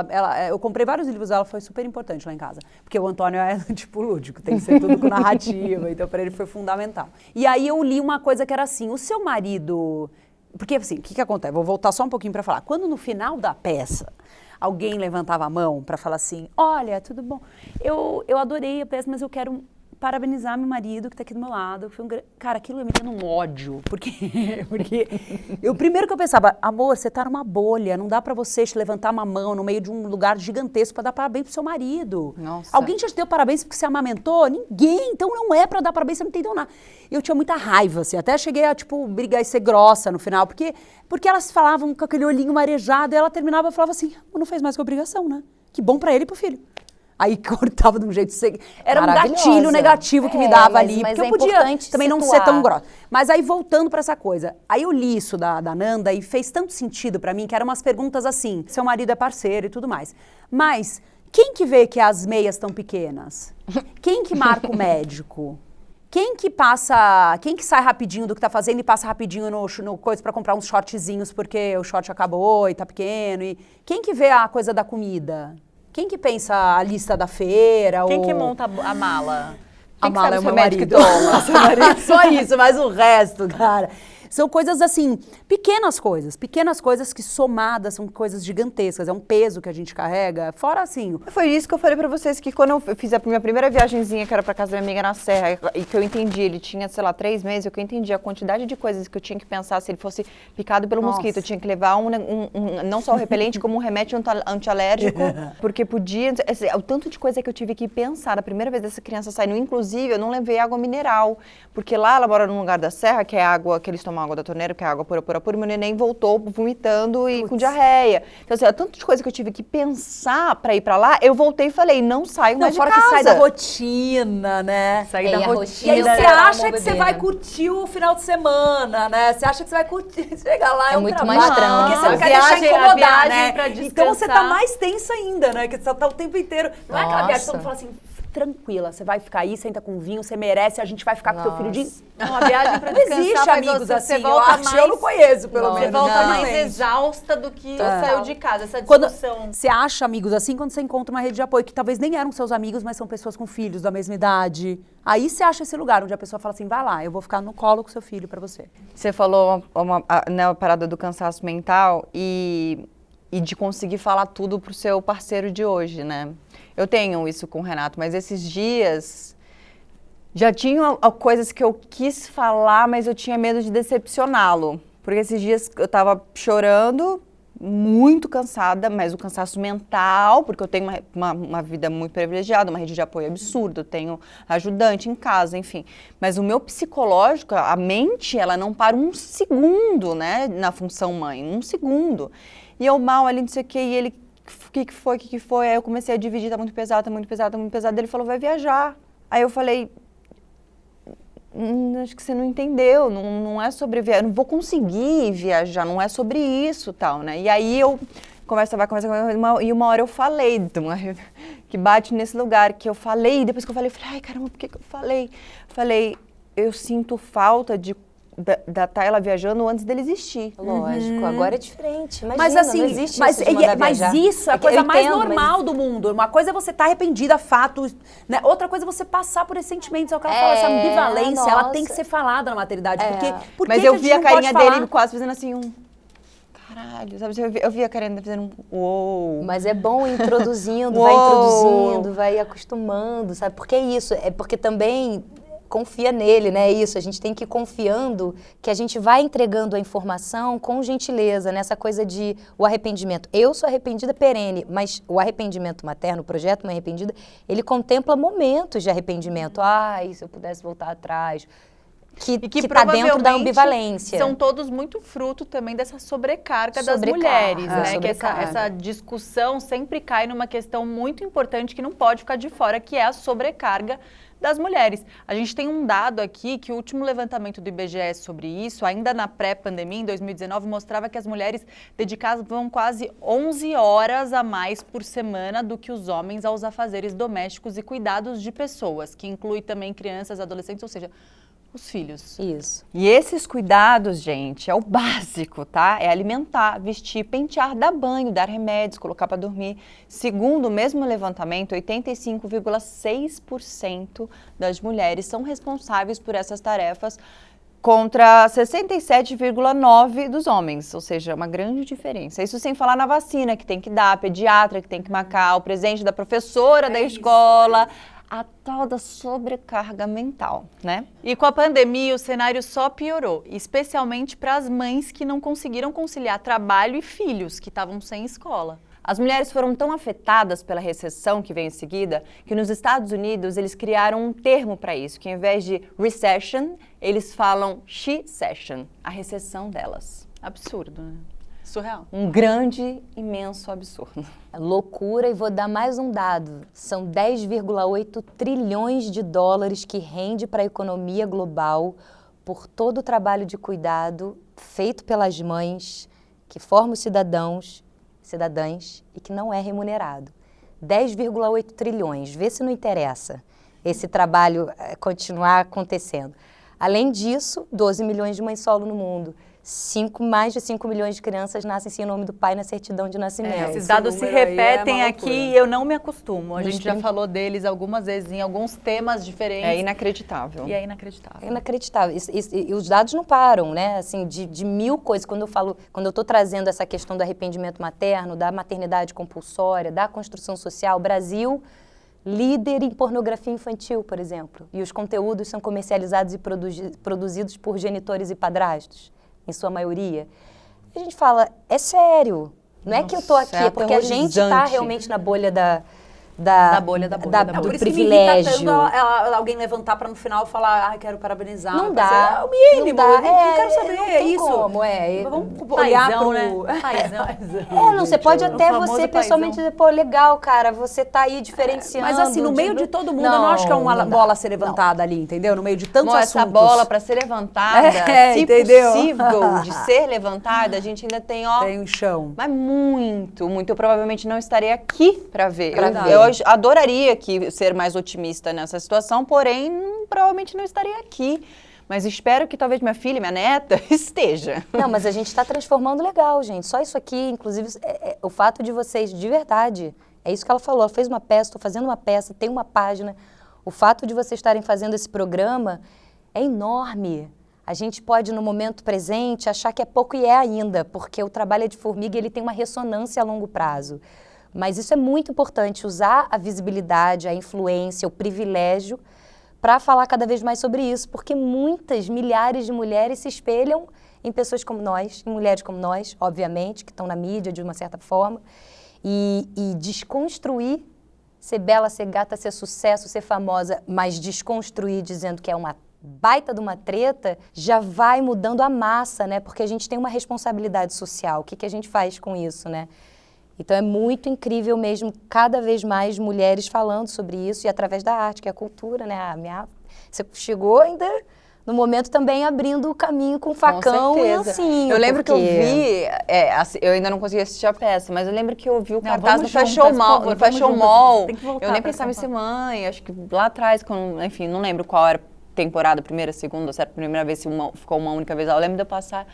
Eu comprei vários livros dela, foi super importante lá em casa. Porque o Antônio é, tipo, lúdico, tem que ser tudo com narrativa, então para ele foi fundamental. E aí eu li uma coisa que era assim, o seu marido... Porque, assim, o que acontece? Vou voltar só um pouquinho para falar. Quando no final da peça, alguém levantava a mão para falar assim, olha, tudo bom, eu adorei a peça, mas eu quero parabenizar meu marido que tá aqui do meu lado. Foi cara, aquilo me deu um ódio, porque primeiro que eu pensava, amor, você tá numa bolha, não dá pra você te levantar uma mão no meio de um lugar gigantesco pra dar parabéns pro seu marido. Nossa. Alguém já te deu parabéns porque você amamentou? Ninguém, então não é pra dar parabéns, você não entendeu nada. Eu tinha muita raiva, assim, até cheguei a, tipo, brigar e ser grossa no final, porque elas falavam com aquele olhinho marejado, e ela terminava e falava assim, não fez mais que obrigação, né? Que bom pra ele e pro filho. Aí cortava de um jeito... Era um gatilho negativo que me dava ali. Porque eu podia também não ser tão grossa. Mas aí, voltando pra essa coisa. Aí eu li isso da Nanda e fez tanto sentido pra mim, que eram umas perguntas assim. Seu marido é parceiro e tudo mais. Mas quem que vê que as meias estão pequenas? Quem que marca o médico? Quem que sai rapidinho do que tá fazendo e passa rapidinho no coisa pra comprar uns shortzinhos porque o short acabou e tá pequeno? E quem que vê a coisa da comida? Quem que pensa a lista da feira? Quem que monta a mala? A Quem que mala sabe é o o seu meu médico marido. toma? Só isso, mas o resto, cara. São coisas assim, pequenas coisas que somadas são coisas gigantescas, é um peso que a gente carrega, fora assim... Foi isso que eu falei pra vocês, que quando eu fiz a minha primeira viagenzinha, que era pra casa da minha amiga na Serra, e que eu entendi, ele tinha, sei lá, 3 meses, que eu entendi a quantidade de coisas que eu tinha que pensar se ele fosse picado pelo mosquito, eu tinha que levar não só o repelente, como um remédio antialérgico, porque podia... o tanto de coisa que eu tive que pensar a primeira vez dessa criança saindo, inclusive eu não levei água mineral, porque lá ela mora num lugar da serra, que é água, que eles tomam água da torneira, que é água pura, e meu neném voltou vomitando e com diarreia. Então assim, tanto de coisa que eu tive que pensar pra ir pra lá, eu voltei e falei, não saio mais de casa. Fora que sai da rotina, né? Sair da E rotina. aí você acha que você vai curtir o final de semana, né? Você acha que você vai curtir, chega lá, é um muito trabalho, mais tranquilo. porque você não A quer deixar viagem- a incomodar, viagem pra né? descansar. Então você tá mais tensa ainda, né? Que você tá o tempo inteiro. Não é aquela viagem que todo mundo Nossa. fala assim, tranquila, você vai ficar aí, senta com vinho, você merece, a gente vai ficar com teu filho de... Uma viagem pra Não descansar. existe faz amigos você assim, eu volta acho, mais, eu não conheço, pelo Não, Você menos. volta Não. mais exausta do que saiu de casa. Essa Quando discussão. você acha amigos assim quando você encontra uma rede de apoio, que talvez nem eram seus amigos, mas são pessoas com filhos da mesma idade. Aí você acha esse lugar onde a pessoa fala assim, vai lá, eu vou ficar no colo com seu filho pra você. Você falou a parada do cansaço mental e de conseguir falar tudo pro seu parceiro de hoje, né? Eu tenho isso com o Renato, mas esses dias já tinham coisas que eu quis falar, mas eu tinha medo de decepcioná-lo. Porque esses dias eu tava chorando, muito cansada, mas o cansaço mental, porque eu tenho uma vida muito privilegiada, uma rede de apoio absurda, eu tenho ajudante em casa, enfim. Mas o meu psicológico, a mente, ela não para um segundo, né, na função mãe, um segundo. E eu mal ali, não sei o que, e ele, o que foi? Aí eu comecei a dividir, tá muito pesado, ele falou, vai viajar. Aí eu falei, acho que você não entendeu, não é sobre viajar, não vou conseguir viajar, não é sobre isso, tal, né? E aí eu, conversa, e uma hora eu falei, que bate nesse lugar, que eu falei, depois que eu falei, ai caramba, por que eu falei? Falei, eu sinto falta da Tayla viajando antes dele existir. Lógico, agora é diferente. Imagina, Mas assim, não existe mas, isso de mandar mas viajar. isso é a que coisa eu mais entendo, normal do mundo. Uma coisa é você estar arrependida, fato, né? Outra coisa é você passar por esses sentimentos. É o que ela fala, essa ambivalência, ela tem que nossa. ser falada na maternidade. Por Mas que eu que a vi gente a não pode carinha falar? dele quase fazendo assim, caralho, sabe? Eu vi a carinha dele fazendo uou. Mas é bom ir introduzindo, Uou. vai introduzindo, vai acostumando, sabe? Porque é isso, é porque também confia nele, né? É isso, a gente tem que ir confiando que a gente vai entregando a informação com gentileza, nessa coisa de o arrependimento. Eu sou arrependida perene, mas o arrependimento materno, o projeto Mãe Arrependida, ele contempla momentos de arrependimento. Ai, se eu pudesse voltar atrás. Que está dentro da ambivalência. São todos muito fruto também dessa sobrecarga das mulheres, né? Que essa discussão sempre cai numa questão muito importante que não pode ficar de fora, que é a sobrecarga das mulheres. A gente tem um dado aqui que o último levantamento do IBGE sobre isso, ainda na pré-pandemia, em 2019, mostrava que as mulheres dedicavam quase 11 horas a mais por semana do que os homens aos afazeres domésticos e cuidados de pessoas, que inclui também crianças, adolescentes, ou seja, os filhos. Isso. E esses cuidados, gente, é o básico, tá? É alimentar, vestir, pentear, dar banho, dar remédios, colocar para dormir. Segundo o mesmo levantamento, 85,6% das mulheres são responsáveis por essas tarefas, contra 67,9% dos homens, ou seja, uma grande diferença. Isso sem falar na vacina que tem que dar, a pediatra que tem que marcar, o presente da professora da escola, a tal da sobrecarga mental, né? E com a pandemia, o cenário só piorou, especialmente para as mães que não conseguiram conciliar trabalho e filhos que estavam sem escola. As mulheres foram tão afetadas pela recessão que veio em seguida, que nos Estados Unidos eles criaram um termo para isso, que ao invés de recession, eles falam she-cession, a recessão delas. Absurdo, né? Surreal. Um grande, imenso absurdo. Loucura, e vou dar mais um dado. São 10,8 trilhões de dólares que rende para a economia global por todo o trabalho de cuidado feito pelas mães, que formam os cidadãs e que não é remunerado. 10,8 trilhões, vê se não interessa esse trabalho continuar acontecendo. Além disso, 12 milhões de mães solo no mundo. mais de 5 milhões de crianças nascem sem o nome do pai na certidão de nascimento. Esses esse dados se número aí é repetem uma aqui loucura. e eu não me acostumo. A Nos gente já 30. falou deles algumas vezes em alguns temas diferentes. É inacreditável. E é inacreditável. É inacreditável. E os dados não param, né? Assim, de mil coisas. Quando eu estou trazendo essa questão do arrependimento materno, da maternidade compulsória, da construção social, Brasil, líder em pornografia infantil, por exemplo. E os conteúdos são comercializados e produzidos por genitores e padrastos, em sua maioria. E a gente fala, é sério. Não é que eu estou aqui, é porque a gente está aterrorizante. realmente na bolha da bolha. do Por isso privilégio. que me irrita tanto alguém levantar pra no final falar, ai, quero parabenizar. Não parceiro. dá. É o mínimo, Não dá. não quero saber, não é tem isso. como, Vamos olhar Paizão, pro... né? Paizão. Não, você pode até famoso você pessoalmente paizão. dizer, pô, legal, cara, você tá aí diferenciando. Mas assim, no meio de todo mundo, eu não acho que é uma não dá. bola a ser levantada ali, entendeu? No meio de tantos Bom, assuntos. essa bola para ser levantada, se entendeu? possível de ser levantada, a gente ainda tem, ó, Tem um chão. mas muito, muito. Eu provavelmente não estaria aqui para ver. Pra ver. Eu adoraria ser mais otimista nessa situação, porém, provavelmente não estaria aqui. Mas espero que talvez minha filha, minha neta, esteja. Não, mas a gente está transformando legal, gente. Só isso aqui, inclusive, o fato de vocês, de verdade, é isso que ela falou. Ela fez uma peça, estou fazendo uma peça, tem uma página. O fato de vocês estarem fazendo esse programa é enorme. A gente pode, no momento presente, achar que é pouco e é ainda, porque o trabalho é de formiga e ele tem uma ressonância a longo prazo. Mas isso é muito importante, usar a visibilidade, a influência, o privilégio para falar cada vez mais sobre isso, porque milhares de mulheres se espelham em pessoas como nós, em mulheres como nós, obviamente, que estão na mídia de uma certa forma, e desconstruir, ser bela, ser gata, ser sucesso, ser famosa, mas desconstruir dizendo que é uma baita de uma treta, já vai mudando a massa, né? Porque a gente tem uma responsabilidade social. O que a gente faz com isso, né? Então é muito incrível mesmo, cada vez mais mulheres falando sobre isso e através da arte, que é a cultura, né? Você chegou ainda no momento também abrindo o caminho com facão e assim. Eu lembro que eu vi, eu ainda não consegui assistir a peça, mas eu lembro que eu vi o cartaz no vamos Fashion juntas, por Mall. favor, No Fashion vamos Mall. juntas. Tem que voltar Eu nem pra pensava em São ser mãe, acho que lá atrás, enfim, não lembro qual era a temporada, primeira, segunda, se era a primeira vez, se ficou uma única vez. Eu lembro de eu passar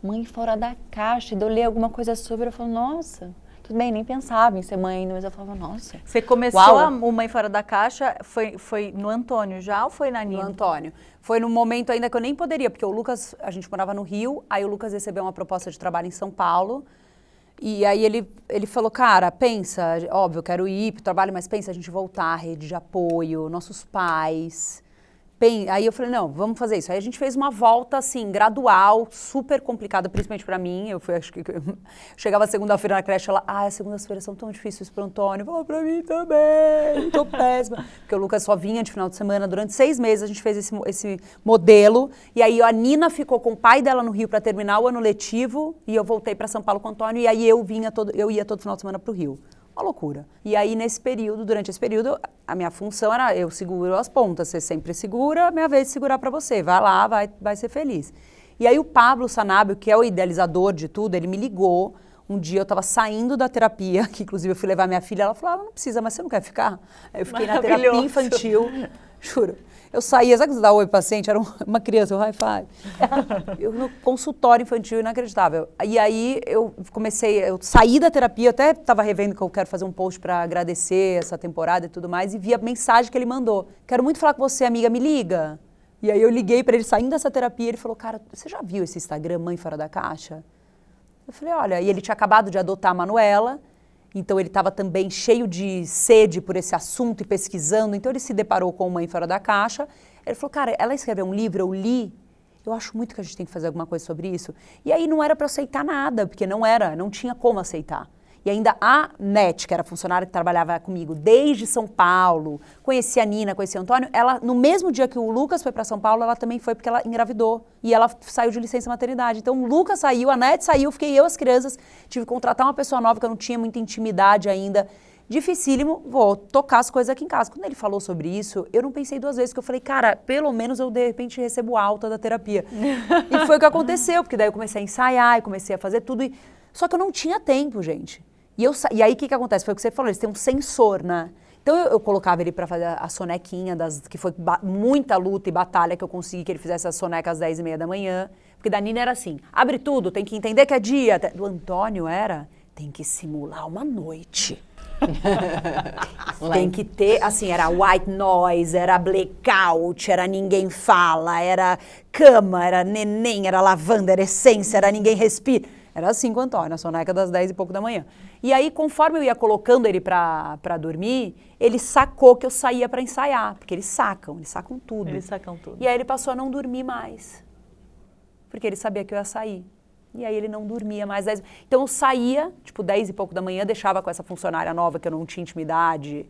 Mãe Fora da Caixa, e de eu ler alguma coisa sobre, eu falo, nossa... Tudo bem, nem pensava em ser mãe ainda, mas eu falava, nossa. Você começou o Mãe Fora da Caixa, foi no Antônio já ou foi na Nina? No Antônio. Foi no momento ainda que eu nem poderia, porque o Lucas, a gente morava no Rio, aí o Lucas recebeu uma proposta de trabalho em São Paulo, e aí ele falou, cara, pensa, óbvio, eu quero ir pro trabalho, mas pensa a gente voltar, rede de apoio, nossos pais... Aí eu falei, não, vamos fazer isso. Aí a gente fez uma volta, assim, gradual, super complicada, principalmente pra mim. Acho que chegava segunda-feira na creche, ela, as segundas-feiras são tão difíceis pro Antônio. Falou, pra mim também, tô péssima. Porque o Lucas só vinha de final de semana. Durante 6 meses a gente fez esse modelo. E aí a Nina ficou com o pai dela no Rio pra terminar o ano letivo. E eu voltei pra São Paulo com o Antônio. E aí eu ia todo final de semana pro Rio. Uma loucura. E aí, durante esse período, a minha função era, eu seguro as pontas, você sempre segura, minha vez de segurar para você, vai lá, vai ser feliz. E aí o Pablo Sanabio, que é o idealizador de tudo, ele me ligou, um dia eu estava saindo da terapia, que inclusive eu fui levar minha filha, ela falou, não precisa, mas você não quer ficar? Aí eu fiquei na terapia infantil, juro. Eu saía, sabe que você dá oi paciente? Era uma criança, um high five. Eu no consultório infantil, inacreditável. E aí eu saí da terapia, eu até estava revendo que eu quero fazer um post para agradecer essa temporada e tudo mais, e vi a mensagem que ele mandou. Quero muito falar com você, amiga, me liga. E aí eu liguei para ele, saindo dessa terapia, ele falou, cara, você já viu esse Instagram Mãe Fora da Caixa? Eu falei, olha, e ele tinha acabado de adotar a Manuela, então ele estava também cheio de sede por esse assunto e pesquisando, então ele se deparou com Mãe Fora da Caixa. Ele falou, cara, ela escreveu um livro, eu li, eu acho muito que a gente tem que fazer alguma coisa sobre isso. E aí não era para aceitar nada, porque não tinha como aceitar. E ainda a Nete, que era funcionária que trabalhava comigo desde São Paulo, conhecia a Nina, conhecia o Antônio, ela, no mesmo dia que o Lucas foi para São Paulo, ela também foi porque ela engravidou. E ela saiu de licença maternidade. Então o Lucas saiu, a Nete saiu, fiquei eu, as crianças, tive que contratar uma pessoa nova que eu não tinha muita intimidade ainda. Dificílimo, vou tocar as coisas aqui em casa. Quando ele falou sobre isso, eu não pensei 2 vezes, porque eu falei, cara, pelo menos eu de repente recebo alta da terapia. E foi o que aconteceu, porque daí eu comecei a ensaiar e comecei a fazer tudo. Só que eu não tinha tempo, gente. E aí o que acontece? Foi o que você falou, eles têm um sensor, né? Então eu colocava ele para fazer a sonequinha, que foi muita luta e batalha que eu consegui que ele fizesse a soneca às 10h30 da manhã. Porque da Nina era assim, abre tudo, tem que entender que é dia. Do Antônio era, tem que simular uma noite. Tem que ter, assim, era white noise, era blackout, era ninguém fala, era cama, era neném, era lavanda, era essência, era ninguém respira. Era assim com o Antônio, a soneca das 10 e pouco da manhã. E aí, conforme eu ia colocando ele pra dormir, ele sacou que eu saía pra ensaiar, porque eles sacam tudo. Eles sacam tudo. E aí ele passou a não dormir mais, porque ele sabia que eu ia sair. E aí ele não dormia mais. Então eu saía, tipo, 10 e pouco da manhã, deixava com essa funcionária nova que eu não tinha intimidade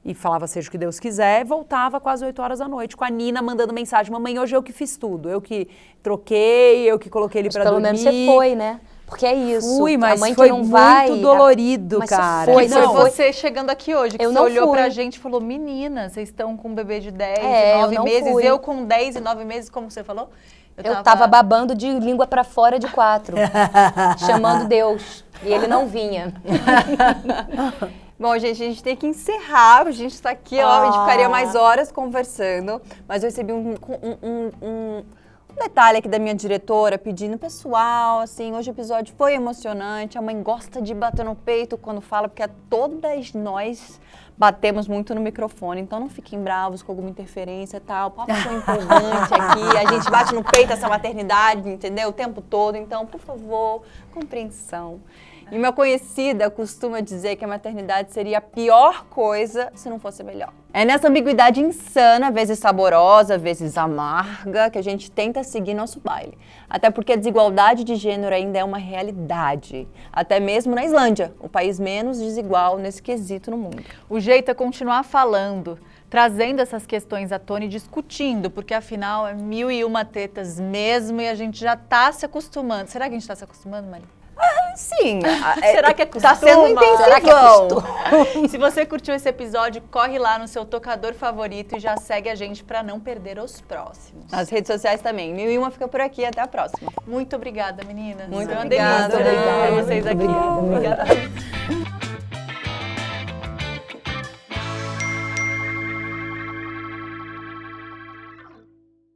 e falava seja o que Deus quiser, e voltava quase 8 horas da noite com a Nina mandando mensagem, mamãe, hoje eu que fiz tudo, eu que troquei, eu que coloquei ele pra pelo dormir. menos você foi, né? Porque é isso. Fui, mas a mãe foi que não muito vai, dolorido, mas cara. Foi, Foi foi. você chegando aqui hoje, que Eu você não olhou fui. pra gente e falou, menina, vocês estão com um bebê de 10 É, e eu 9 não meses, fui. eu com 10 e 9 meses, como você falou? Eu tava babando de língua pra fora de 4, chamando Deus. E ele não vinha. Bom, gente, a gente tem que encerrar. A gente tá aqui, ó, a gente ficaria mais horas conversando. Mas eu recebi um detalhe aqui da minha diretora pedindo, pessoal, assim, hoje o episódio foi emocionante. A mãe gosta de bater no peito quando fala, porque todas nós batemos muito no microfone. Então não fiquem bravos com alguma interferência e tal. O papo foi empolgante aqui. A gente bate no peito essa maternidade, entendeu? O tempo todo. Então, por favor, compreensão. E minha conhecida costuma dizer que a maternidade seria a pior coisa se não fosse melhor. É nessa ambiguidade insana, vezes saborosa, vezes amarga, que a gente tenta seguir nosso baile. Até porque a desigualdade de gênero ainda é uma realidade. Até mesmo na Islândia, o país menos desigual nesse quesito no mundo. O jeito é continuar falando, trazendo essas questões à tona e discutindo, porque afinal é 1001 tetas mesmo e a gente já tá se acostumando. Será que a gente tá se acostumando, Mari? Sim. Será que Tá sendo intensivão. Será que é Se você curtiu esse episódio, corre lá no seu tocador favorito e já segue a gente para não perder os próximos. Nas redes sociais também. 1001 fica por aqui. Até a próxima. Muito obrigada, meninas. Muito Foi uma obrigada. delícia ter Obrigada. vocês aqui. Obrigada.